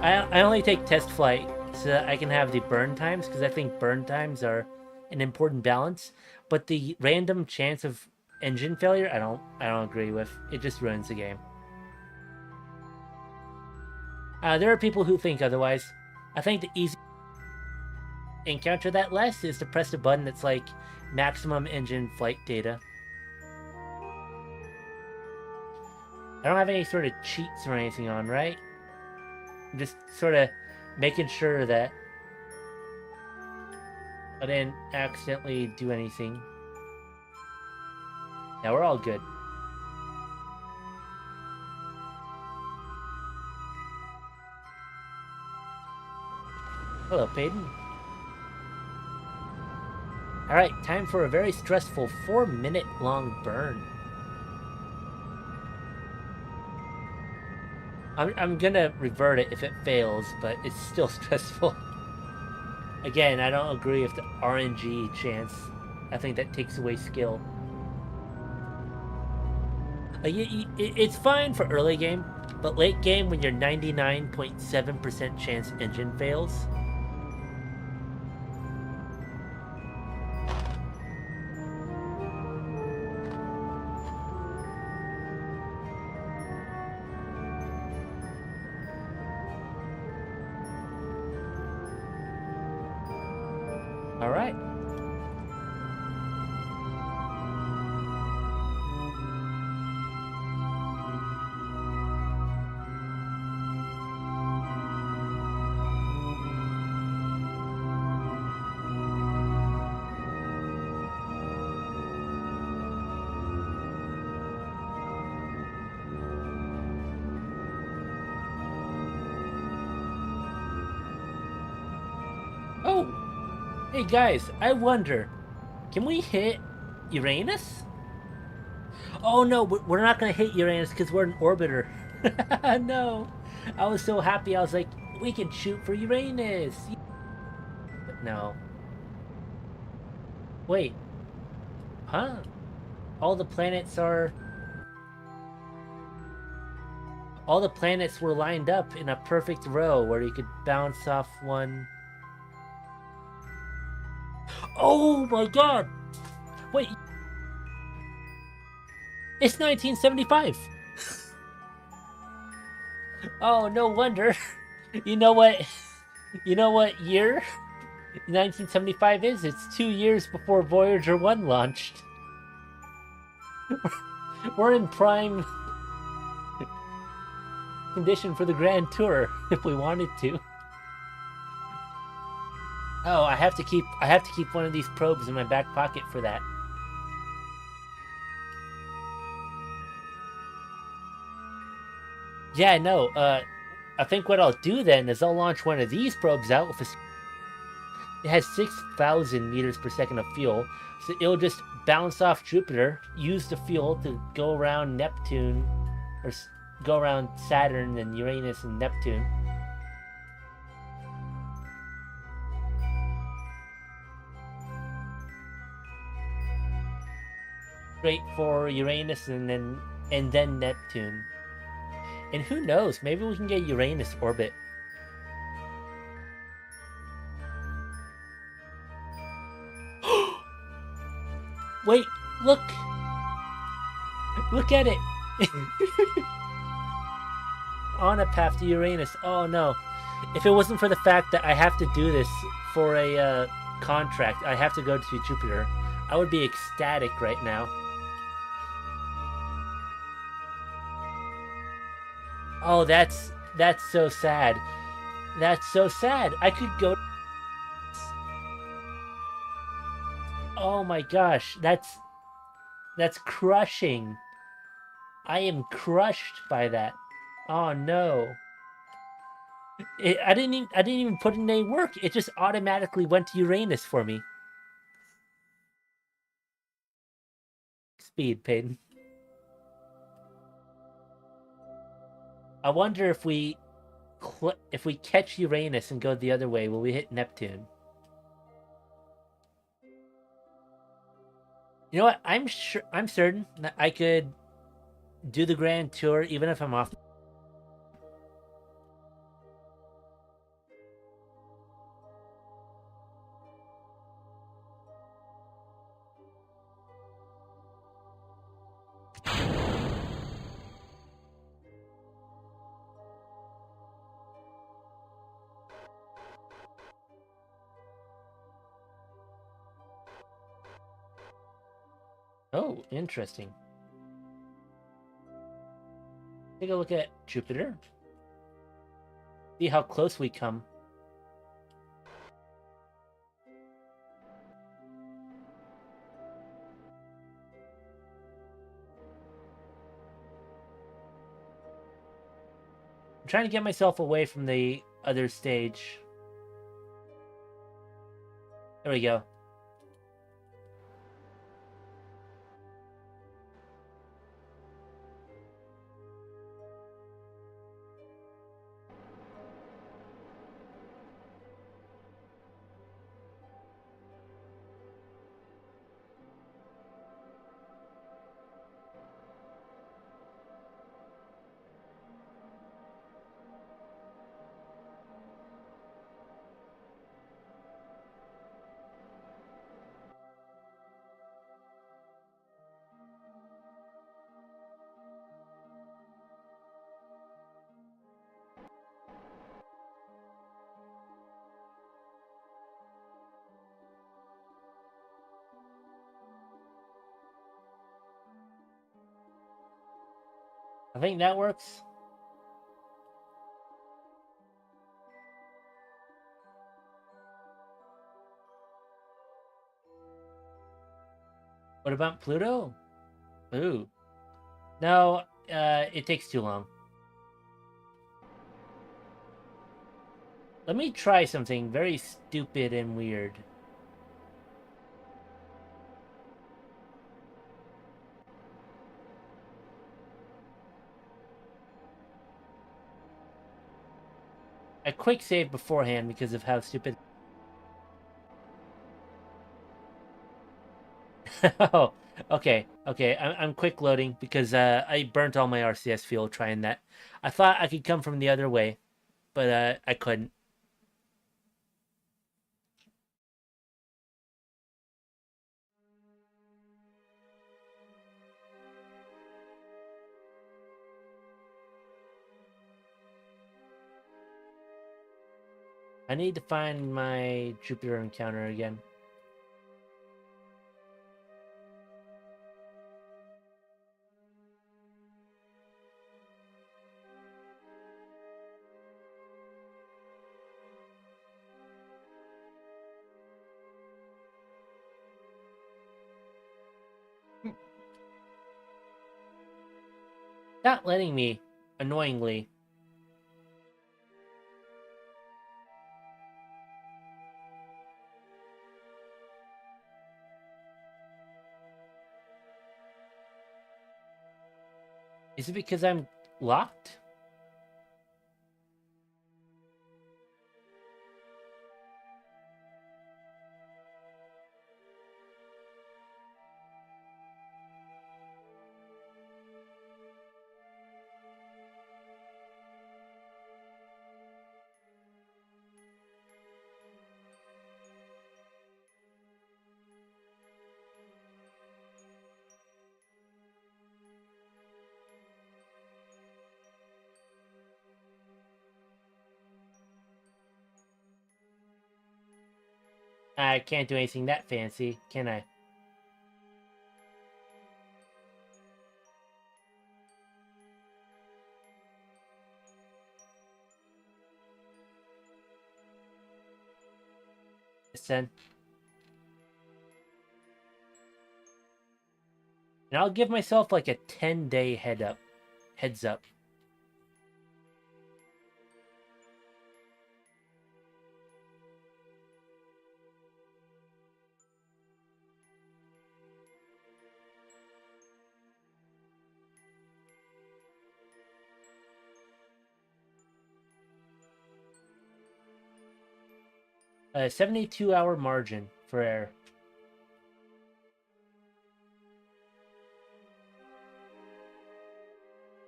Speaker 1: I only take test flight so that I can have the burn times, because I think burn times are an important balance. But the random chance of engine failure, I don't agree with. It just ruins the game. There are people who think otherwise. I think the easy encounter that less is to press the button that's like maximum engine flight data. I don't have any sort of cheats or anything on, right? I'm just sort of making sure that I didn't accidentally do anything. Now we're all good. Hello, Peyton. Alright, time for a very stressful 4-minute long burn. I'm gonna revert it if it fails, but it's still stressful. Again, I don't agree with the RNG chance. I think that takes away skill. It's fine for early game, but late game when you're 99.7% chance engine fails. Hey guys, I wonder, can we hit Uranus? Oh no, we're not gonna hit Uranus because we're an orbiter. No, I was so happy. I was like, we can shoot for Uranus. But no. Wait, huh? All the planets are. All the planets were lined up in a perfect row where you could bounce off one. Oh my god! Wait, it's 1975! Oh, no wonder. You know what? You know what year 1975 is? It's 2 years before Voyager 1 launched. We're in prime condition for the Grand Tour if we wanted to. Oh, I have to keep one of these probes in my back pocket for that. Yeah, no. I think what I'll do then is I'll launch one of these probes out with a. It has 6,000 meters per second of fuel, so it'll just bounce off Jupiter, use the fuel to go around Neptune, or go around Saturn and Uranus and Neptune. Straight for Uranus and then Neptune. And who knows, maybe we can get Uranus orbit. Wait, look! Look at it! On a path to Uranus. Oh no. If it wasn't for the fact that I have to do this for a contract, I have to go to Jupiter, I would be ecstatic right now. Oh, that's so sad. That's so sad. I could go. Oh my gosh, that's crushing. I am crushed by that. Oh no. I didn't even put in any work. It just automatically went to Uranus for me. Speed, Peyton. I wonder if we catch Uranus and go the other way, will we hit Neptune? You know what? I'm certain that I could do the Grand Tour even if I'm off. Oh, interesting. Take a look at Jupiter. See how close we come. I'm trying to get myself away from the other stage. There we go. I think that works. What about Pluto? Ooh. No, it takes too long. Let me try something very stupid and weird. I quick saved beforehand because of how stupid. Oh, okay. I'm quick loading because I burnt all my RCS fuel trying that. I thought I could come from the other way, but I couldn't. I need to find my Jupiter encounter again. Not letting me, annoyingly. Is it because I'm locked? I can't do anything that fancy, can I? Then. And I'll give myself like a 10-day heads up. 72-hour margin for error.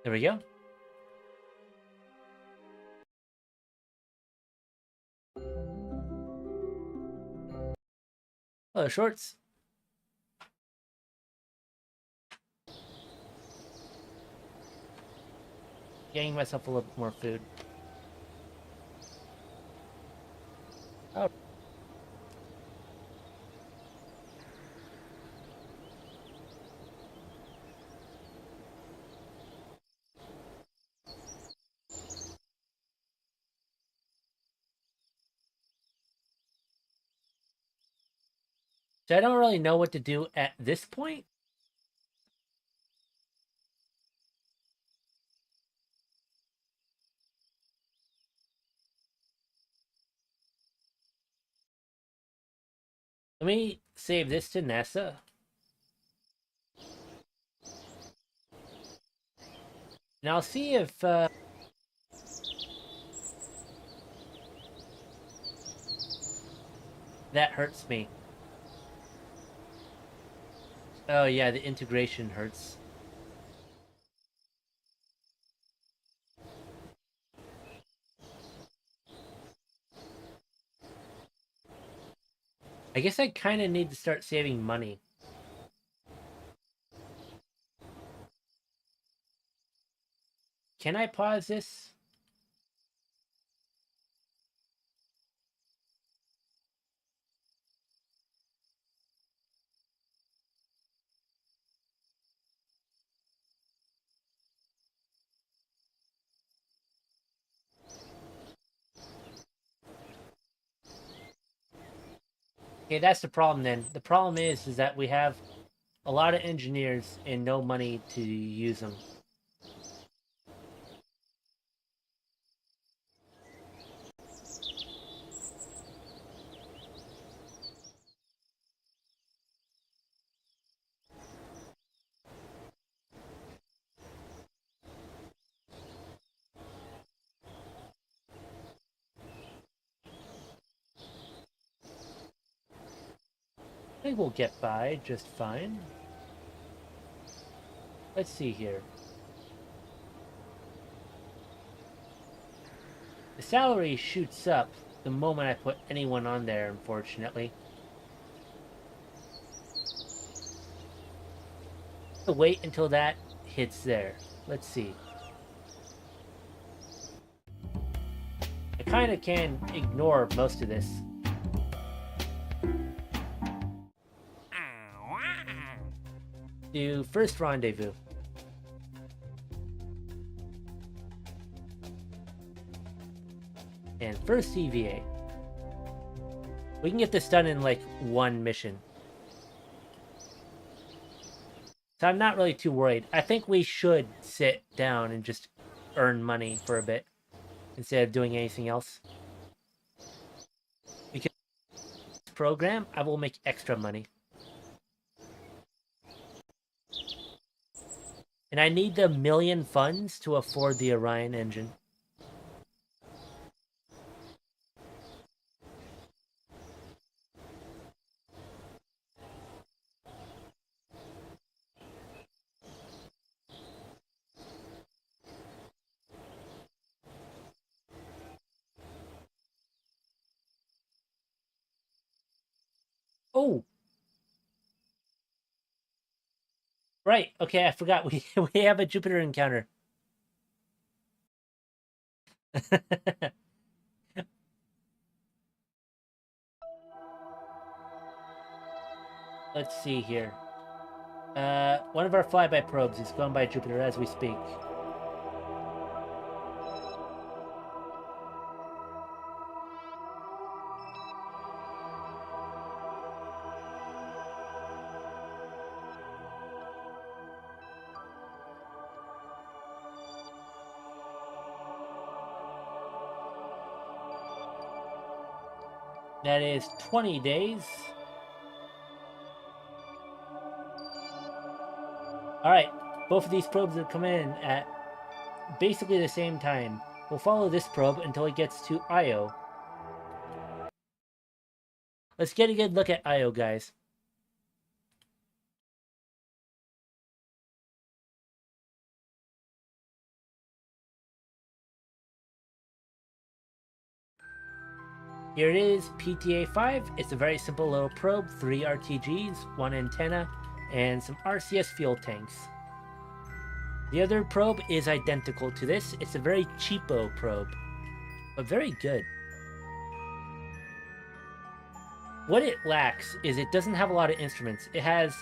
Speaker 1: There we go. Oh, shorts. Getting myself a little bit more food. Oh. So I don't really know what to do at this point. Let me save this to NASA. And I'll see if that hurts me. Oh yeah, the integration hurts. I guess I kind of need to start saving money. Can I pause this? Okay, that's the problem then. The problem is that we have a lot of engineers and no money to use them. I think we'll get by just fine. Let's see here. The salary shoots up the moment I put anyone on there, unfortunately. I'll wait until that hits there. Let's see. I kind of can ignore most of this. Do first rendezvous. And first EVA. We can get this done in like one mission. So I'm not really too worried. I think we should sit down and just earn money for a bit instead of doing anything else. Because this program, I will make extra money. And I need the 1,000,000 funds to afford the Orion engine. Oh! Right, okay, I forgot. We have a Jupiter encounter. Let's see here. One of our flyby probes is going by Jupiter as we speak. That is 20 days. Alright, both of these probes are coming in at basically the same time. We'll follow this probe until it gets to Io. Let's get a good look at Io, guys. Here it is, PTA-5. It's a very simple little probe, 3 RTGs, 1 antenna, and some RCS fuel tanks. The other probe is identical to this. It's a very cheapo probe, but very good. What it lacks is it doesn't have a lot of instruments. It has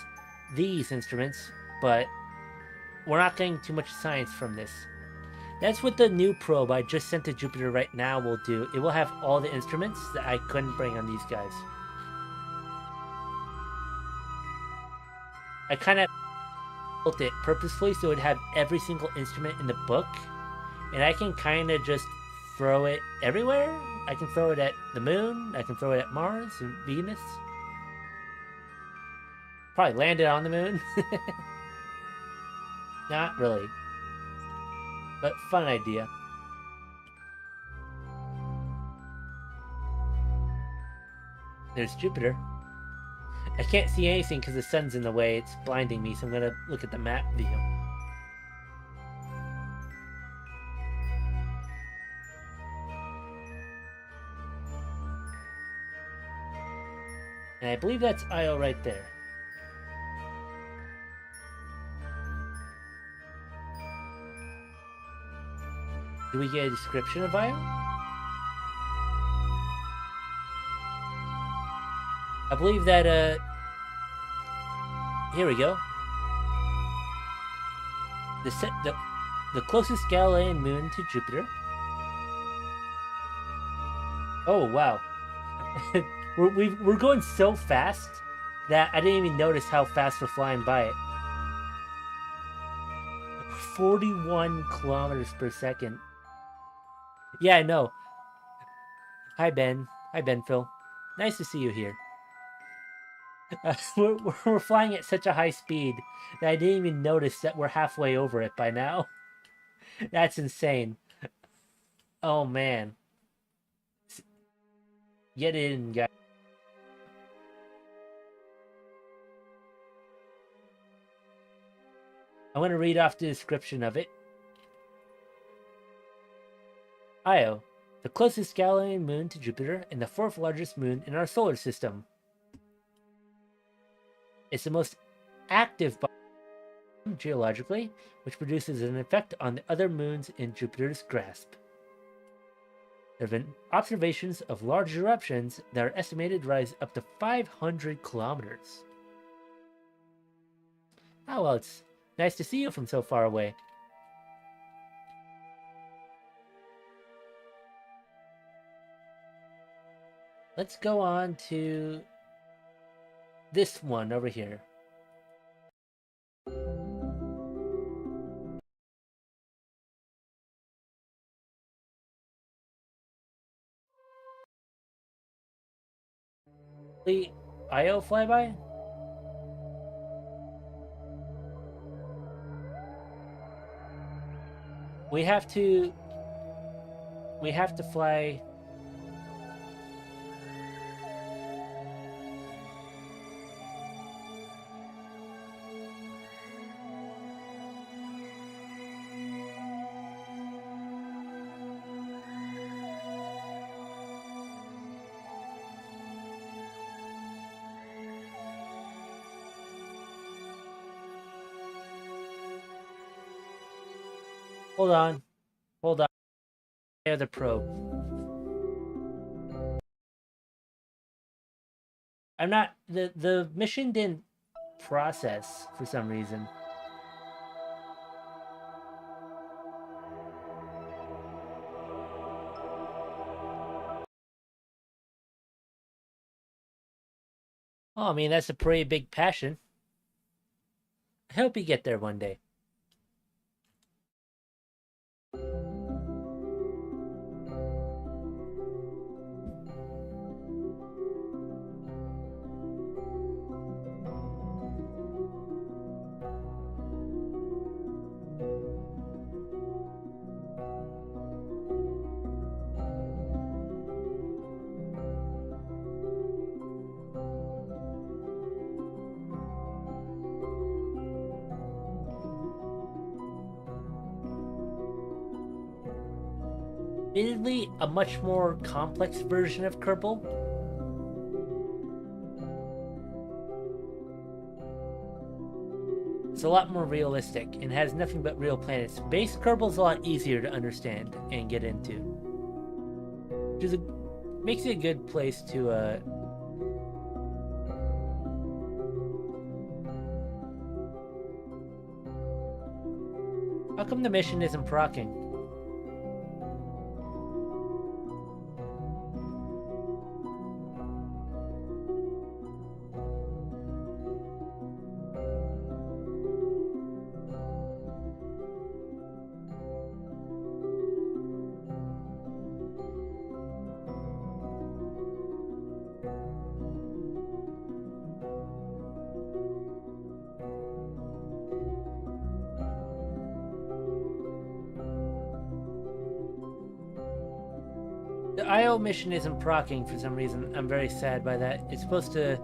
Speaker 1: these instruments, but we're not getting too much science from this. That's what the new probe I just sent to Jupiter right now will do. It will have all the instruments that I couldn't bring on these guys. I kind of built it purposefully so it'd have every single instrument in the book. And I can kind of just throw it everywhere. I can throw it at the moon. I can throw it at Mars and Venus. Probably land it on the moon. Not really. But fun idea. There's Jupiter. I can't see anything because the sun's in the way. It's blinding me, so I'm going to look at the map view. And I believe that's Io right there. Do we get a description of Io? I believe that, here we go. The closest Galilean moon to Jupiter. Oh, wow. we're going so fast that I didn't even notice how fast we're flying by it. 41 kilometers per second. Yeah, I know. Hi, Ben. Hi, Ben Phil. Nice to see you here. We're flying at such a high speed that I didn't even notice that we're halfway over it by now. That's insane. Oh, man. Get in, guys. I want to read off the description of it. Io, the closest Galilean moon to Jupiter and the fourth largest moon in our solar system. It's the most active body geologically, which produces an effect on the other moons in Jupiter's grasp. There have been observations of large eruptions that are estimated to rise up to 500 kilometers. Oh, well, it's nice to see you from so far away. Let's go on to this one over here. The Io flyby? We have to fly. Hold on. Hold on. I have the probe. I'm not the mission didn't process for some reason. Oh, I mean, that's a pretty big passion. I hope you get there one day. Admittedly, a much more complex version of Kerbal. It's a lot more realistic and has nothing but real planets. Base Kerbal's a lot easier to understand and get into, which is makes it a good place to How come the mission isn't proccing? The IO mission isn't proccing for some reason. I'm very sad by that. It's supposed to...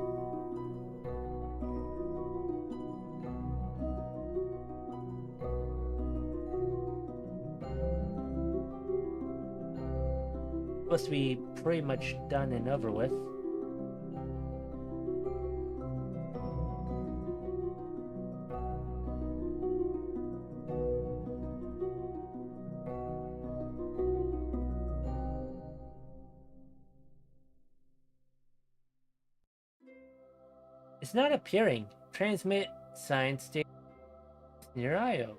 Speaker 1: supposed to be pretty much done and over with. It's not appearing. Transmit science data near IO.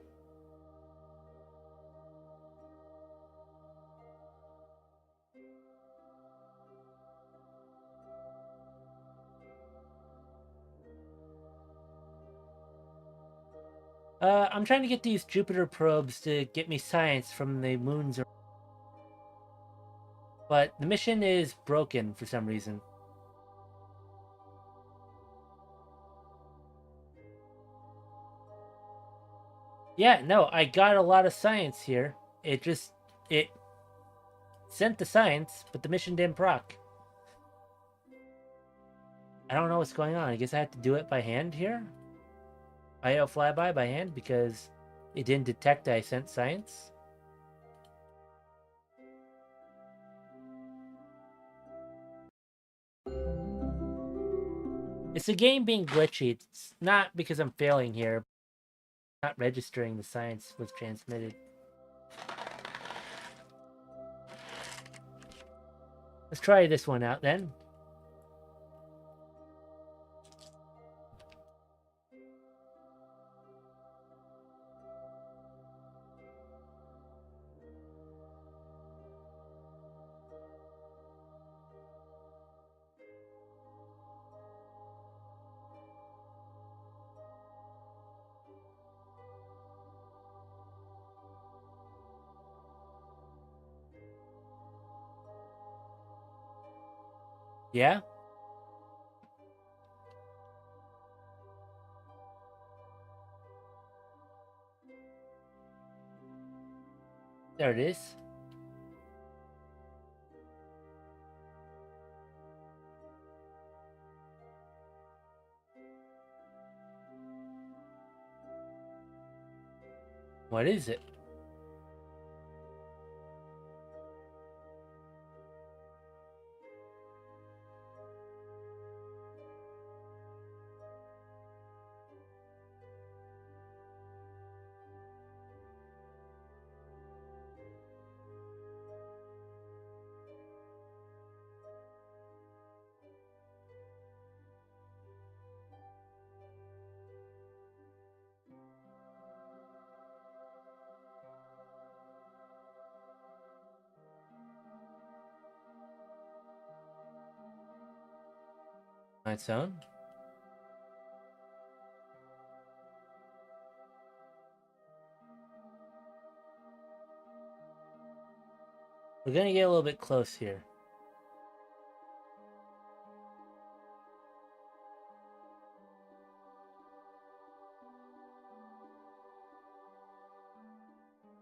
Speaker 1: I'm trying to get these Jupiter probes to get me science from the moons. But the mission is broken for some reason. Yeah, no, I got a lot of science here. It sent the science, but the mission didn't proc. I don't know what's going on. I guess I have to do it by hand here? IO flyby by hand because it didn't detect I sent science. It's the game being glitchy. It's not because I'm failing here. Not registering the science was transmitted. Let's try this one out then. Yeah? There it is. What is it? On its own? We're gonna get a little bit close here.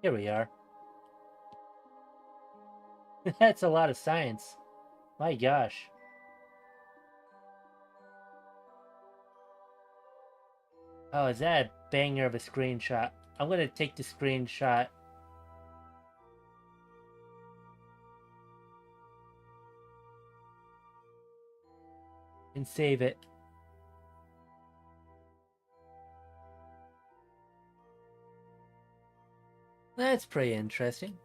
Speaker 1: Here we are. That's a lot of science. My gosh. Oh, is that a banger of a screenshot? I'm gonna take the screenshot. And save it. That's pretty interesting.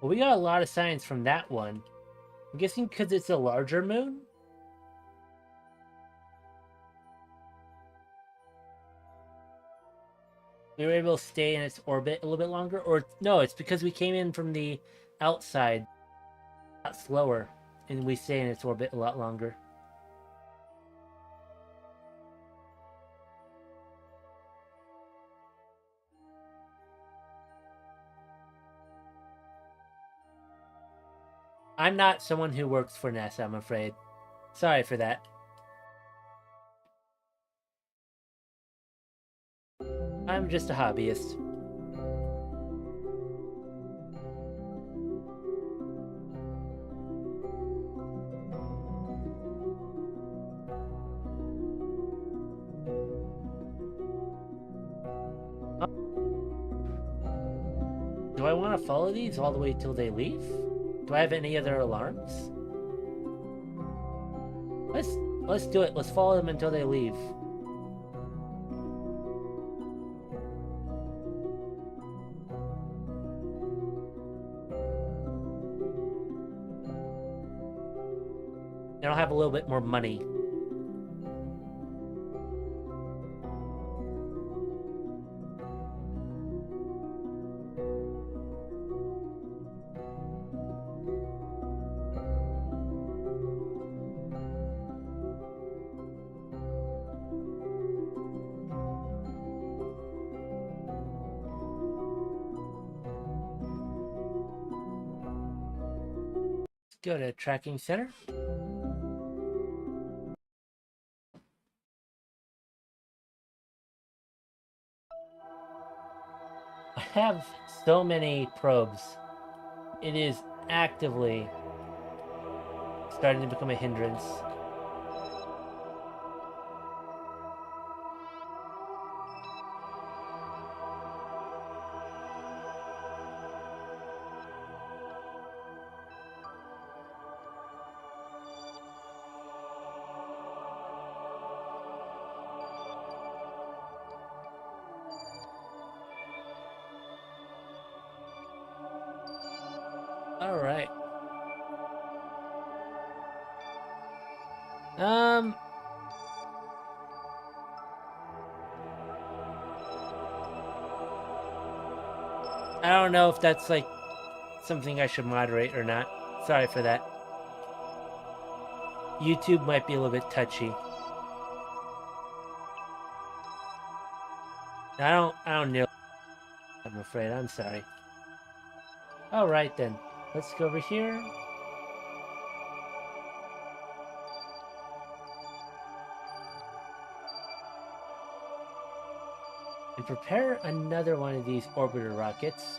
Speaker 1: Well, we got a lot of science from that one. I'm guessing because it's a larger moon? We were able to stay in its orbit a little bit longer? Or, no, it's because we came in from the outside a lot slower, and we stay in its orbit a lot longer. I'm not someone who works for NASA, I'm afraid. Sorry for that. I'm just a hobbyist. Do I want to follow these all the way till they leave? Do I have any other alarms? Let's do it. Let's follow them until they leave. And I'll have a little bit more money. go to tracking center. I have so many probes. It is actively starting to become a hindrance. All right. I don't know if that's like something I should moderate or not. Sorry for that. YouTube might be a little bit touchy. I don't know. I'm afraid. I'm sorry. All right then. Let's go over here. And prepare another one of these orbiter rockets.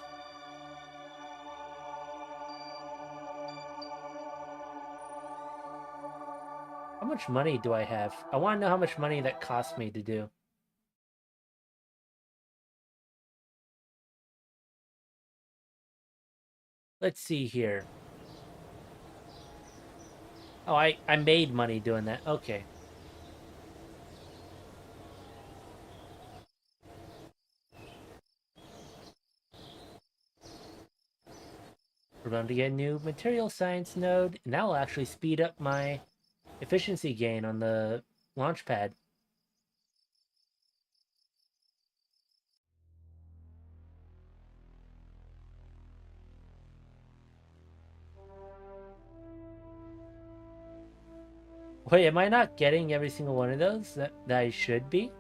Speaker 1: How much money do I have? I want to know how much money that cost me to do. Let's see here. Oh, I made money doing that. Okay. We're going to get a new material science node, and that will actually speed up my efficiency gain on the launch pad. Wait, am I not getting every single one of those that I should be?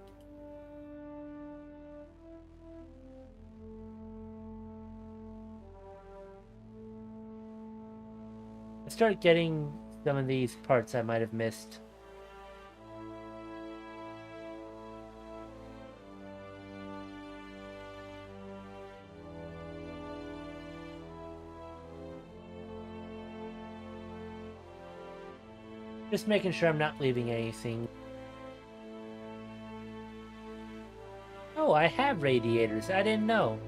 Speaker 1: I started getting some of these parts I might have missed. Just making sure I'm not leaving anything. Oh, I have radiators. I didn't know.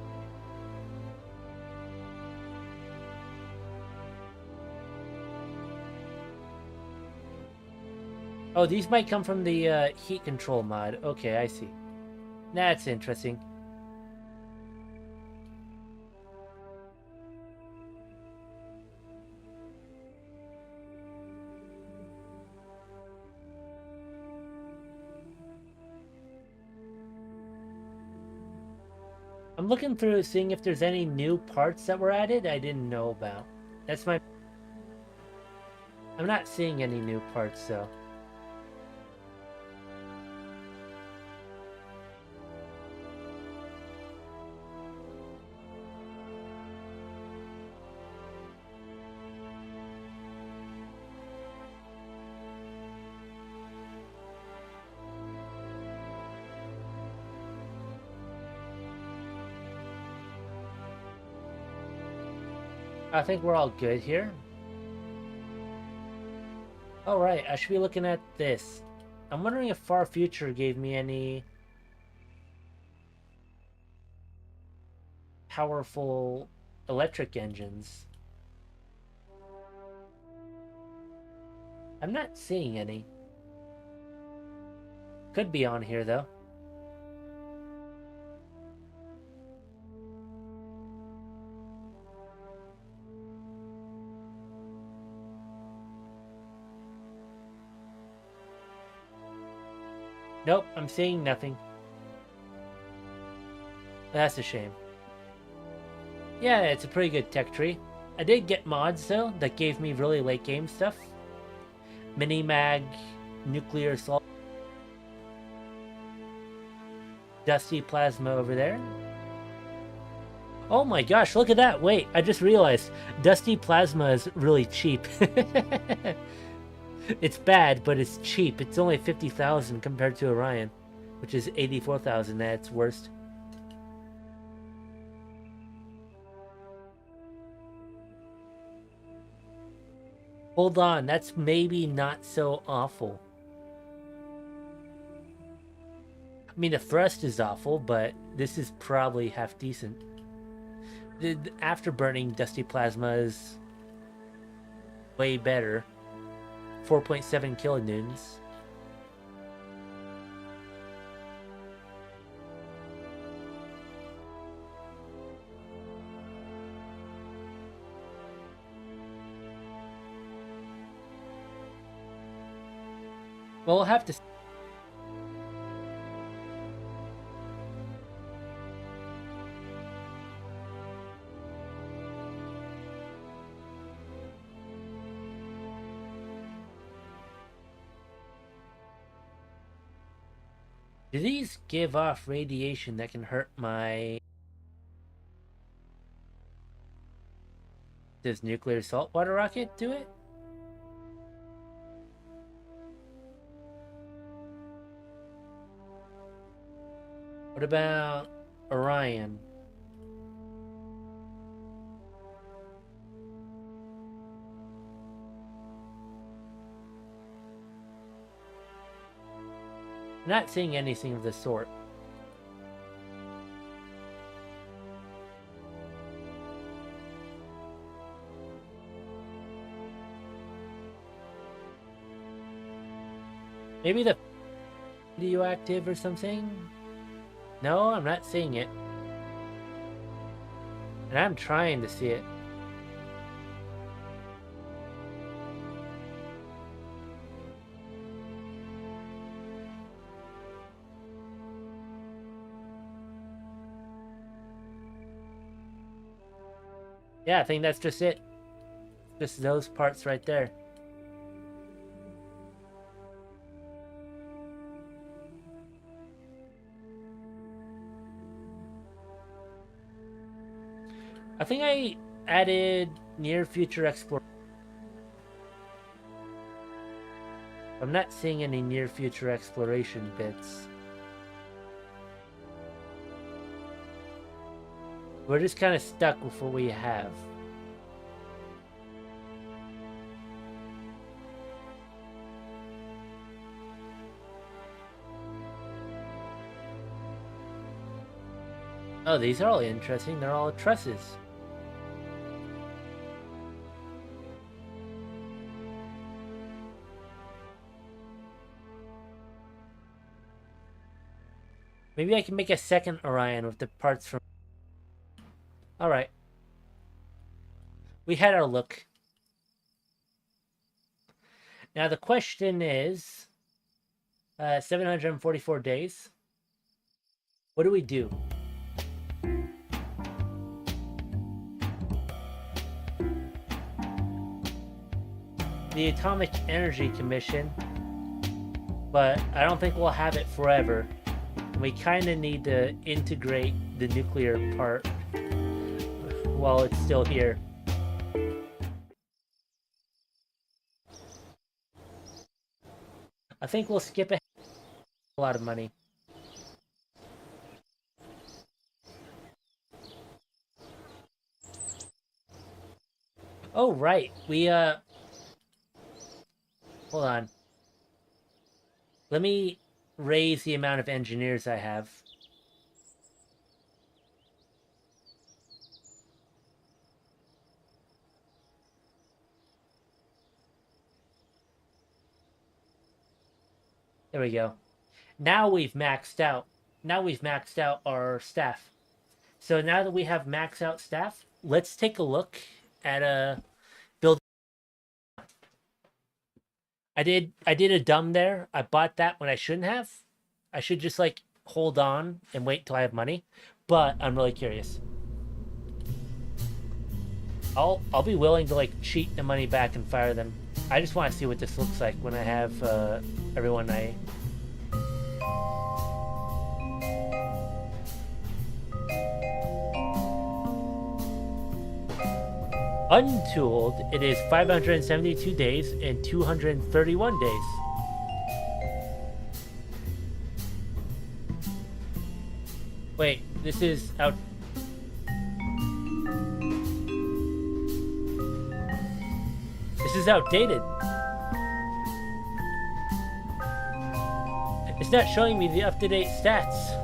Speaker 1: Oh, these might come from the heat control mod. Okay, I see. That's interesting. I'm looking through, seeing if there's any new parts that were added I didn't know about. That's my... I'm not seeing any new parts, though. I think we're all good here. Alright, I should be looking at this. I'm wondering if Far Future gave me any powerful electric engines. I'm not seeing any. Could be on here, though. Nope, I'm seeing nothing. That's a shame. Yeah, it's a pretty good tech tree. I did get mods, though, that gave me really late game stuff. Mini-mag, nuclear assault. Dusty plasma over there. Oh my gosh, look at that. Wait, I just realized Dusty Plasma is really cheap. It's bad, but it's cheap. It's only 50,000 compared to Orion, which is 84,000 at its worst. Hold on, that's maybe not so awful. I mean, the thrust is awful, but this is probably half decent. The afterburning Dusty Plasma is way better. 4.7 kilonewtons. Well, we'll have to. Do these give off radiation that can hurt my... Does nuclear saltwater rocket do it? What about Orion? I'm not seeing anything of the sort. Maybe the radioactive or something? No, I'm not seeing it. And I'm trying to see it. Yeah, I think that's just it. Just those parts right there. I think I added near future exploration. I'm not seeing any near future exploration bits. We're just kind of stuck with what we have. Oh, these are all interesting. They're all trusses. Maybe I can make a second Orion with the parts from... Alright. We had our look. Now the question is... 744 days. What do we do? The Atomic Energy Commission. But I don't think we'll have it forever. We kind of need to integrate the nuclear part while it's still here. I think we'll skip a lot of money. Oh, right. We, hold on. Let me raise the amount of engineers I have. There we go. Now we've maxed out. Now we've maxed out our staff. So now that we have maxed out staff, let's take a look at a build. I did a dumb there. I bought that when I shouldn't have. I should just like hold on and wait till I have money. But I'm really curious. I'll be willing to like cheat the money back and fire them. I just want to see what this looks like when I have everyone I... Untooled, it is 572 days and 231 days. Wait, this is out. This is outdated. It's not showing me the up-to-date stats.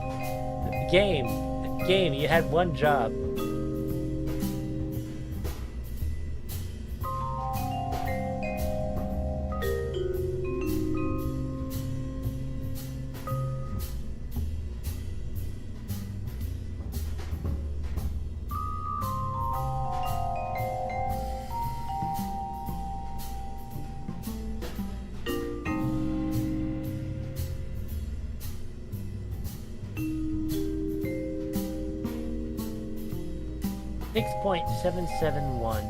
Speaker 1: Game, you had one job. .771.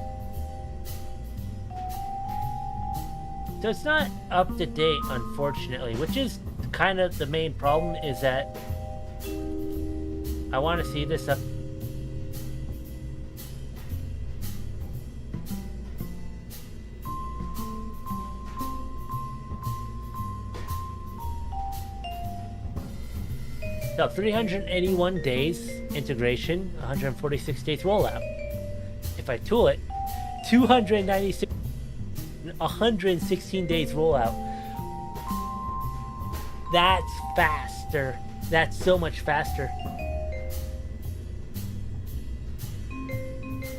Speaker 1: So it's not up to date, unfortunately, which is kind of the main problem, is that I want to see this up. So 381 days integration, 146 days rollout. If I tool it, 296, 116 days rollout. That's faster. That's so much faster.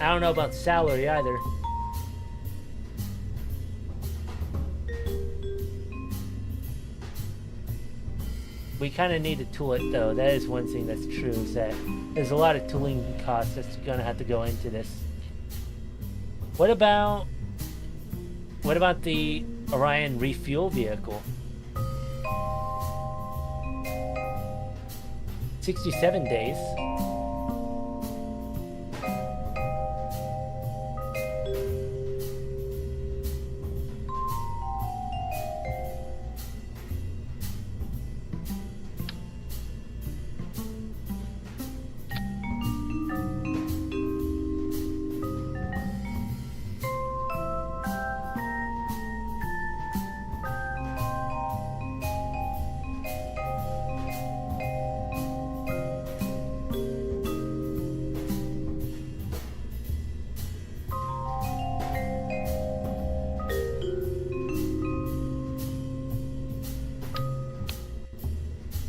Speaker 1: I don't know about salary either. We kind of need to tool it, though. That is one thing that's true, is that there's a lot of tooling costs that's going to have to go into this. What about the Orion refuel vehicle? 67 days.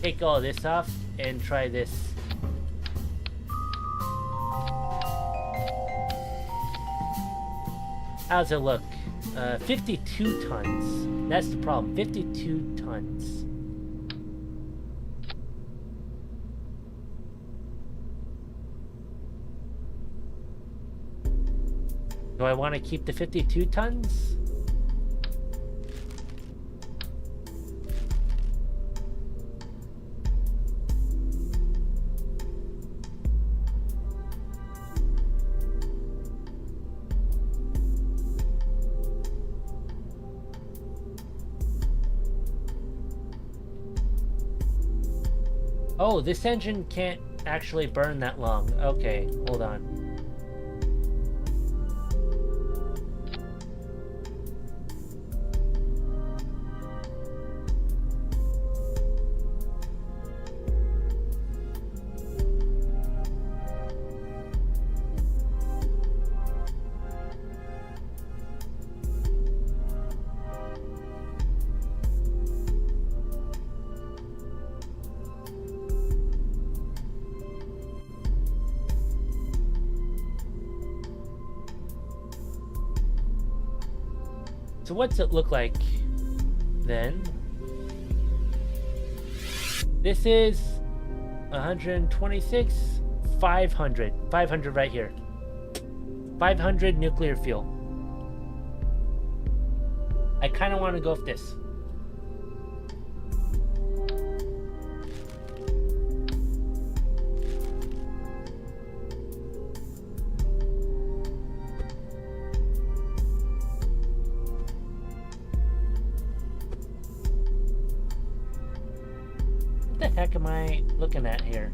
Speaker 1: Take all this off and try this. How's it look? 52 tons. That's the problem. 52 tons. Do I want to keep the 52 tons? Oh, this engine can't actually burn that long. Okay, hold on. So what's it look like then? This is 126, 500. 500 right here. 500 nuclear fuel. I kind of want to go with this. What the heck am I looking at here?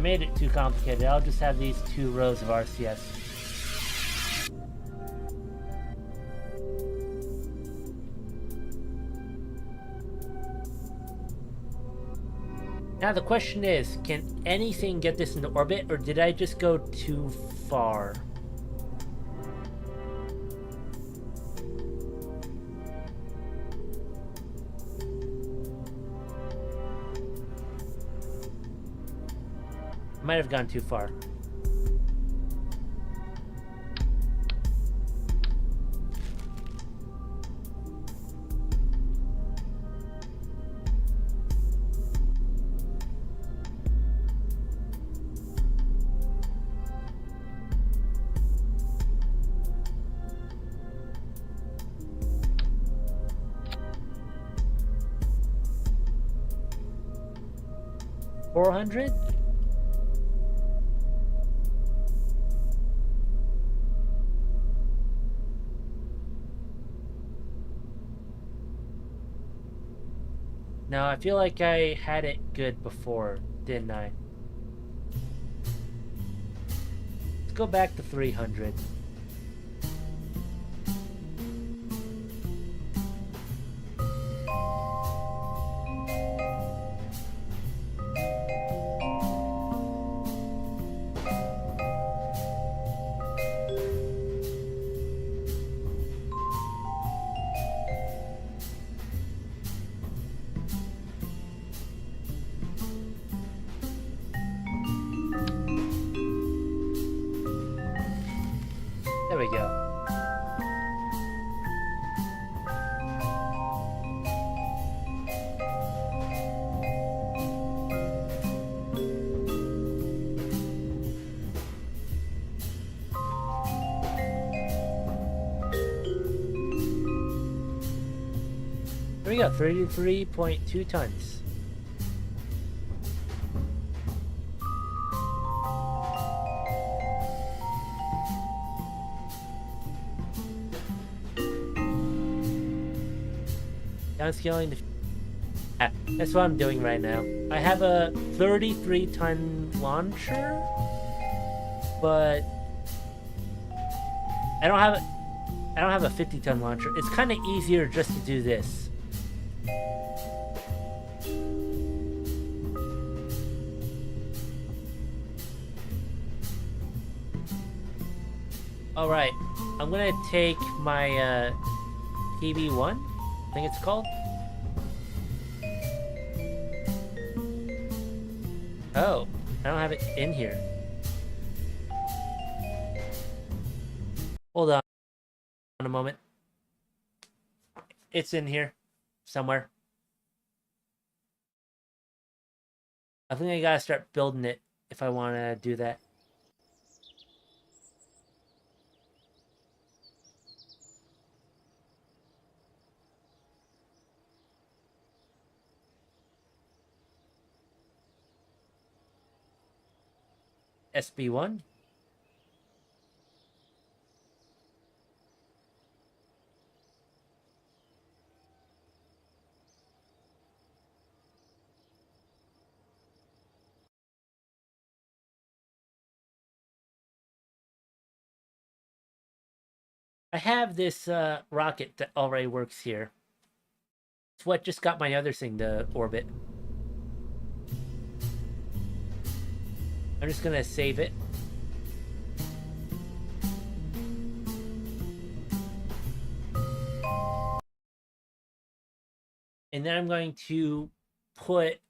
Speaker 1: made it too complicated. I'll just have these 2 rows of RCS. Now the question is, can anything get this into orbit, or did I just go too far? Might have gone too far. $400? No, I feel like I had it good before, didn't I? Let's go back to 300. There we go. There we go, 33.2 tons. Downscaling the... that's what I'm doing right now. I have a 33-ton launcher, but I don't have a 50-ton launcher. It's kind of easier just to do this. All right, I'm gonna take my RP-1. I think it's called. Oh, I don't have it in here. Hold on a moment. It's in here somewhere. I think I gotta start building it if I want to do that. SB1. I have this rocket that already works here. It's what just got my other thing to orbit. I'm just gonna save it. And then I'm going to put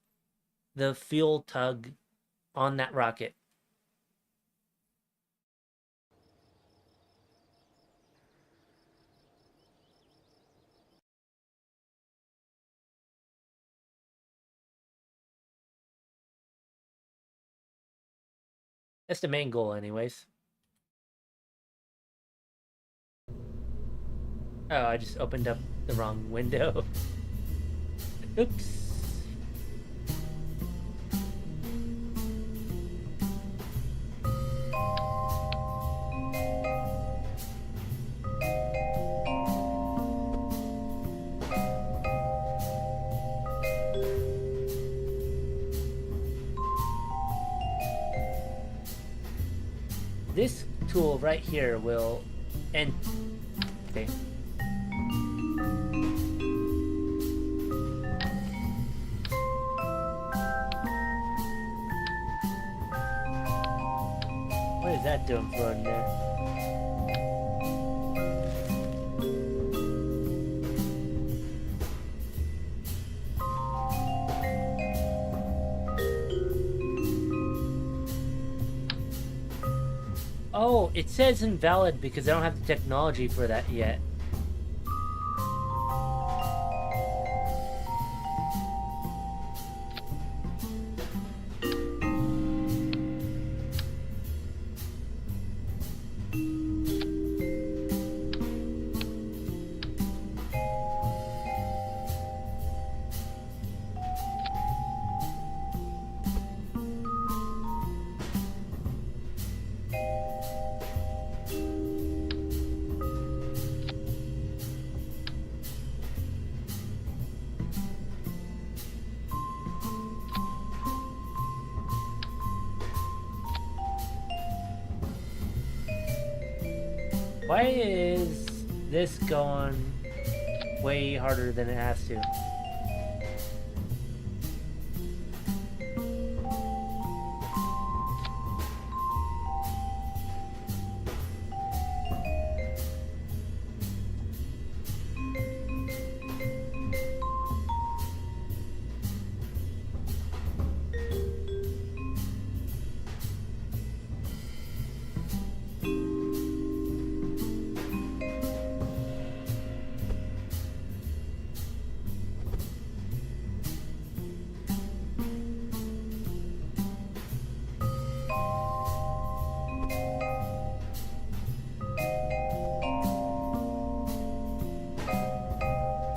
Speaker 1: the fuel tug on that rocket. That's the main goal anyways. Oh, I just opened up the wrong window. Oops. this tool right here will end. Okay. What is that doing floating there? Oh, it says invalid because I don't have the technology for that yet. Why is this going way harder than it has to?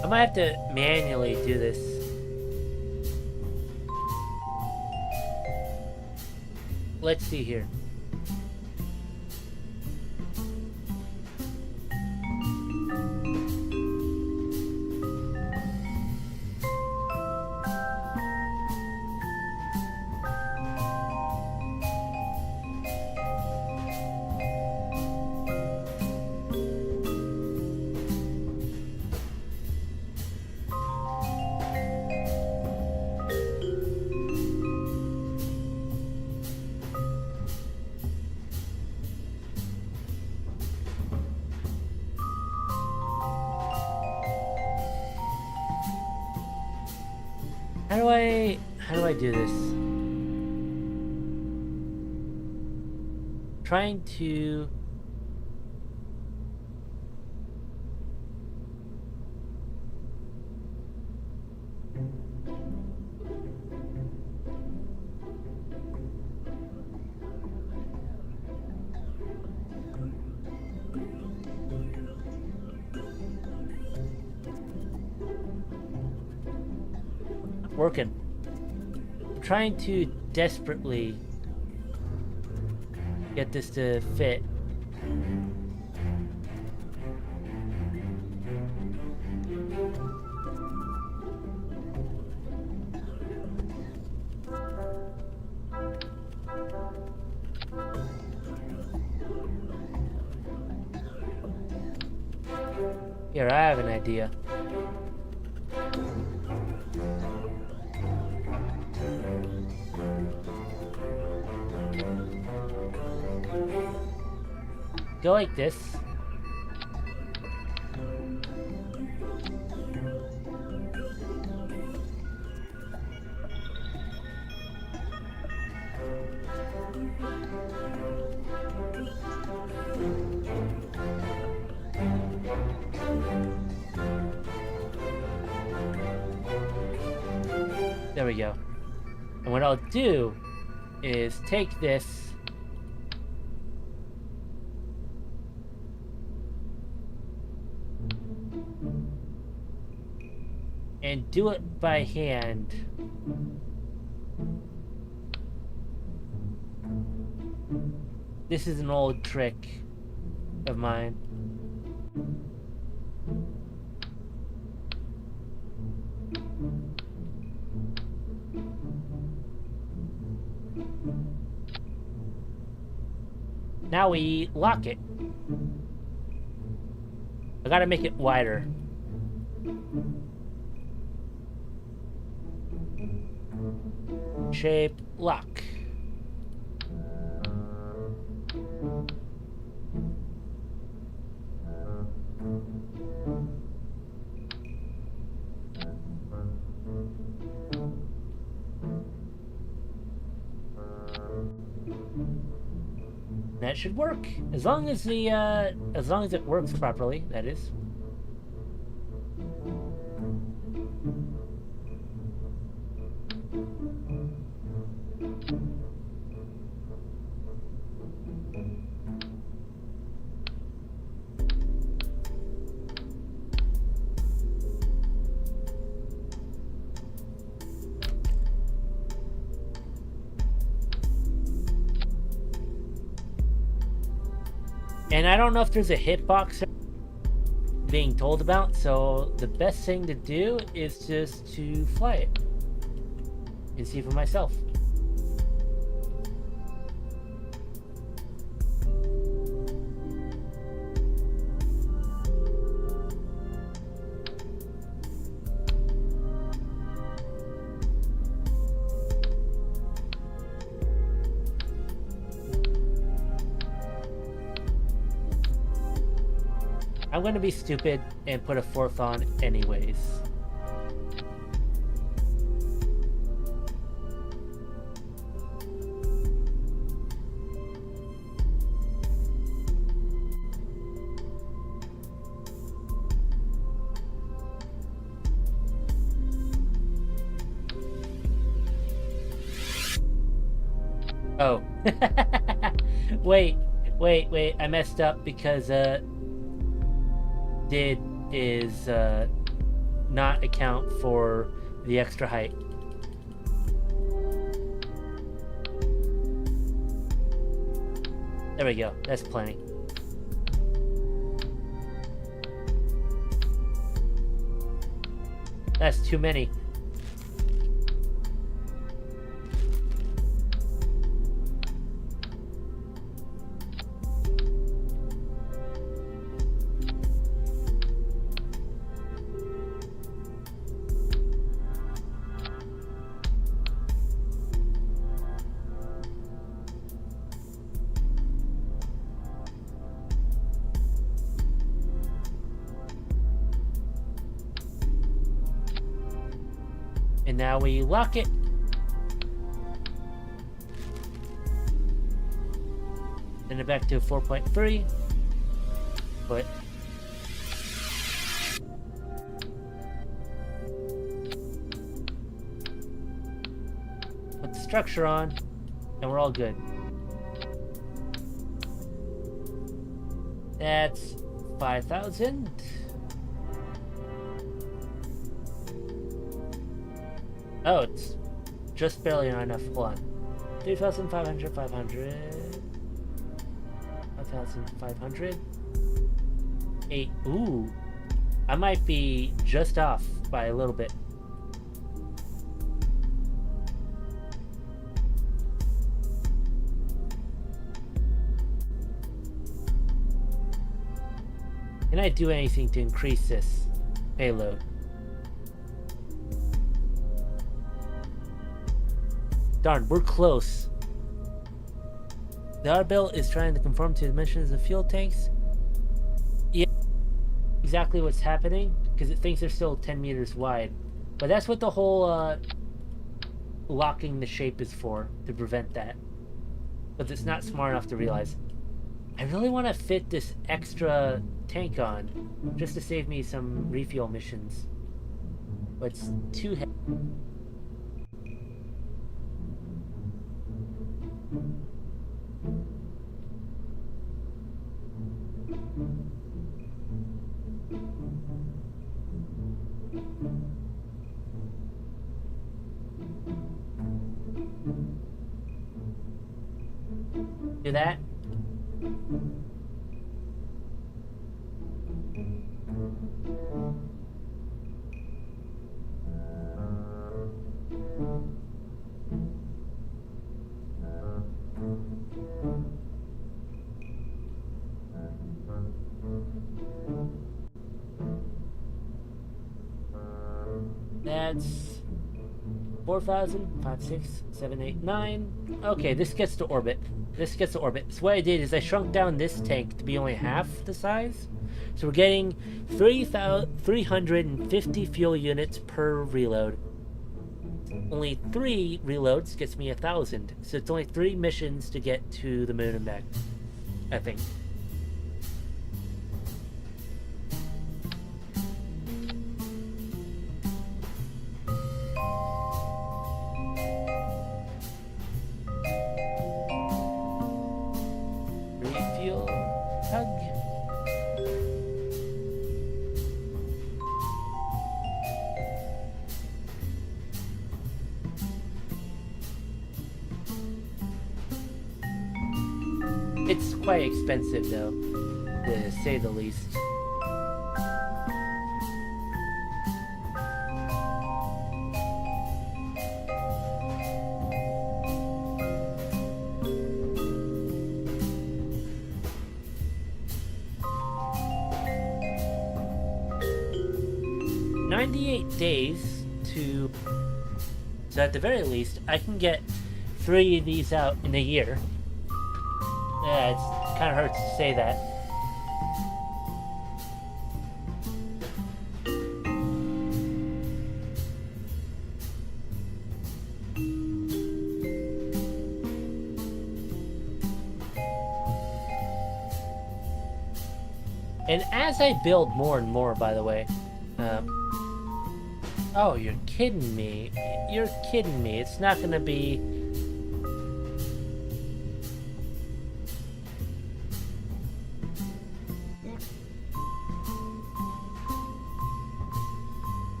Speaker 1: I might have to manually do this. Let's see here. How do I do this? Trying to working. I'm trying to desperately get this to fit. Here, I have an idea. Go like this. There we go. And what I'll do is take this and do it by hand. This is an old trick of mine. Now we lock it. I gotta make it wider. Shape, lock. That should work. As long as it works properly, that is. And I don't know if there's a hitbox being told about, so the best thing to do is just to fly it and see for myself. I'm gonna be stupid and put a 4th on anyways. Oh. Wait, I messed up because did is not account for the extra height. There we go, that's plenty. That's too many. And now we lock it. Send it back to 4.3. Put the structure on, and we're all good. That's 5,000. Oh, it's just barely not enough. Hold on. 3,500, 500. 5,500. 8. Ooh. I might be just off by a little bit. Can I do anything to increase this payload? Darn, we're close. The Arbel is trying to conform to the dimensions of fuel tanks. Yeah, exactly what's happening, because it thinks they're still 10 meters wide. But that's what the whole locking the shape is for, to prevent that. But it's not smart enough to realize. I really want to fit this extra tank on, just to save me some refuel missions. But it's too heavy. Do that. That's 4,000, 5, 6, 7, 8, 9. Okay, this gets to orbit. This gets to orbit. So what I did is I shrunk down this tank to be only half the size. So we're getting 350 fuel units per reload. Only 3 reloads gets me 1,000. So it's only 3 missions to get to the moon and back, I think. Refuel tug. It's quite expensive, though, to say the least. Days to, so at the very least I can get 3 of these out in a year. Yeah, it kind of hurts to say that. And as I build more and more, by the way, oh, you're kidding me. You're kidding me. It's not gonna be...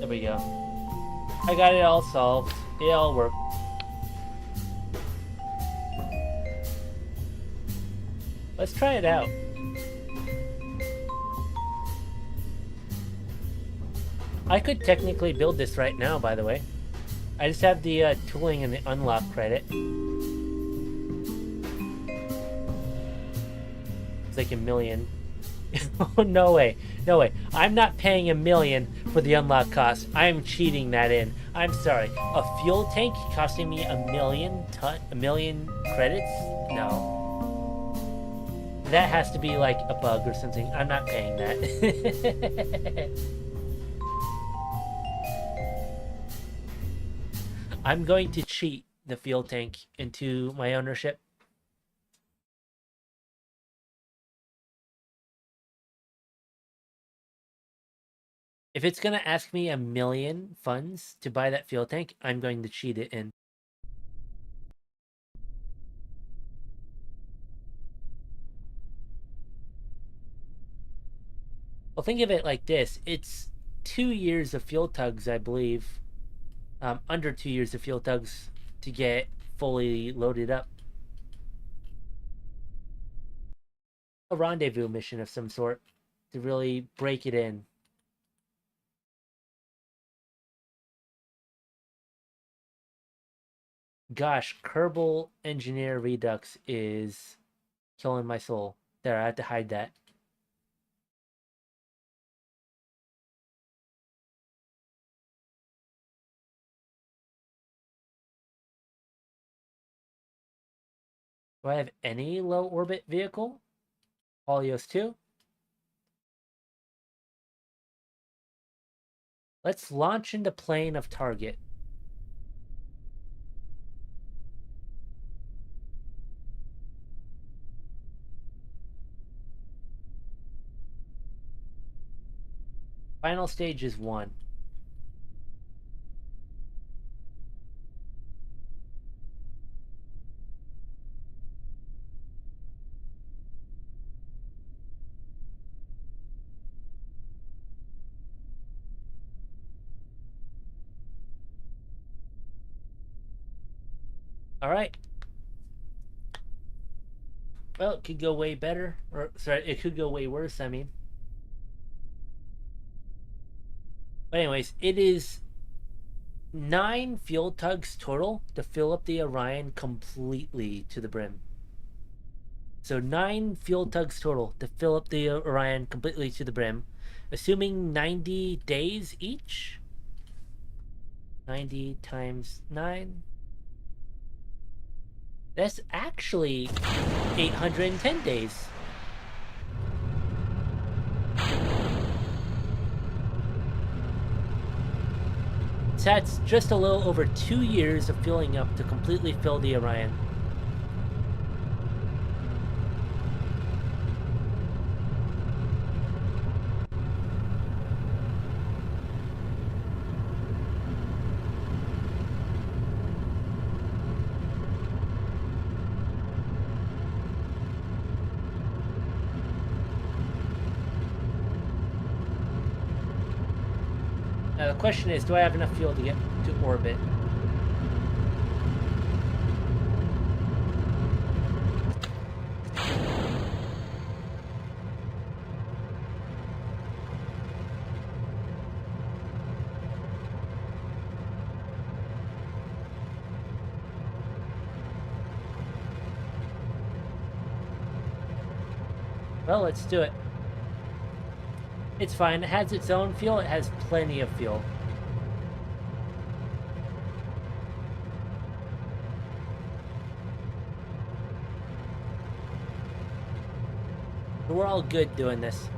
Speaker 1: There we go. I got it all solved. It all worked. Let's try it out. I could technically build this right now, by the way. I just have the tooling and the unlock credit. It's like 1 million. Oh, no way. No way. I'm not paying 1 million for the unlock cost. I'm cheating that in. I'm sorry. A fuel tank costing me 1 million credits? No. That has to be like a bug or something. I'm not paying that. I'm going to cheat the fuel tank into my ownership. If it's going to ask me 1 million funds to buy that fuel tank, I'm going to cheat it in. Well, think of it like this. It's 2 years of fuel tugs, I believe. Under 2 years of fuel tugs to get fully loaded up. A rendezvous mission of some sort to really break it in. Gosh, Kerbal Engineer Redux is killing my soul. There, I had to hide that. Do I have any low orbit vehicle? Helios 2. Let's launch into plane of target. Final stage is 1. All right. Well, it could go way better. Or, sorry, it could go way worse, I mean. But anyways, it is 9 fuel tugs total to fill up the Orion completely to the brim. So 9 fuel tugs total to fill up the Orion completely to the brim, assuming 90 days each. 90 times 9. That's actually 810 days. So that's just a little over 2 years of filling up to completely fill the Orion. Now the question is, do I have enough fuel to get to orbit? Well, let's do it. It's fine. It has its own fuel. It has plenty of fuel. We're all good doing this.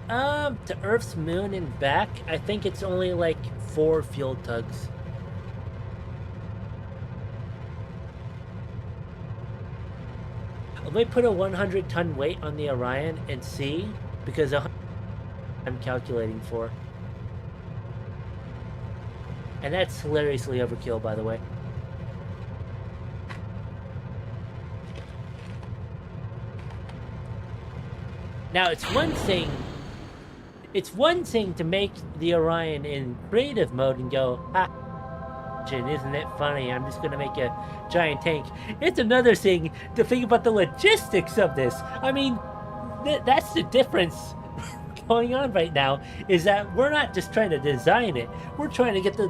Speaker 1: To Earth's moon and back, I think it's only like 4 fuel tugs. Let me put a 100-ton weight on the Orion and see, because I'm calculating for. And that's hilariously overkill, by the way. Now, it's one thing to make the Orion in creative mode and go, ha, isn't it funny? I'm just gonna make a giant tank. It's another thing to think about the logistics of this. I mean, that's the difference going on right now, is that we're not just trying to design it, we're trying to get the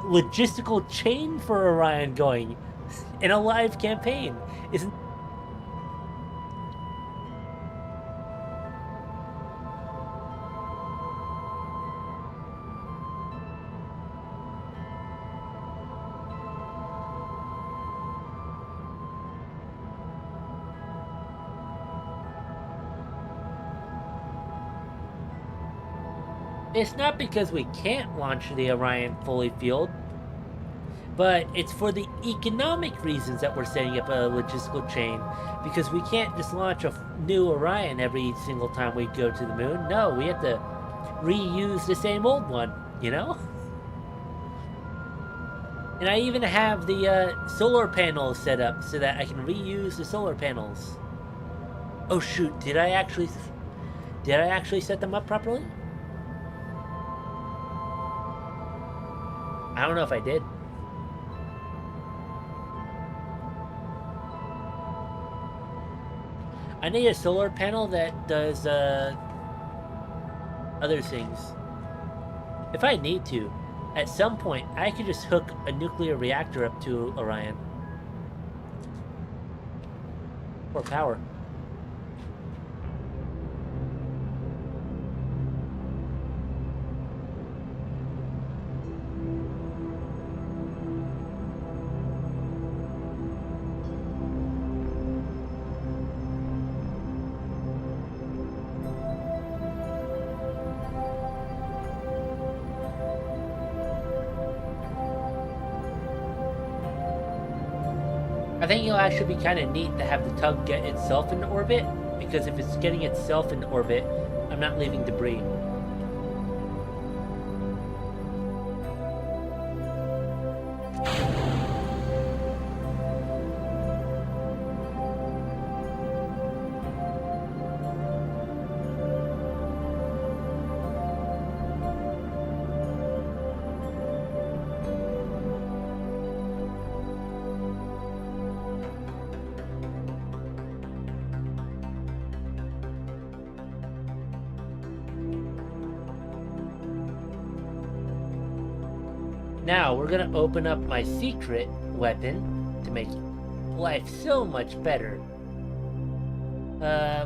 Speaker 1: logistical chain for Orion going in a live campaign. Isn't It's not because we can't launch the Orion fully fueled, but it's for the economic reasons that we're setting up a logistical chain, because we can't just launch a new Orion every single time we go to the moon. No, we have to reuse the same old one, you know? And I even have the solar panels set up so that I can reuse the solar panels. Oh shoot, did I actually set them up properly? I don't know if I did. I need a solar panel that does other things. If I need to, at some point, I could just hook a nuclear reactor up to Orion. For power. I think it'll actually be kind of neat to have the tug get itself in orbit, because if it's getting itself in orbit, I'm not leaving debris. Now we're gonna open up my secret weapon to make life so much better.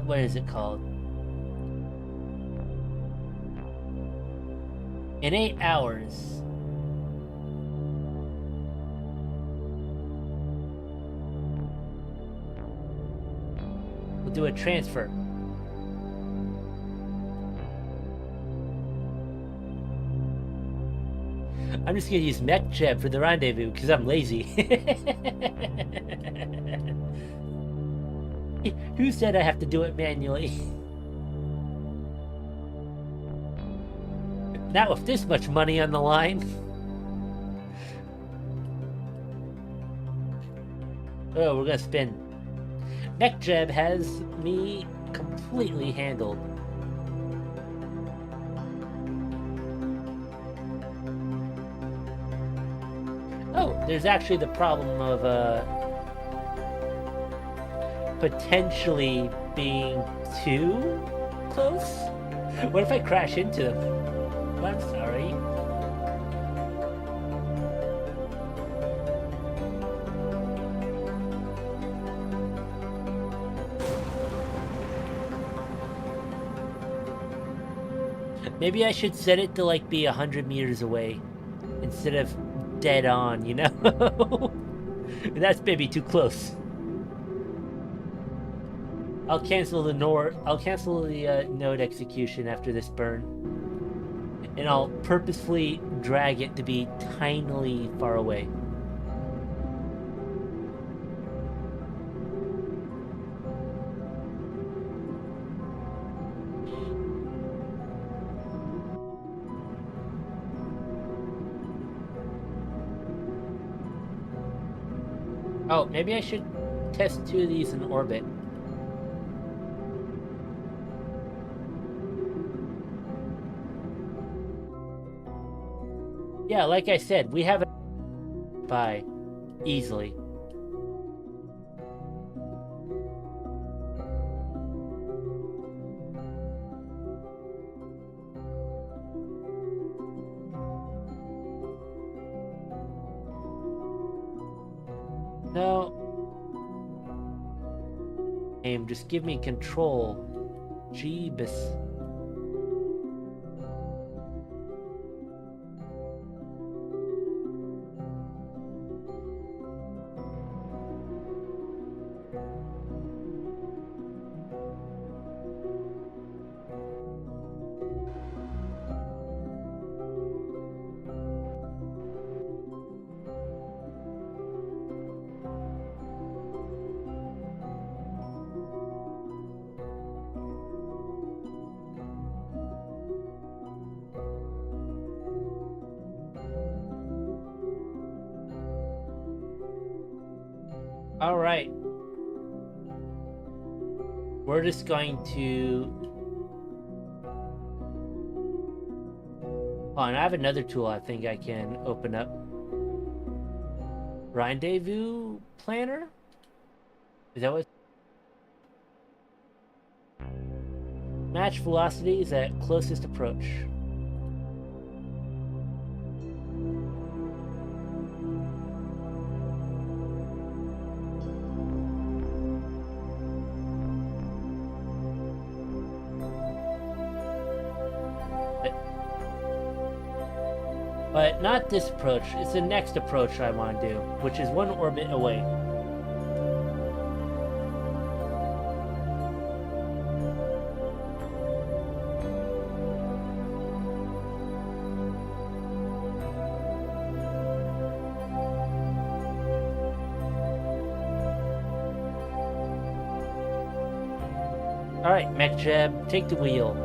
Speaker 1: What is it called? In 8 hours. We'll do a transfer. I'm just gonna use Mech Jeb for the rendezvous because I'm lazy. Who said I have to do it manually? Not with this much money on the line. Oh, we're gonna spin. Mech Jeb has me completely handled. Oh, there's actually the problem of potentially being too close. What if I crash into them? Oh, I'm sorry. Maybe I should set it to like be 100 meters away instead of dead on, you know? That's maybe too close. I'll cancel the node execution after this burn. And I'll purposefully drag it to be tinily far away. Oh, maybe I should test 2 of these in orbit. Yeah, like I said, we have it by easily. No. Aim, just give me control. Jeebus. All right. We're just going to... Oh, and I have another tool I think I can open up. Rendezvous planner? Is that what... Match velocities at closest approach. But not this approach, it's the next approach I want to do, which is 1 orbit away. Alright, Mech Jeb, take the wheel.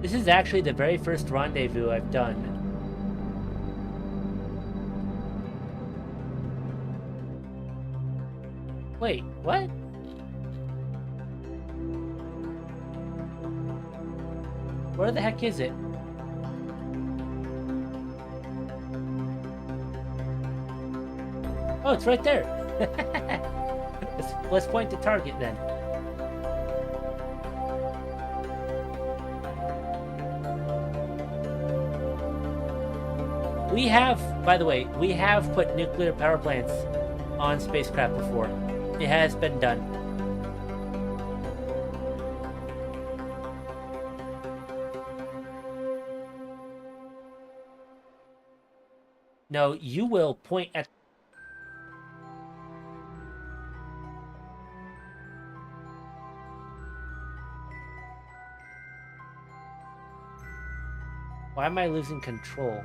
Speaker 1: This is actually the very first rendezvous I've done. Wait, what? Where the heck is it? Oh, it's right there. let's point the target then. We have, by the way, we have put nuclear power plants on spacecraft before. It has been done. No, you will point at... Why am I losing control?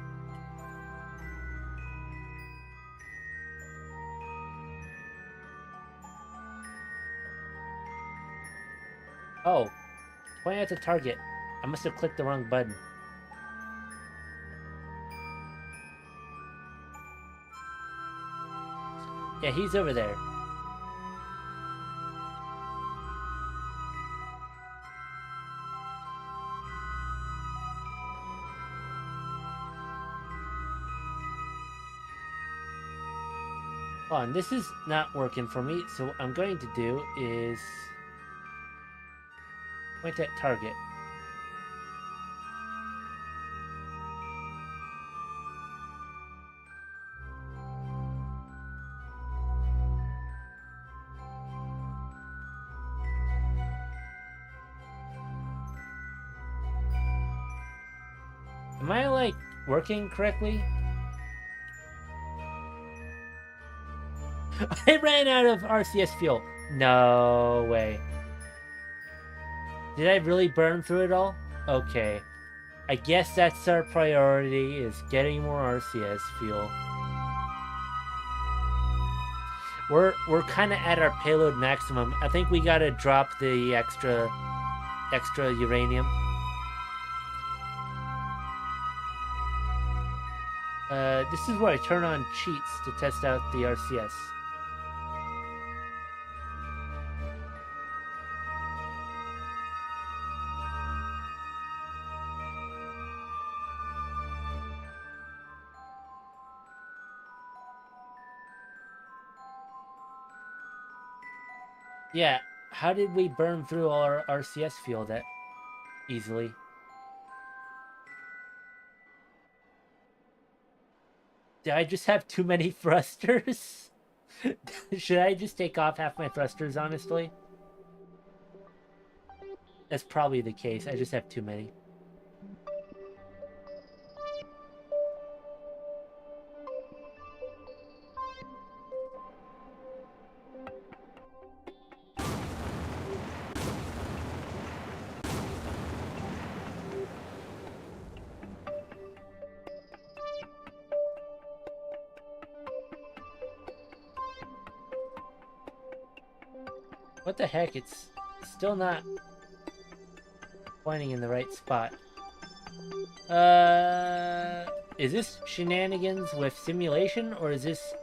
Speaker 1: Oh, point at the target. I must have clicked the wrong button. Yeah, he's over there. Oh, and this is not working for me, so what I'm going to do is point at target. Am I, like, working correctly? I ran out of RCS fuel. No way. Did I really burn through it all? Okay. I guess that's our priority, is getting more RCS fuel. We're kind of at our payload maximum. I think we gotta drop the extra uranium. This is where I turn on cheats to test out the RCS. Yeah, how did we burn through all our RCS fuel that easily? Did I just have too many thrusters? Should I just take off half my thrusters, honestly? That's probably the case. I just have too many. What the heck? It's still not pointing in the right spot. Is this shenanigans with simulation, or is this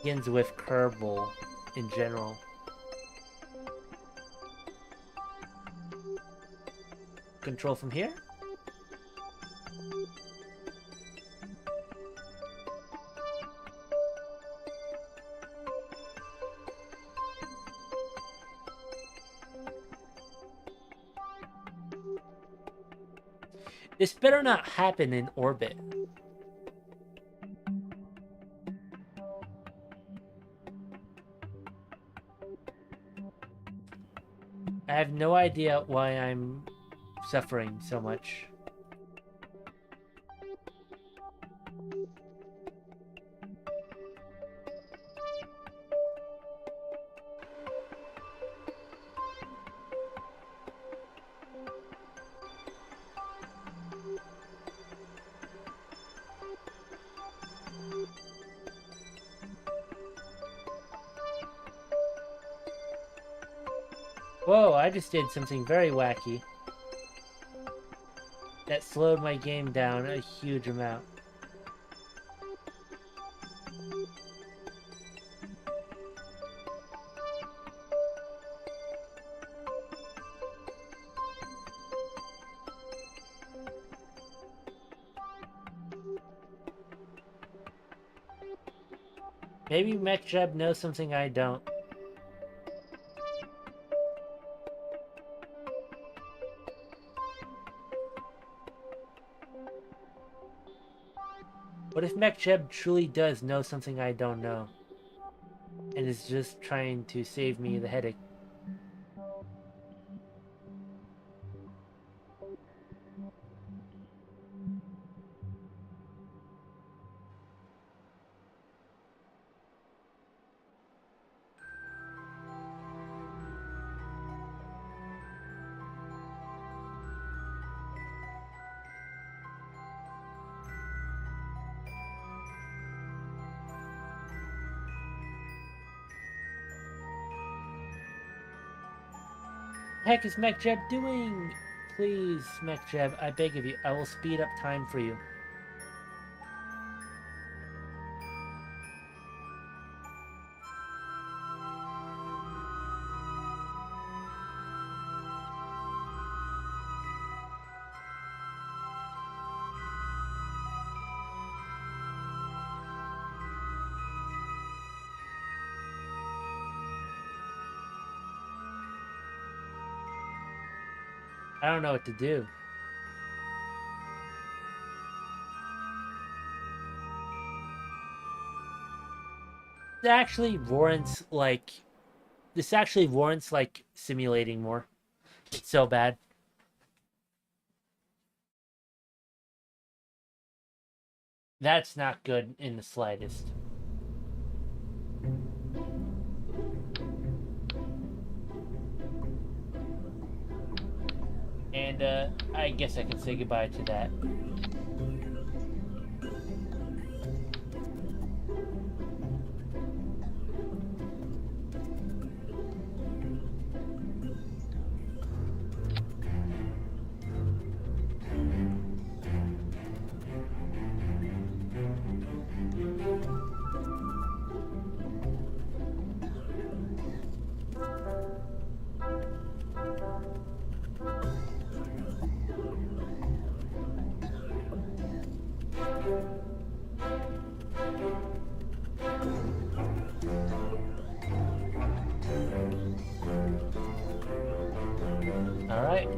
Speaker 1: shenanigans with Kerbal in general? Control from here? This better not happen in orbit. I have no idea why I'm suffering so much. Whoa, I just did something very wacky. That slowed my game down a huge amount. Maybe MechJeb knows something I don't. What if MechJeb truly does know something I don't know? And is just trying to save me the headache? Heck is MechJeb doing? Please, MechJeb, I beg of you, I will speed up time for you. I don't know what to do. It actually warrants, like... This actually warrants, like, simulating more. It's so bad. That's not good in the slightest. And, I guess I can say goodbye to that. Alright.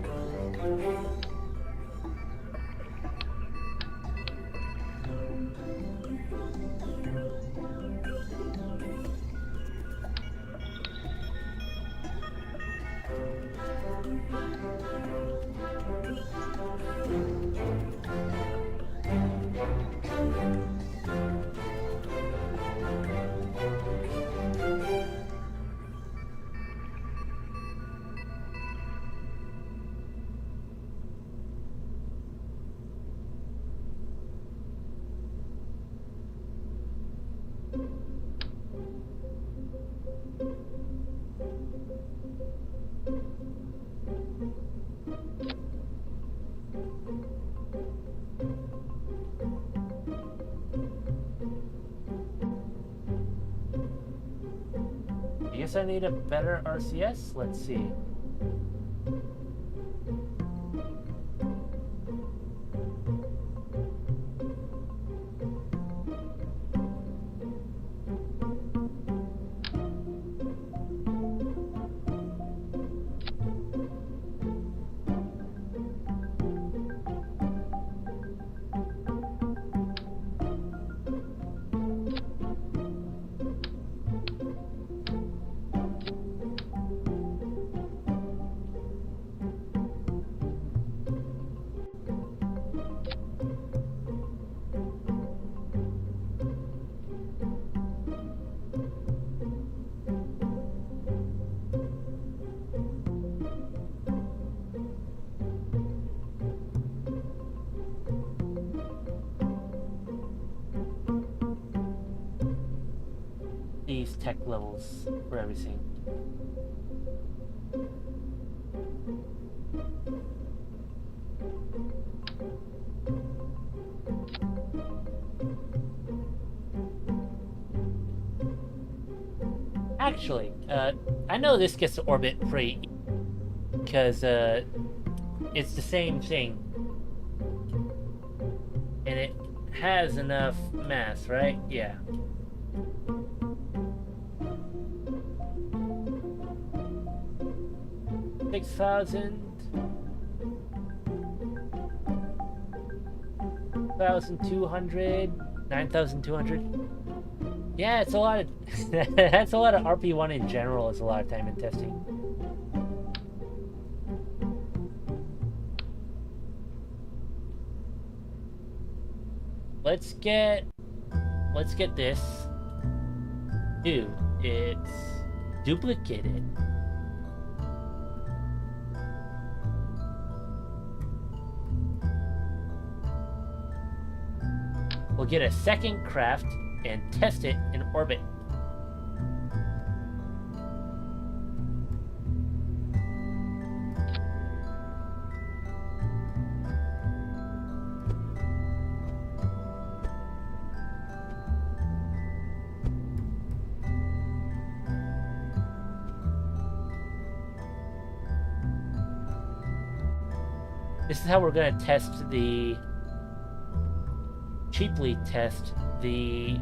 Speaker 1: I guess I need a better RCS? Let's see. These tech levels for everything. Actually, I know this gets to orbit pretty because it's the same thing, and it has enough mass, right? Yeah. 6,000, 1,200, 9,200. Yeah, it's a lot of. That's a lot of RP-1 in general. Is a lot of time in testing. Let's get this. Dude, it's duplicated. We'll get a second craft and test it in orbit. This is how we're going to cheaply test the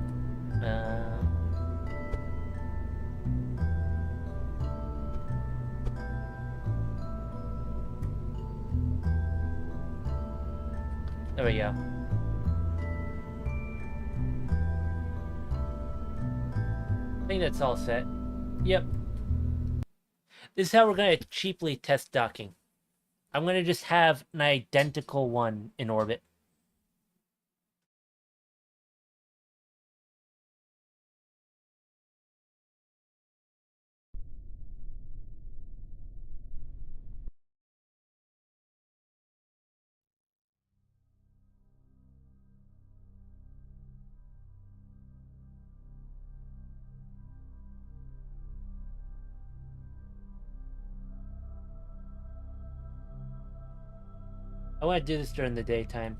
Speaker 1: there we go. I think that's all set. Yep. This is how we're going to cheaply test docking. I'm going to just have an identical one in orbit. I want to do this during the daytime.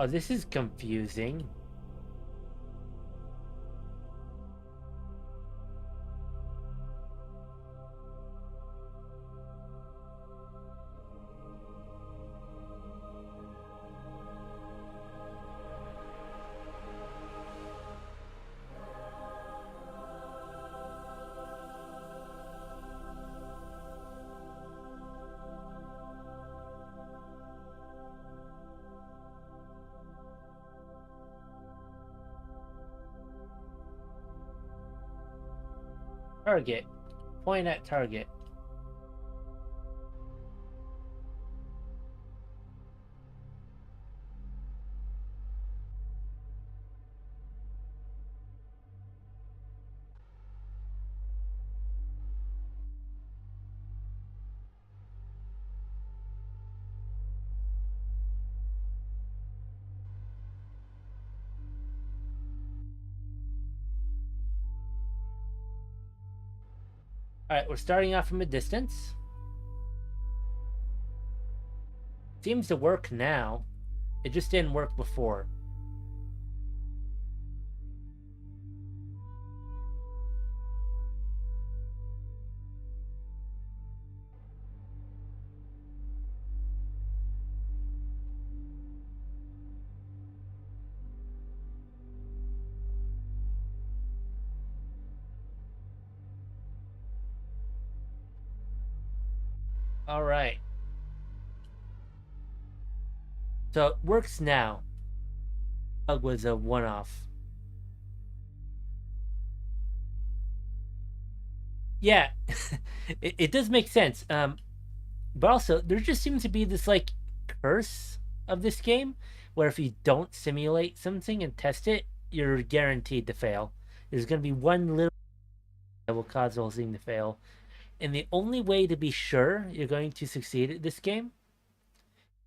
Speaker 1: Oh, this is confusing. Target. Point at target. Alright, we're starting off from a distance. Seems to work now. It just didn't work before. Alright. So it works now. Bug was a one-off. Yeah, it does make sense. But also there just seems to be this like curse of this game, where if you don't simulate something and test it, you're guaranteed to fail. There's going to be one little that will cause the whole thing to fail, and the only way to be sure you're going to succeed at this game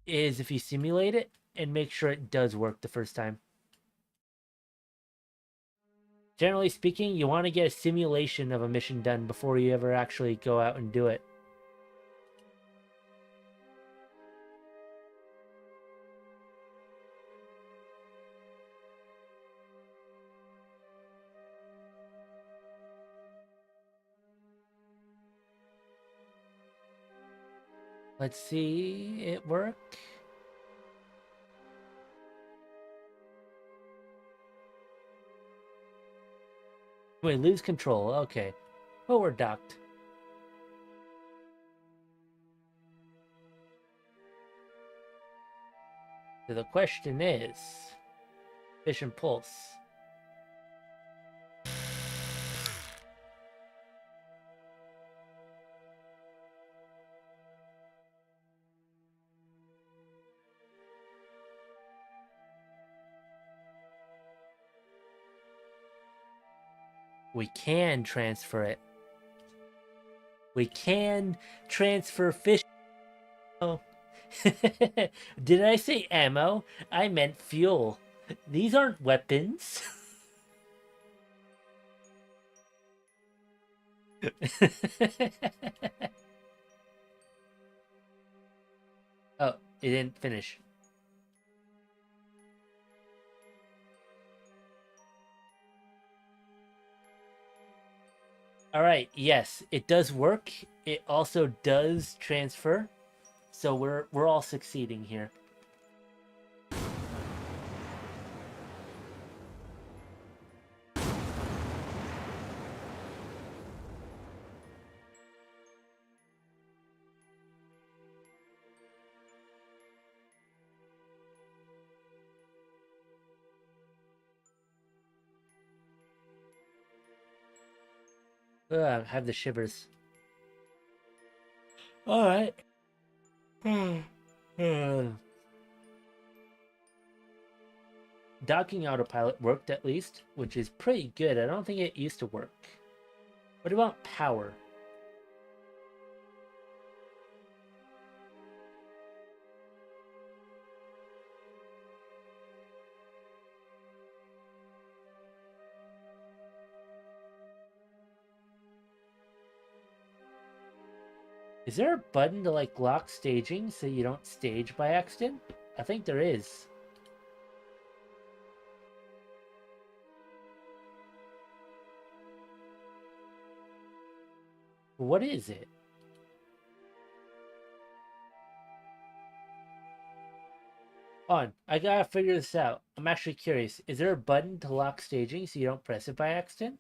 Speaker 1: is if you simulate it and make sure it does work the first time. Generally speaking, you want to get a simulation of a mission done before you ever actually go out and do it. Let's see it work. Wait, lose control. Okay. Oh, we're docked. So the question is, Fish and Pulse. We can transfer it. We can transfer fish. Oh. Did I say ammo? I meant fuel. These aren't weapons. Oh, it didn't finish. All right, yes, it does work. It also does transfer. So we're all succeeding here. Ugh, I have the shivers. All right. Docking autopilot worked at least, which is pretty good. I don't think it used to work. What about power? Is there a button to like lock staging so you don't stage by accident? I think there is. What is it? On, I gotta figure this out. I'm actually curious. Is there a button to lock staging so you don't press it by accident?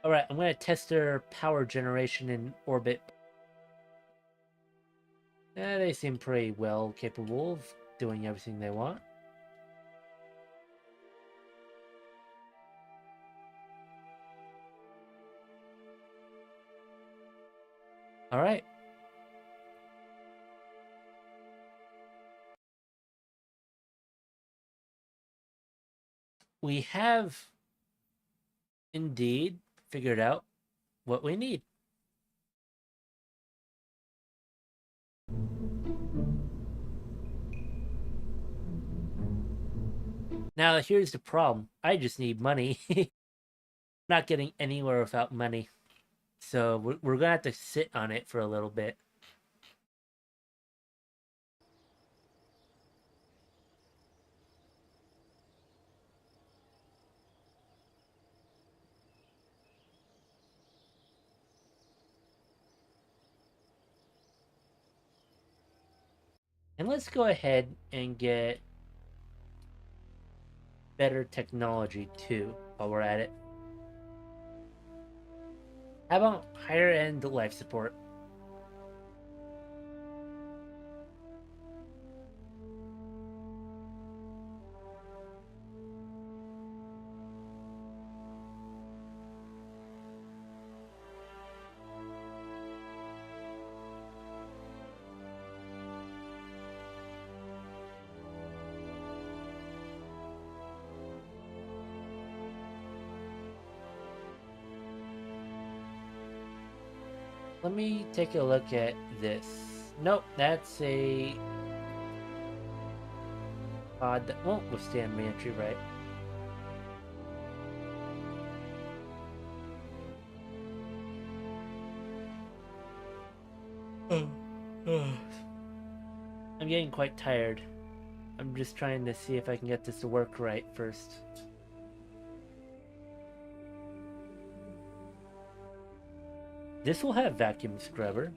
Speaker 1: Alright, I'm gonna test their power generation in orbit. They seem pretty well capable of doing everything they want. Alright. We have indeed figured out what we need. Now, here's the problem. I just need money. Not getting anywhere without money. So we're gonna have to sit on it for a little bit. And let's go ahead and get better technology too while we're at it. How about higher end life support? Let me take a look at this. Nope, that's a pod that won't withstand reentry, right? I'm getting quite tired. I'm just trying to see if I can get this to work right first. This will have vacuum scrubber.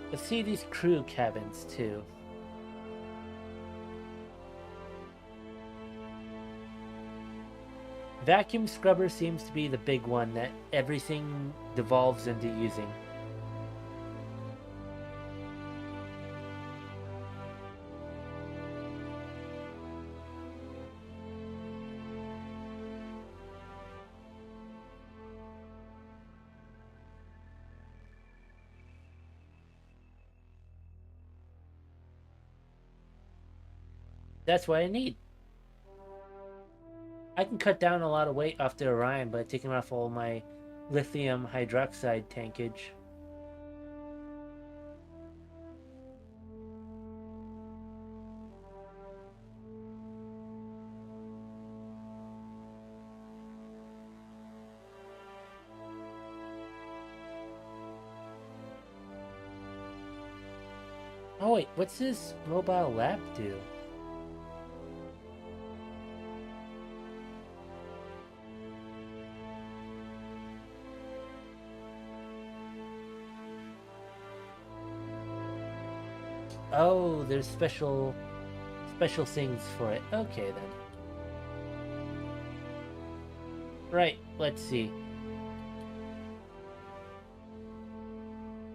Speaker 1: Let's see these crew cabins too. Vacuum scrubber seems to be the big one that everything devolves into using. That's what I need. I can cut down a lot of weight off the Orion by taking off all my lithium hydroxide tankage. Oh wait, what's this mobile lab do? Oh, there's special things for it. Okay then. Right, let's see.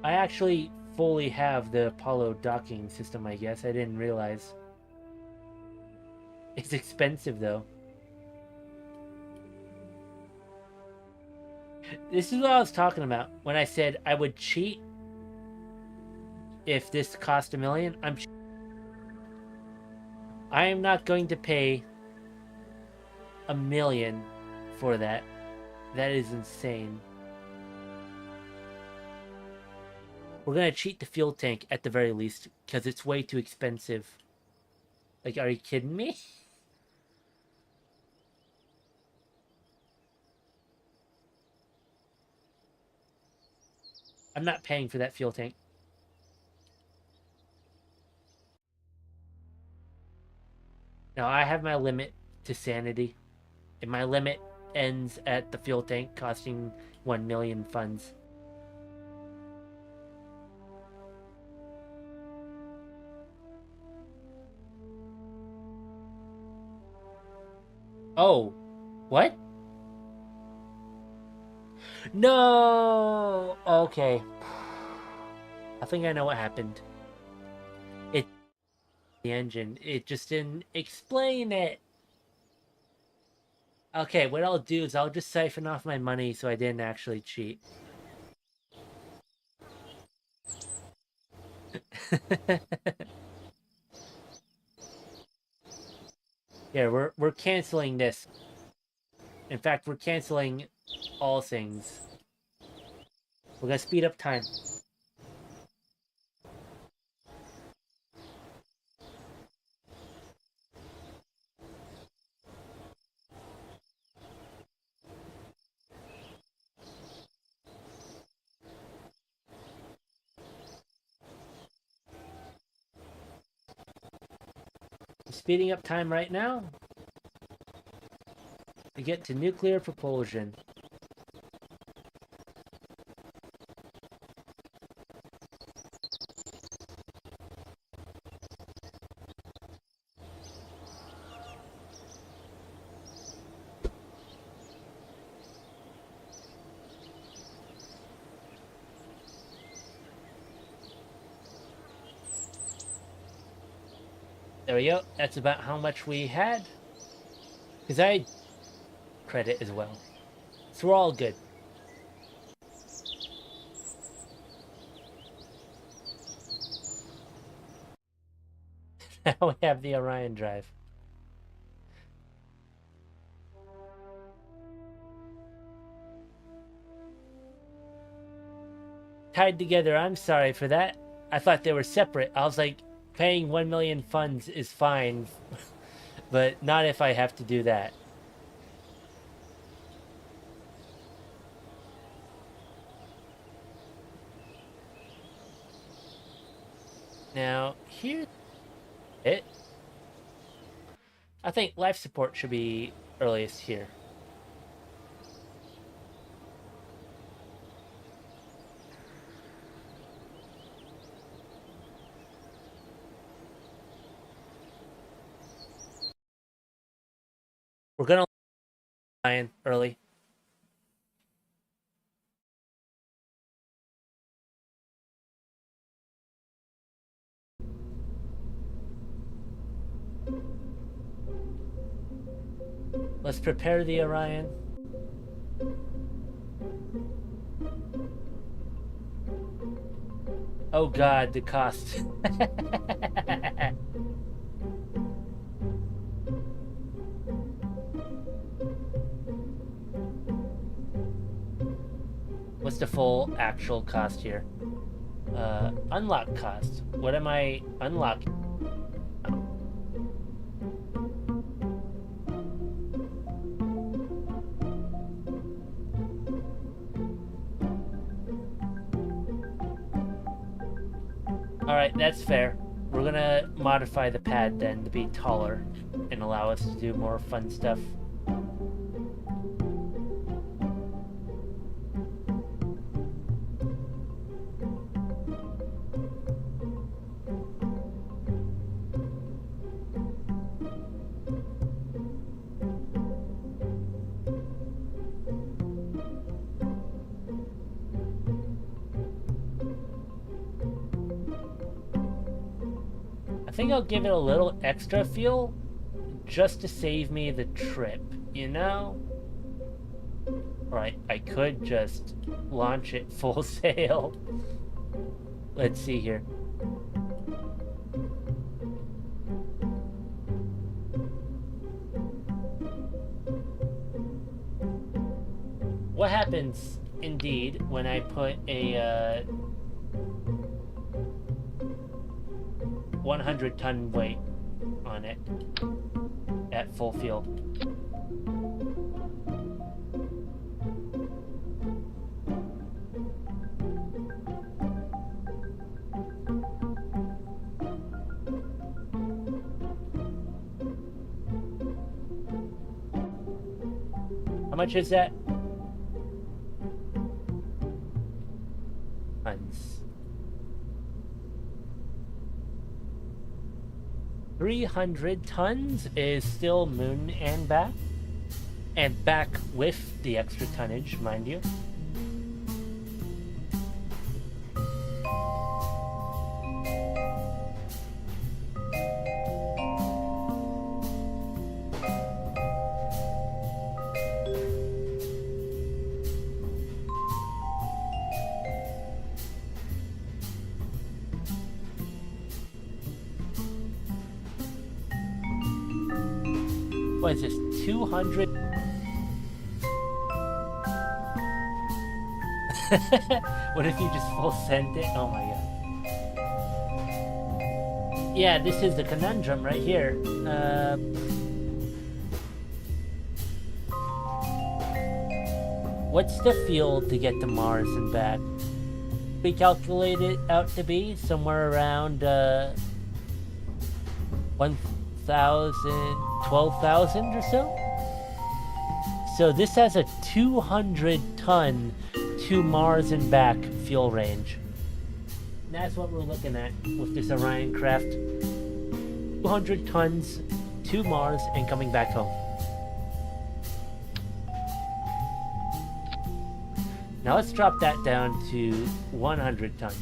Speaker 1: I actually fully have the Apollo docking system, I guess. I didn't realize. It's expensive though. This is what I was talking about when I said I would cheat if this cost $1 million. I am not going to pay $1 million for that. That is insane. We're gonna cheat the fuel tank at the very least because it's way too expensive. Like, are you kidding me? I'm not paying for that fuel tank. Now, I have my limit to sanity, and my limit ends at the fuel tank costing 1 million funds. Oh, what? No! Okay. I think I know what happened. It's the engine. It just didn't explain it. Okay, what I'll do is I'll just siphon off my money so I didn't actually cheat. Yeah, we're canceling this. In fact, we're canceling all things. We're gonna speed up time. speeding up time right now to get to nuclear propulsion. There we go. That's about how much we had. Because I credit as well. So we're all good. Now we have the Orion drive. Tied together, I'm sorry for that. I thought they were separate. I was like, paying 1 million funds is fine, but not if I have to do that. Now, here, I think life support should be earliest here. We're gonna Ryan early. Let's prepare the Orion. Oh god, the cost. What's the full actual cost here? Unlock cost. What am I unlocking? Alright, that's fair. We're gonna modify the pad then to be taller and allow us to do more fun stuff. I think I'll give it a little extra fuel just to save me the trip, you know? Right, I could just launch it full sail. Let's see here. What happens, indeed, when I put a 100-ton weight on it at full fuel? How much is that? Tons. 300 tons is still moon and back with the extra tonnage, mind you. What is this, 200? What if you just full sent it? Oh my god. Yeah, this is the conundrum right here. What's the fuel to get to Mars and back? We calculate it out to be somewhere around 10,000, 12,000 or so. So this has a 200-ton to Mars and back fuel range. And that's what we're looking at with this Orion craft. 200 tons to Mars and coming back home. Now let's drop that down to 100 tons.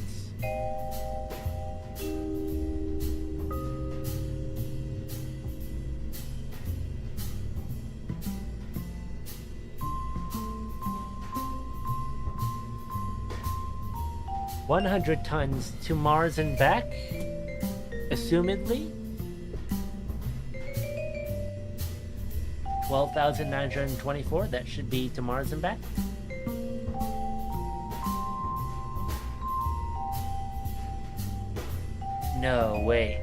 Speaker 1: $100 tons to Mars and back, assumedly. 12,924, that should be to Mars and back. No, wait.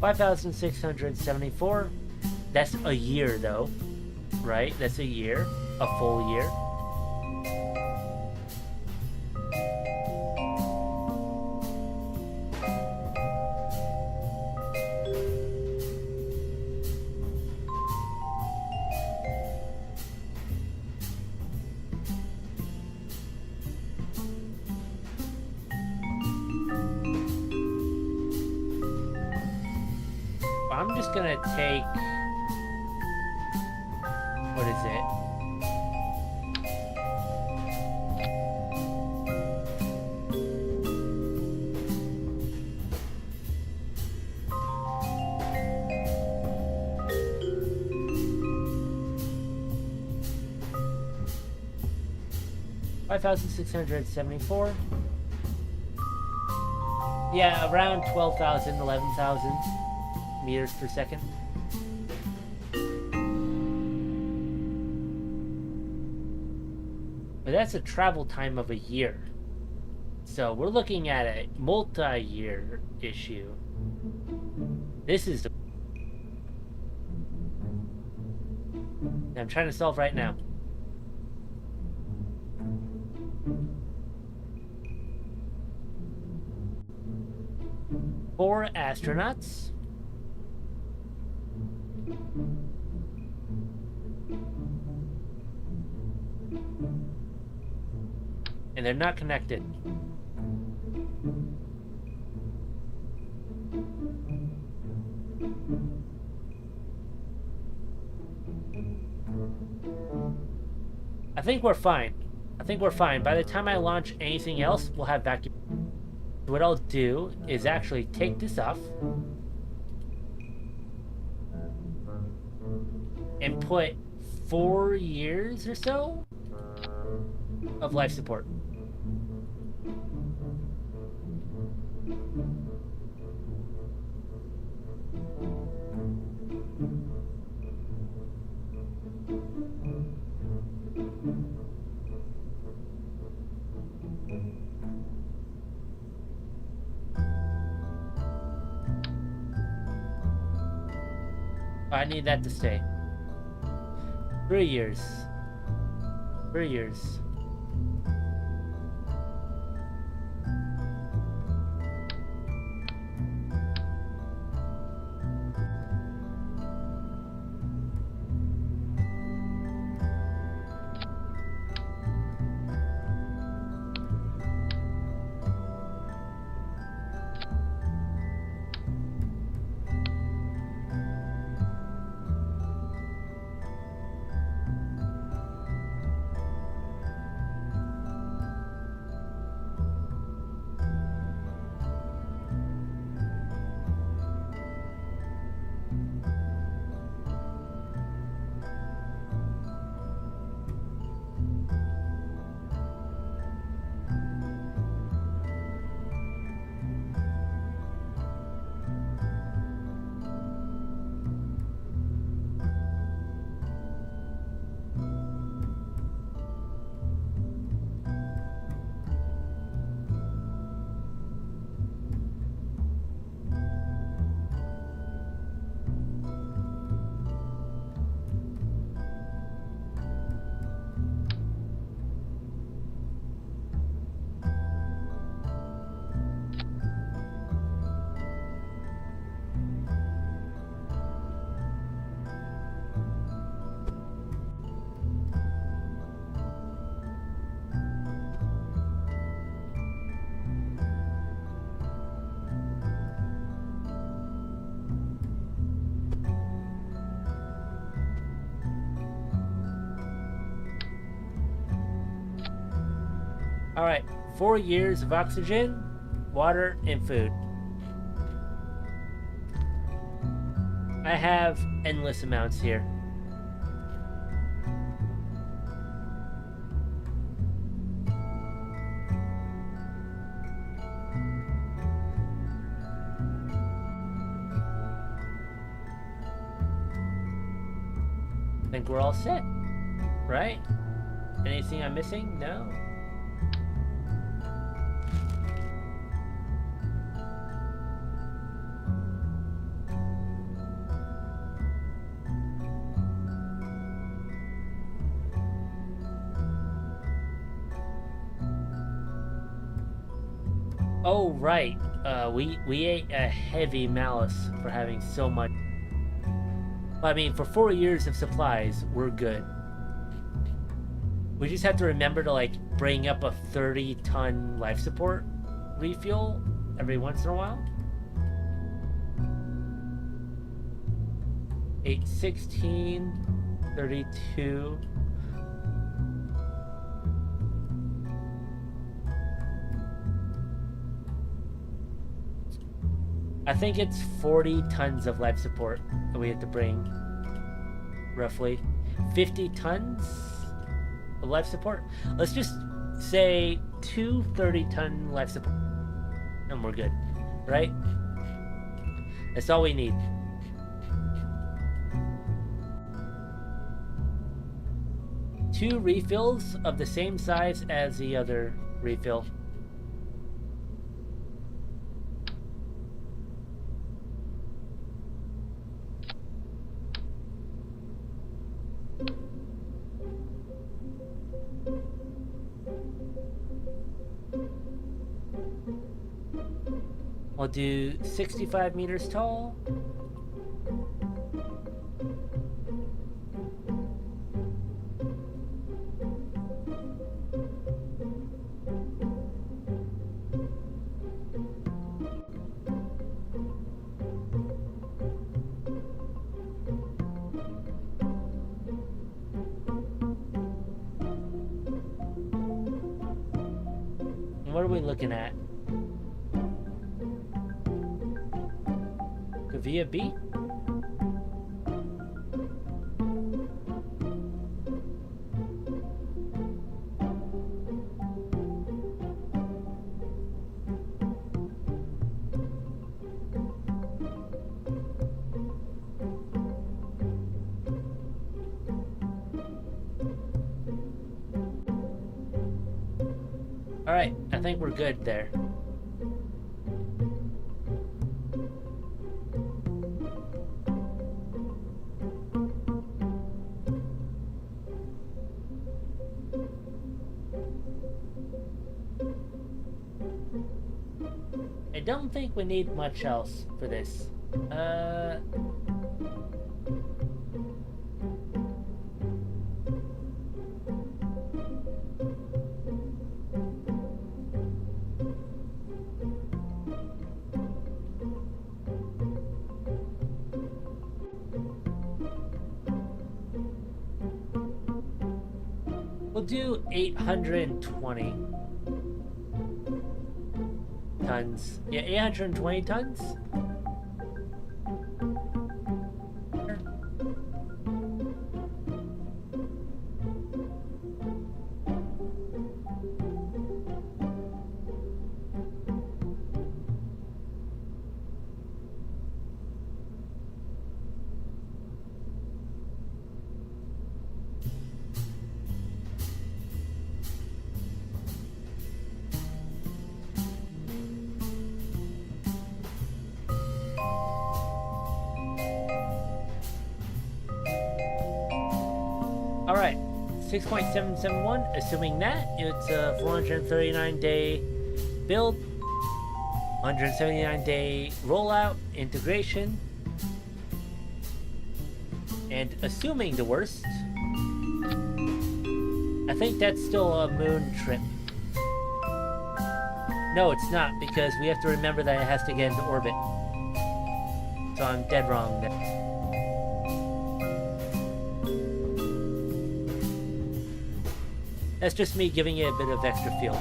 Speaker 1: $5,674. That's a year, though, right? That's a year, a full year. I'm just gonna take, what is it? $5,674. Yeah, around 12,000, 11,000 meters per second. But that's a travel time of a year. So we're looking at a multi-year issue. This is the... I'm trying to solve right now. Four astronauts. And they're not connected. I think we're fine. I think we're fine. By the time I launch anything else, we'll have vacuum. What I'll do is actually take this off and put 4 years or so of life support. I need that to stay. 3 years. 3 years. Alright, 4 years of oxygen, water, and food. I have endless amounts here. I think we're all set, right? Anything I'm missing? No. Oh, right. We ate a heavy malice for having so much. I mean, for 4 years of supplies, we're good. We just have to remember to, like, bring up a 30-ton life support refuel every once in a while. 8, 16, 32. I think it's 40 tons of life support that we have to bring, roughly. 50 tons of life support? Let's just say 2 30-ton life support, and we're good, right? That's all we need. Two refills of the same size as the other refill. We'll do 65 meters tall. And what are we looking at? Via B? Alright, I think we're good there. I don't think we need much else for this. We'll do 820 tons. Yeah, 820 tons. Alright, 6.771, assuming that, it's a 439-day build, 179-day rollout, integration, and assuming the worst, I think that's still a moon trip. No, it's not, because we have to remember that it has to get into orbit. So I'm dead wrong there. That's just me giving it a bit of extra fuel.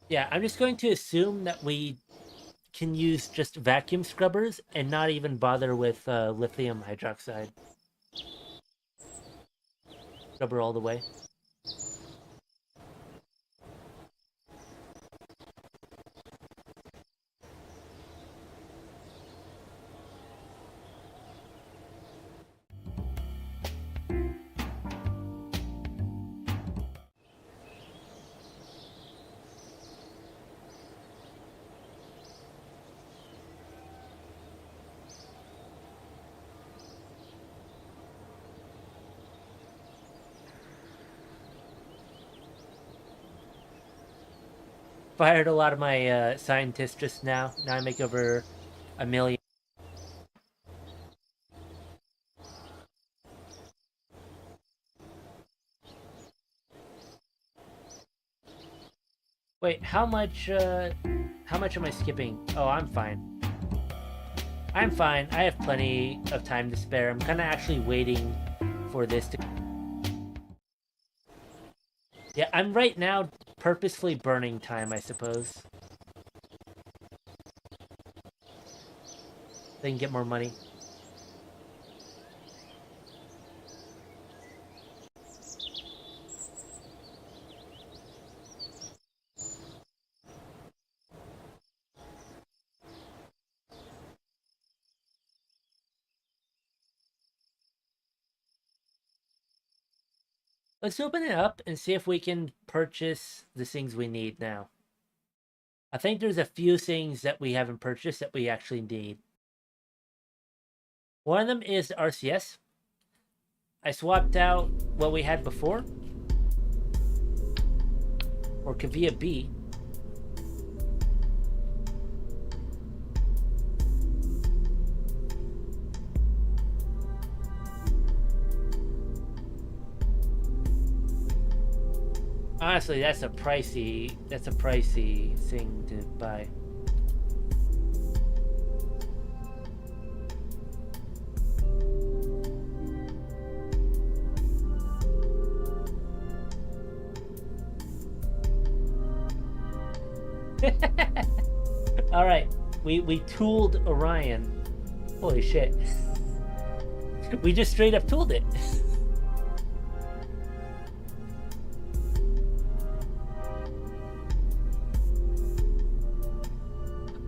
Speaker 1: Yeah, I'm just going to assume that we can use just vacuum scrubbers and not even bother with lithium hydroxide. Scrubber all the way. Fired a lot of my scientists just now. Now I make over 1 million. Wait, how much am I skipping? Oh, I'm fine. I'm fine. I have plenty of time to spare. I'm kind of actually waiting for this to... Yeah, I'm right now purposefully burning time, I suppose. They can get more money. Let's open it up and see if we can purchase the things we need now. I think there's a few things that we haven't purchased that we actually need. One of them is RCS. I swapped out what we had before for Kavia B. Honestly, that's a pricey thing to buy. All right, we tooled Orion. Holy shit. We just straight up tooled it.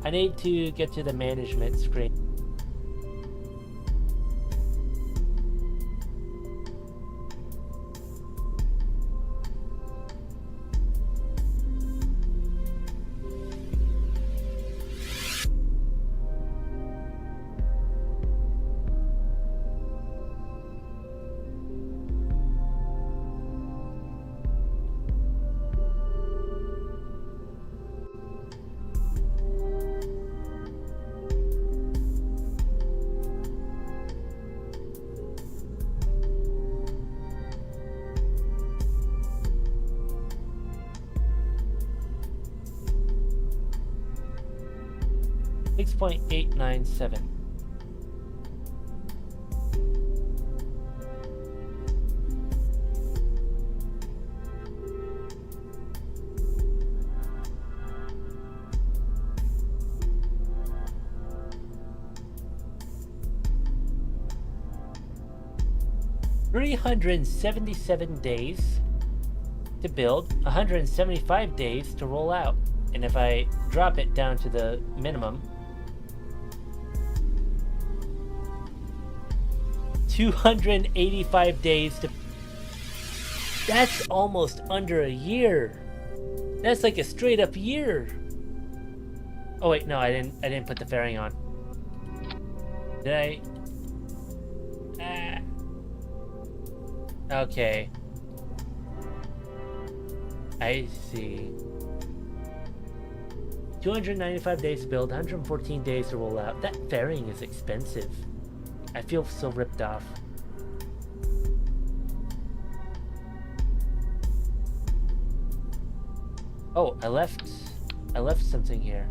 Speaker 1: I need to get to the management screen. .897. $377 days to build, 175 days to roll out. And if I drop it down to the minimum, 285 days to... That's almost under a year. That's like a straight up year. Oh wait, no, I didn't put the fairing on. Did I? Okay. I see. 295 days to build, 114 days to roll out. That fairing is expensive. I feel so ripped off. Oh, I left something here.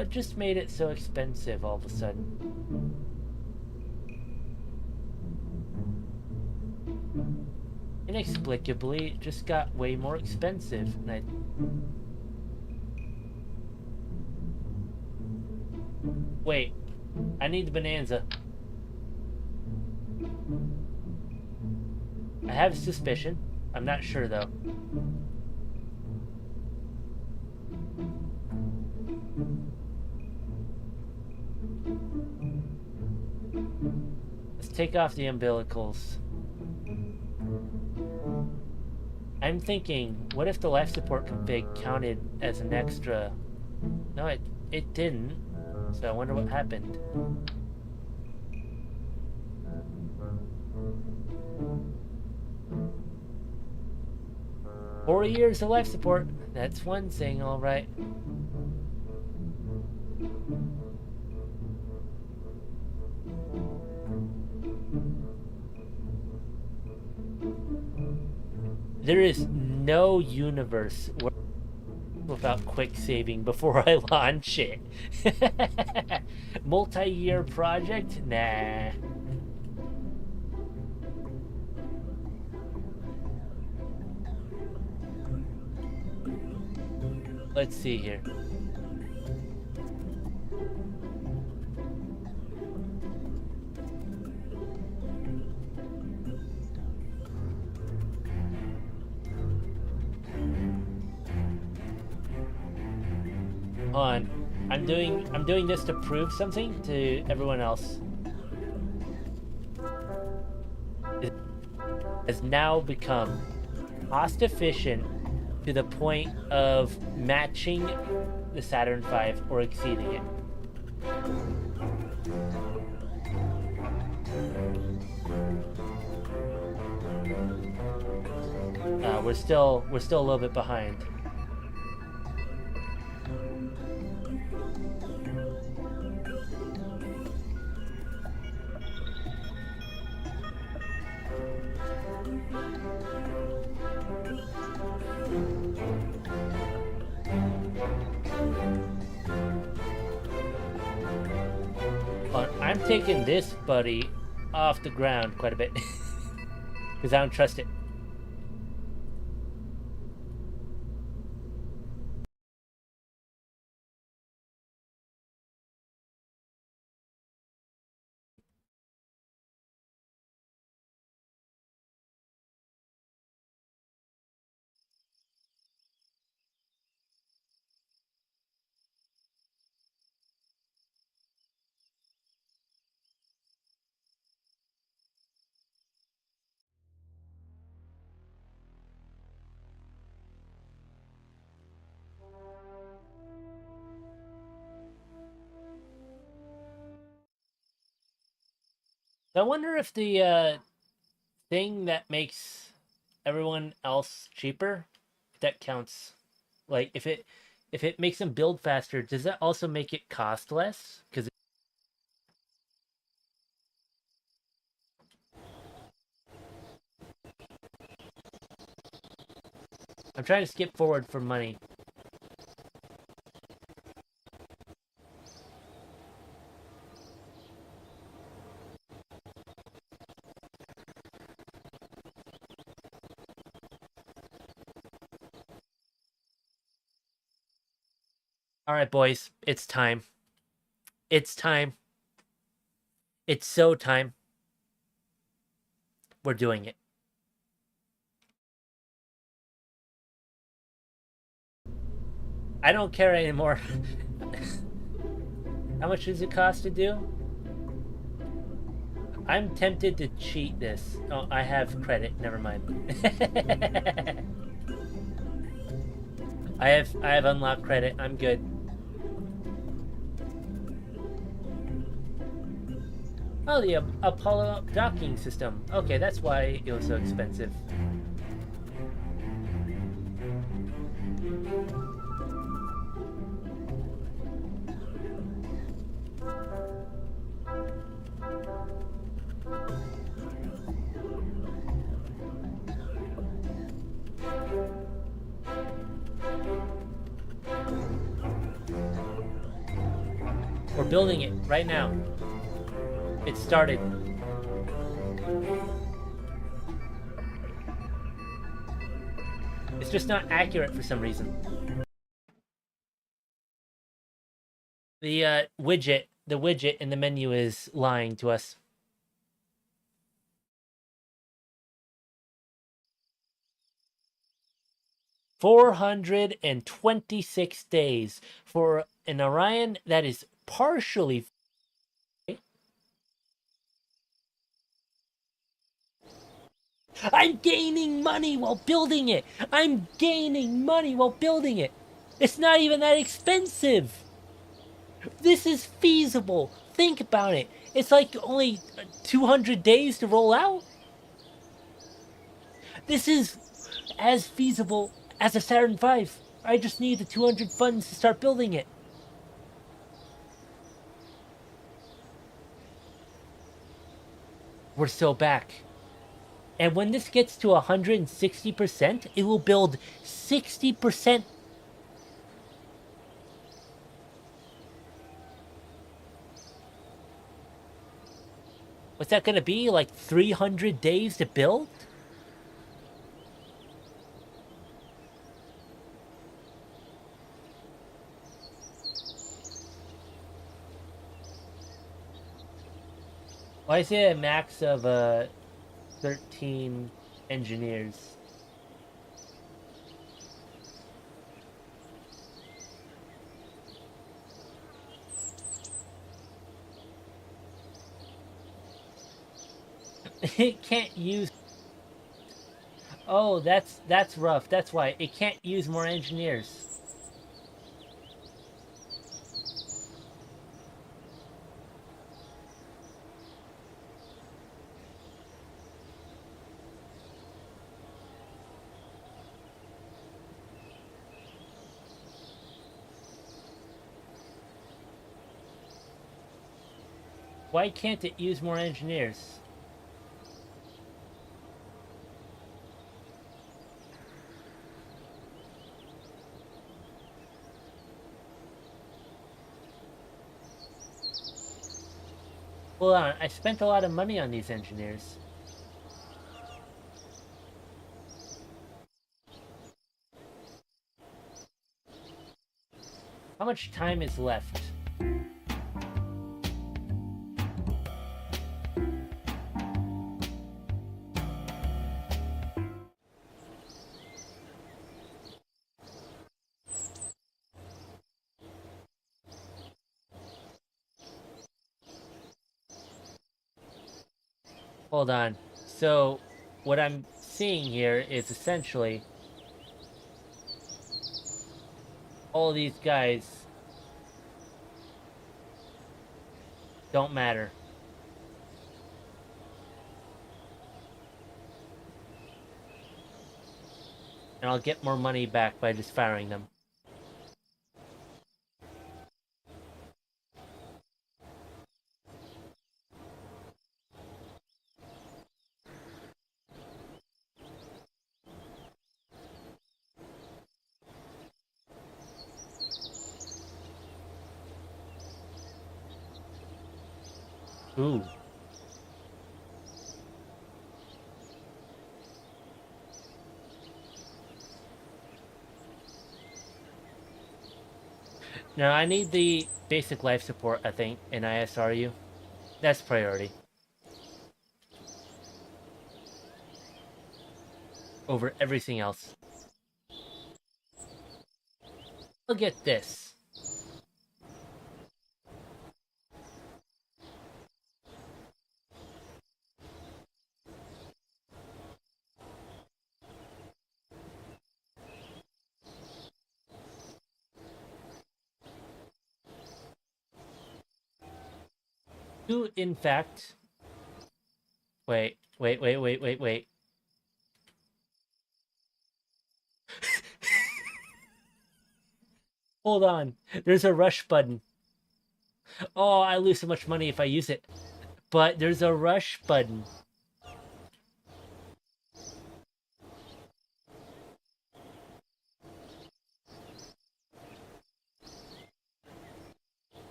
Speaker 1: What just made it so expensive all of a sudden? Inexplicably, it just got way more expensive. And Wait, I need the bonanza. I have a suspicion. I'm not sure though. Let's take off the umbilicals. I'm thinking, what if the life support config counted as an extra? No, it didn't. So I wonder what happened. 4 years of life support. That's one thing, all right. There is no universe without quick saving before I launch it. Multi-year project? Nah. Let's see here. Hold on. I'm doing this to prove something to everyone else. It has now become cost efficient to the point of matching the Saturn V or exceeding it. We're still a little bit behind. I'm taking this buddy off the ground quite a bit because I don't trust it. I wonder if the thing that makes everyone else cheaper, if that counts. Like if it makes them build faster, does that also make it cost less? Because I'm trying to skip forward for money. All right, boys, it's time. It's time. It's so time. We're doing it. I don't care anymore. How much does it cost to do? I'm tempted to cheat this. Oh, I have credit. Never mind. I have unlocked credit. I'm good. Oh, the Apollo docking system. Okay, that's why it was so expensive. building it right now. It started. It's just not accurate for some reason. The widget in the menu is lying to us. $426 days for an Orion that is partially. I'm gaining money while building it. I'm gaining money while building it. It's not even that expensive. This is feasible. Think about it. It's like only 200 days to roll out. This is as feasible as a Saturn V. I just need the 200 funds to start building it. We're still back. And when this gets to 160%, it will build 60%. What's that gonna be? Like 300 days to build? Why is it a max of 13 engineers? It can't use. Oh, that's rough. That's why it can't use more engineers. Why can't it use more engineers? Hold on, I spent a lot of money on these engineers. How much time is left? Hold on. So, what I'm seeing here is essentially all these guys don't matter. And I'll get more money back by just firing them. Ooh. Now, I need the basic life support, I think, in ISRU. That's priority. Over everything else. Look at this. Do, in fact... Wait. Hold on. There's a rush button. Oh, I lose so much money if I use it. But there's a rush button.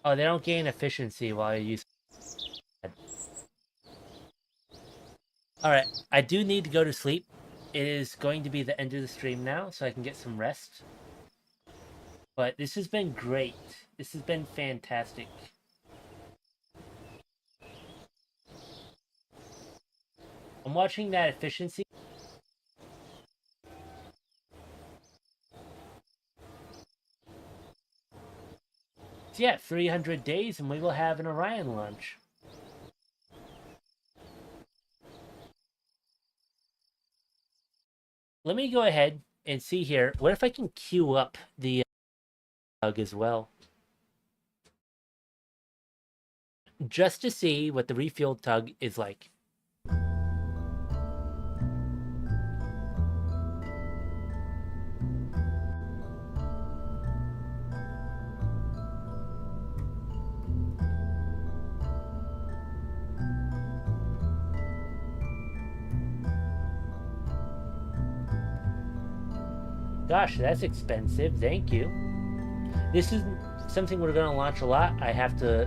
Speaker 1: Oh, they don't gain efficiency while you use. Alright, I do need to go to sleep. It is going to be the end of the stream now, so I can get some rest. But this has been great. This has been fantastic. I'm watching that efficiency. So yeah, 300 days and we will have an Orion launch. Let me go ahead and see here. What if I can queue up the tug as well? Just to see what the refueled tug is like. Gosh, that's expensive. Thank you. This is something we're going to launch a lot. I'm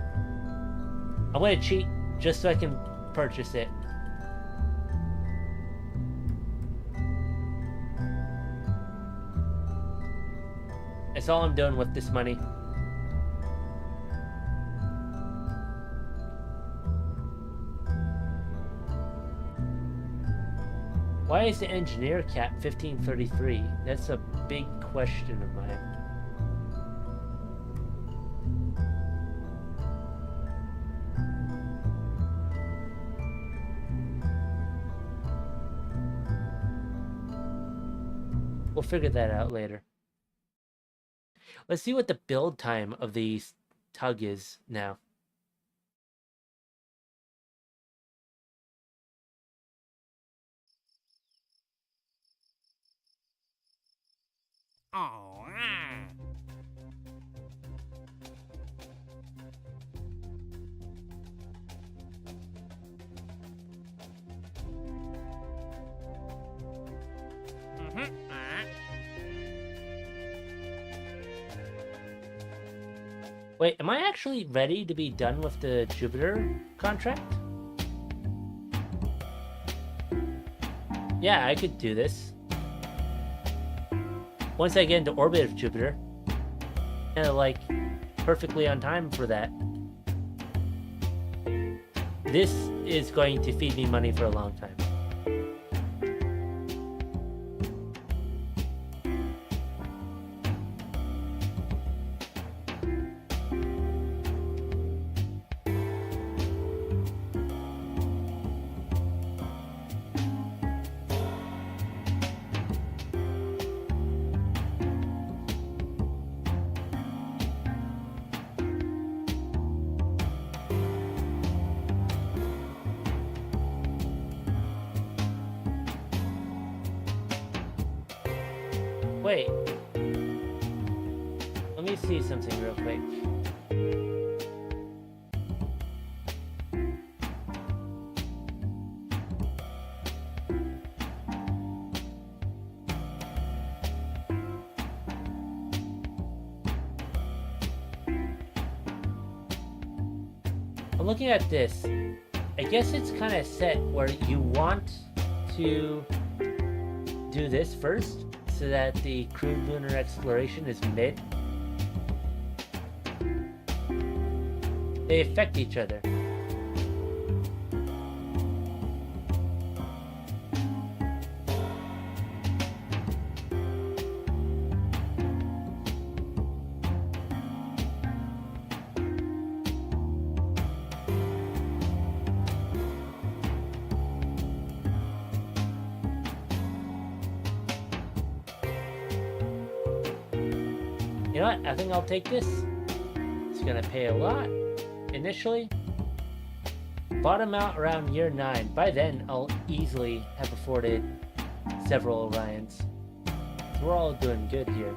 Speaker 1: going to cheat just so I can purchase it. That's all I'm doing with this money. Why is the engineer cap 1533? That's a big question of mine. We'll figure that out later. Let's see what the build time of the tug is now.
Speaker 2: Oh,
Speaker 1: Wait, am I actually ready to be done with the Jupiter contract? Yeah, I could do this. Once I get into orbit of Jupiter, kind of like perfectly on time for that. This is going to feed me money for a long time. Wait. Let me see something real quick. I'm looking at this. I guess it's kind of set where you want to do this first, so that the crewed lunar exploration is mid. They affect each other. You know what? I think I'll take this. It's gonna pay a lot initially. Bottom out around year 9. By then, I'll easily have afforded several Orions. So we're all doing good here.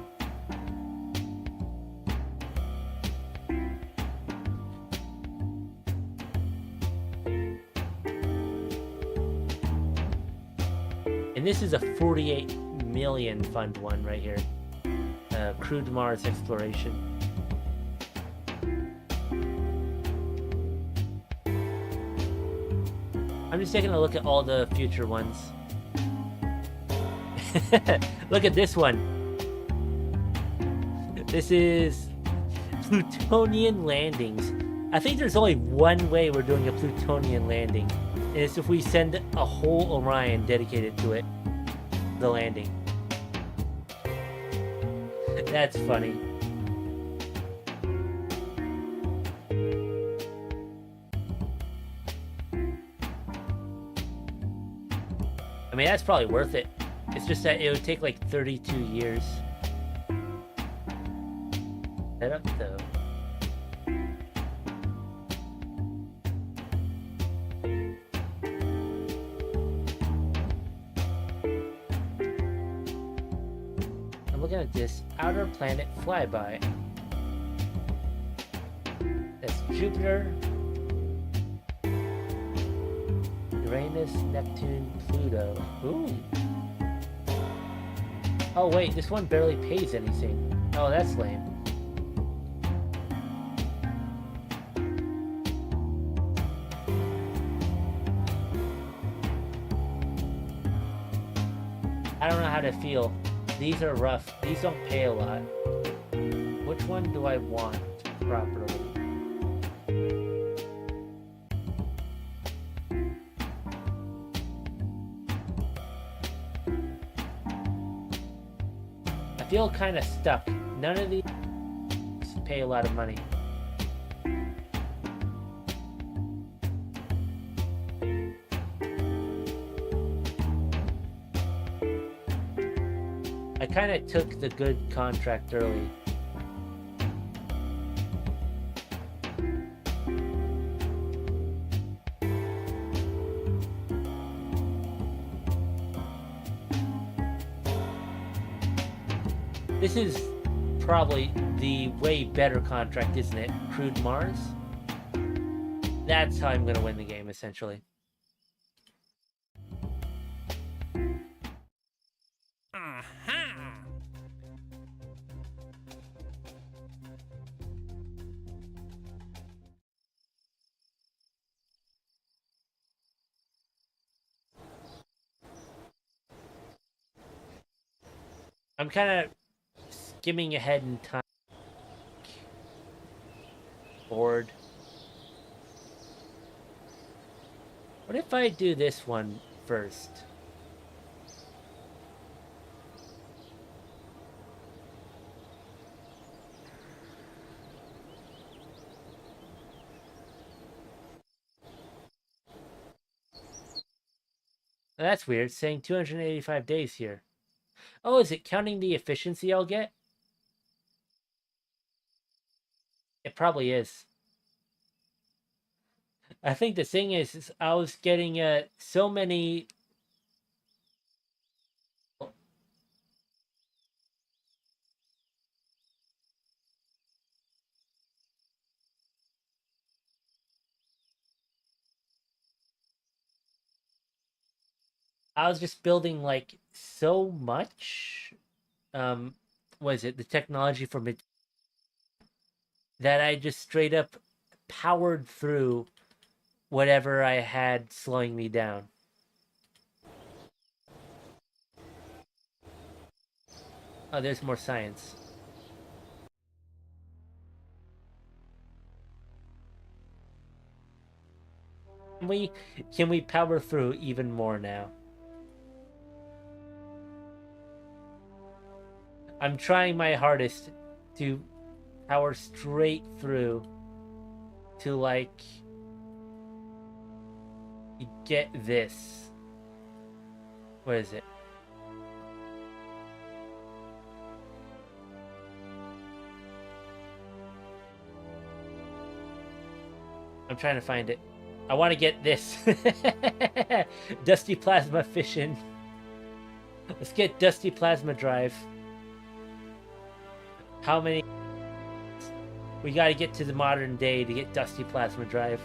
Speaker 1: And this is a 48 million fund one right here. Crewed Mars exploration. I'm just taking a look at all the future ones. Look at this one. This is Plutonian landings. I think there's only one way we're doing a Plutonian landing. And it's if we send a whole Orion dedicated to it. The landing. That's funny. I mean, that's probably worth it. It's just that it would take like 32 years. Set up though. I'm looking at this outer planet flyby. That's Jupiter, Uranus, Neptune, Pluto. Ooh. Oh wait, this one barely pays anything. Oh, that's lame. I don't know how to feel. These are rough. These don't pay a lot. Which one do I want properly? I feel kind of stuck. None of these pay a lot of money. I kind of took the good contract early. This is probably the way better contract, isn't it? Crude Mars? That's how I'm going to win the game, essentially. I'm kind of skimming ahead in time. Bored. What if I do this one first? That's weird, it's saying 285 days here. Oh, is it counting the efficiency I'll get? It probably is. I think the thing is I was getting so many. I was just building like so much. What is it? The technology for mid that I just straight up powered through whatever I had slowing me down. Oh, there's more science. Can we power through even more now? I'm trying my hardest to power straight through to like get this. What is it? I'm trying to find it. I want to get this. Dusty plasma fission. Let's get Dusty plasma drive. How many? We got to get to the modern day to get Dusty plasma drive.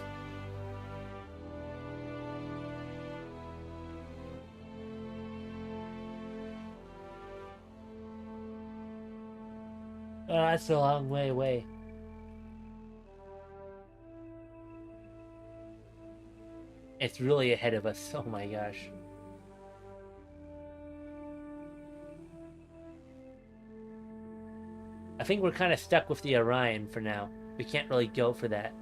Speaker 1: Oh, that's a long way away. It's really ahead of us. Oh my gosh. I think we're kind of stuck with the Orion for now. We can't really go for that.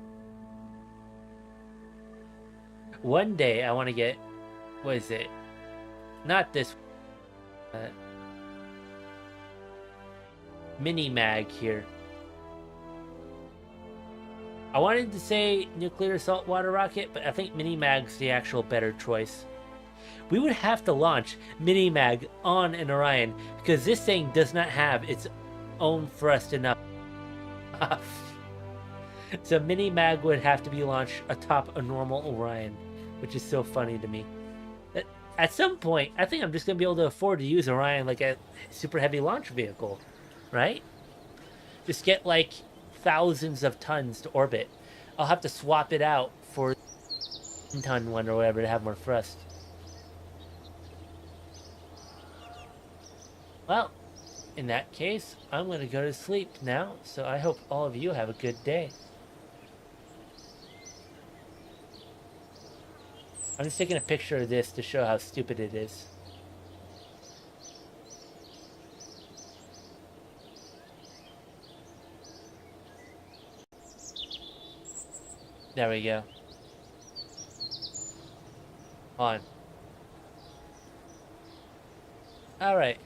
Speaker 1: One day I want to get, what is it? Not this mini mag here. I wanted to say nuclear saltwater rocket, but I think mini mag's the actual better choice. We would have to launch mini mag on an Orion because this thing does not have its own thrust enough. So mini mag would have to be launched atop a normal Orion, which is so funny to me. At some point, I think I'm just going to be able to afford to use Orion like a super heavy launch vehicle, right? Just get like thousands of tons to orbit. I'll have to swap it out for a ton one or whatever to have more thrust. Well, in that case, I'm going to go to sleep now, so I hope all of you have a good day. I'm just taking a picture of this to show how stupid it is. There we go. On. Alright.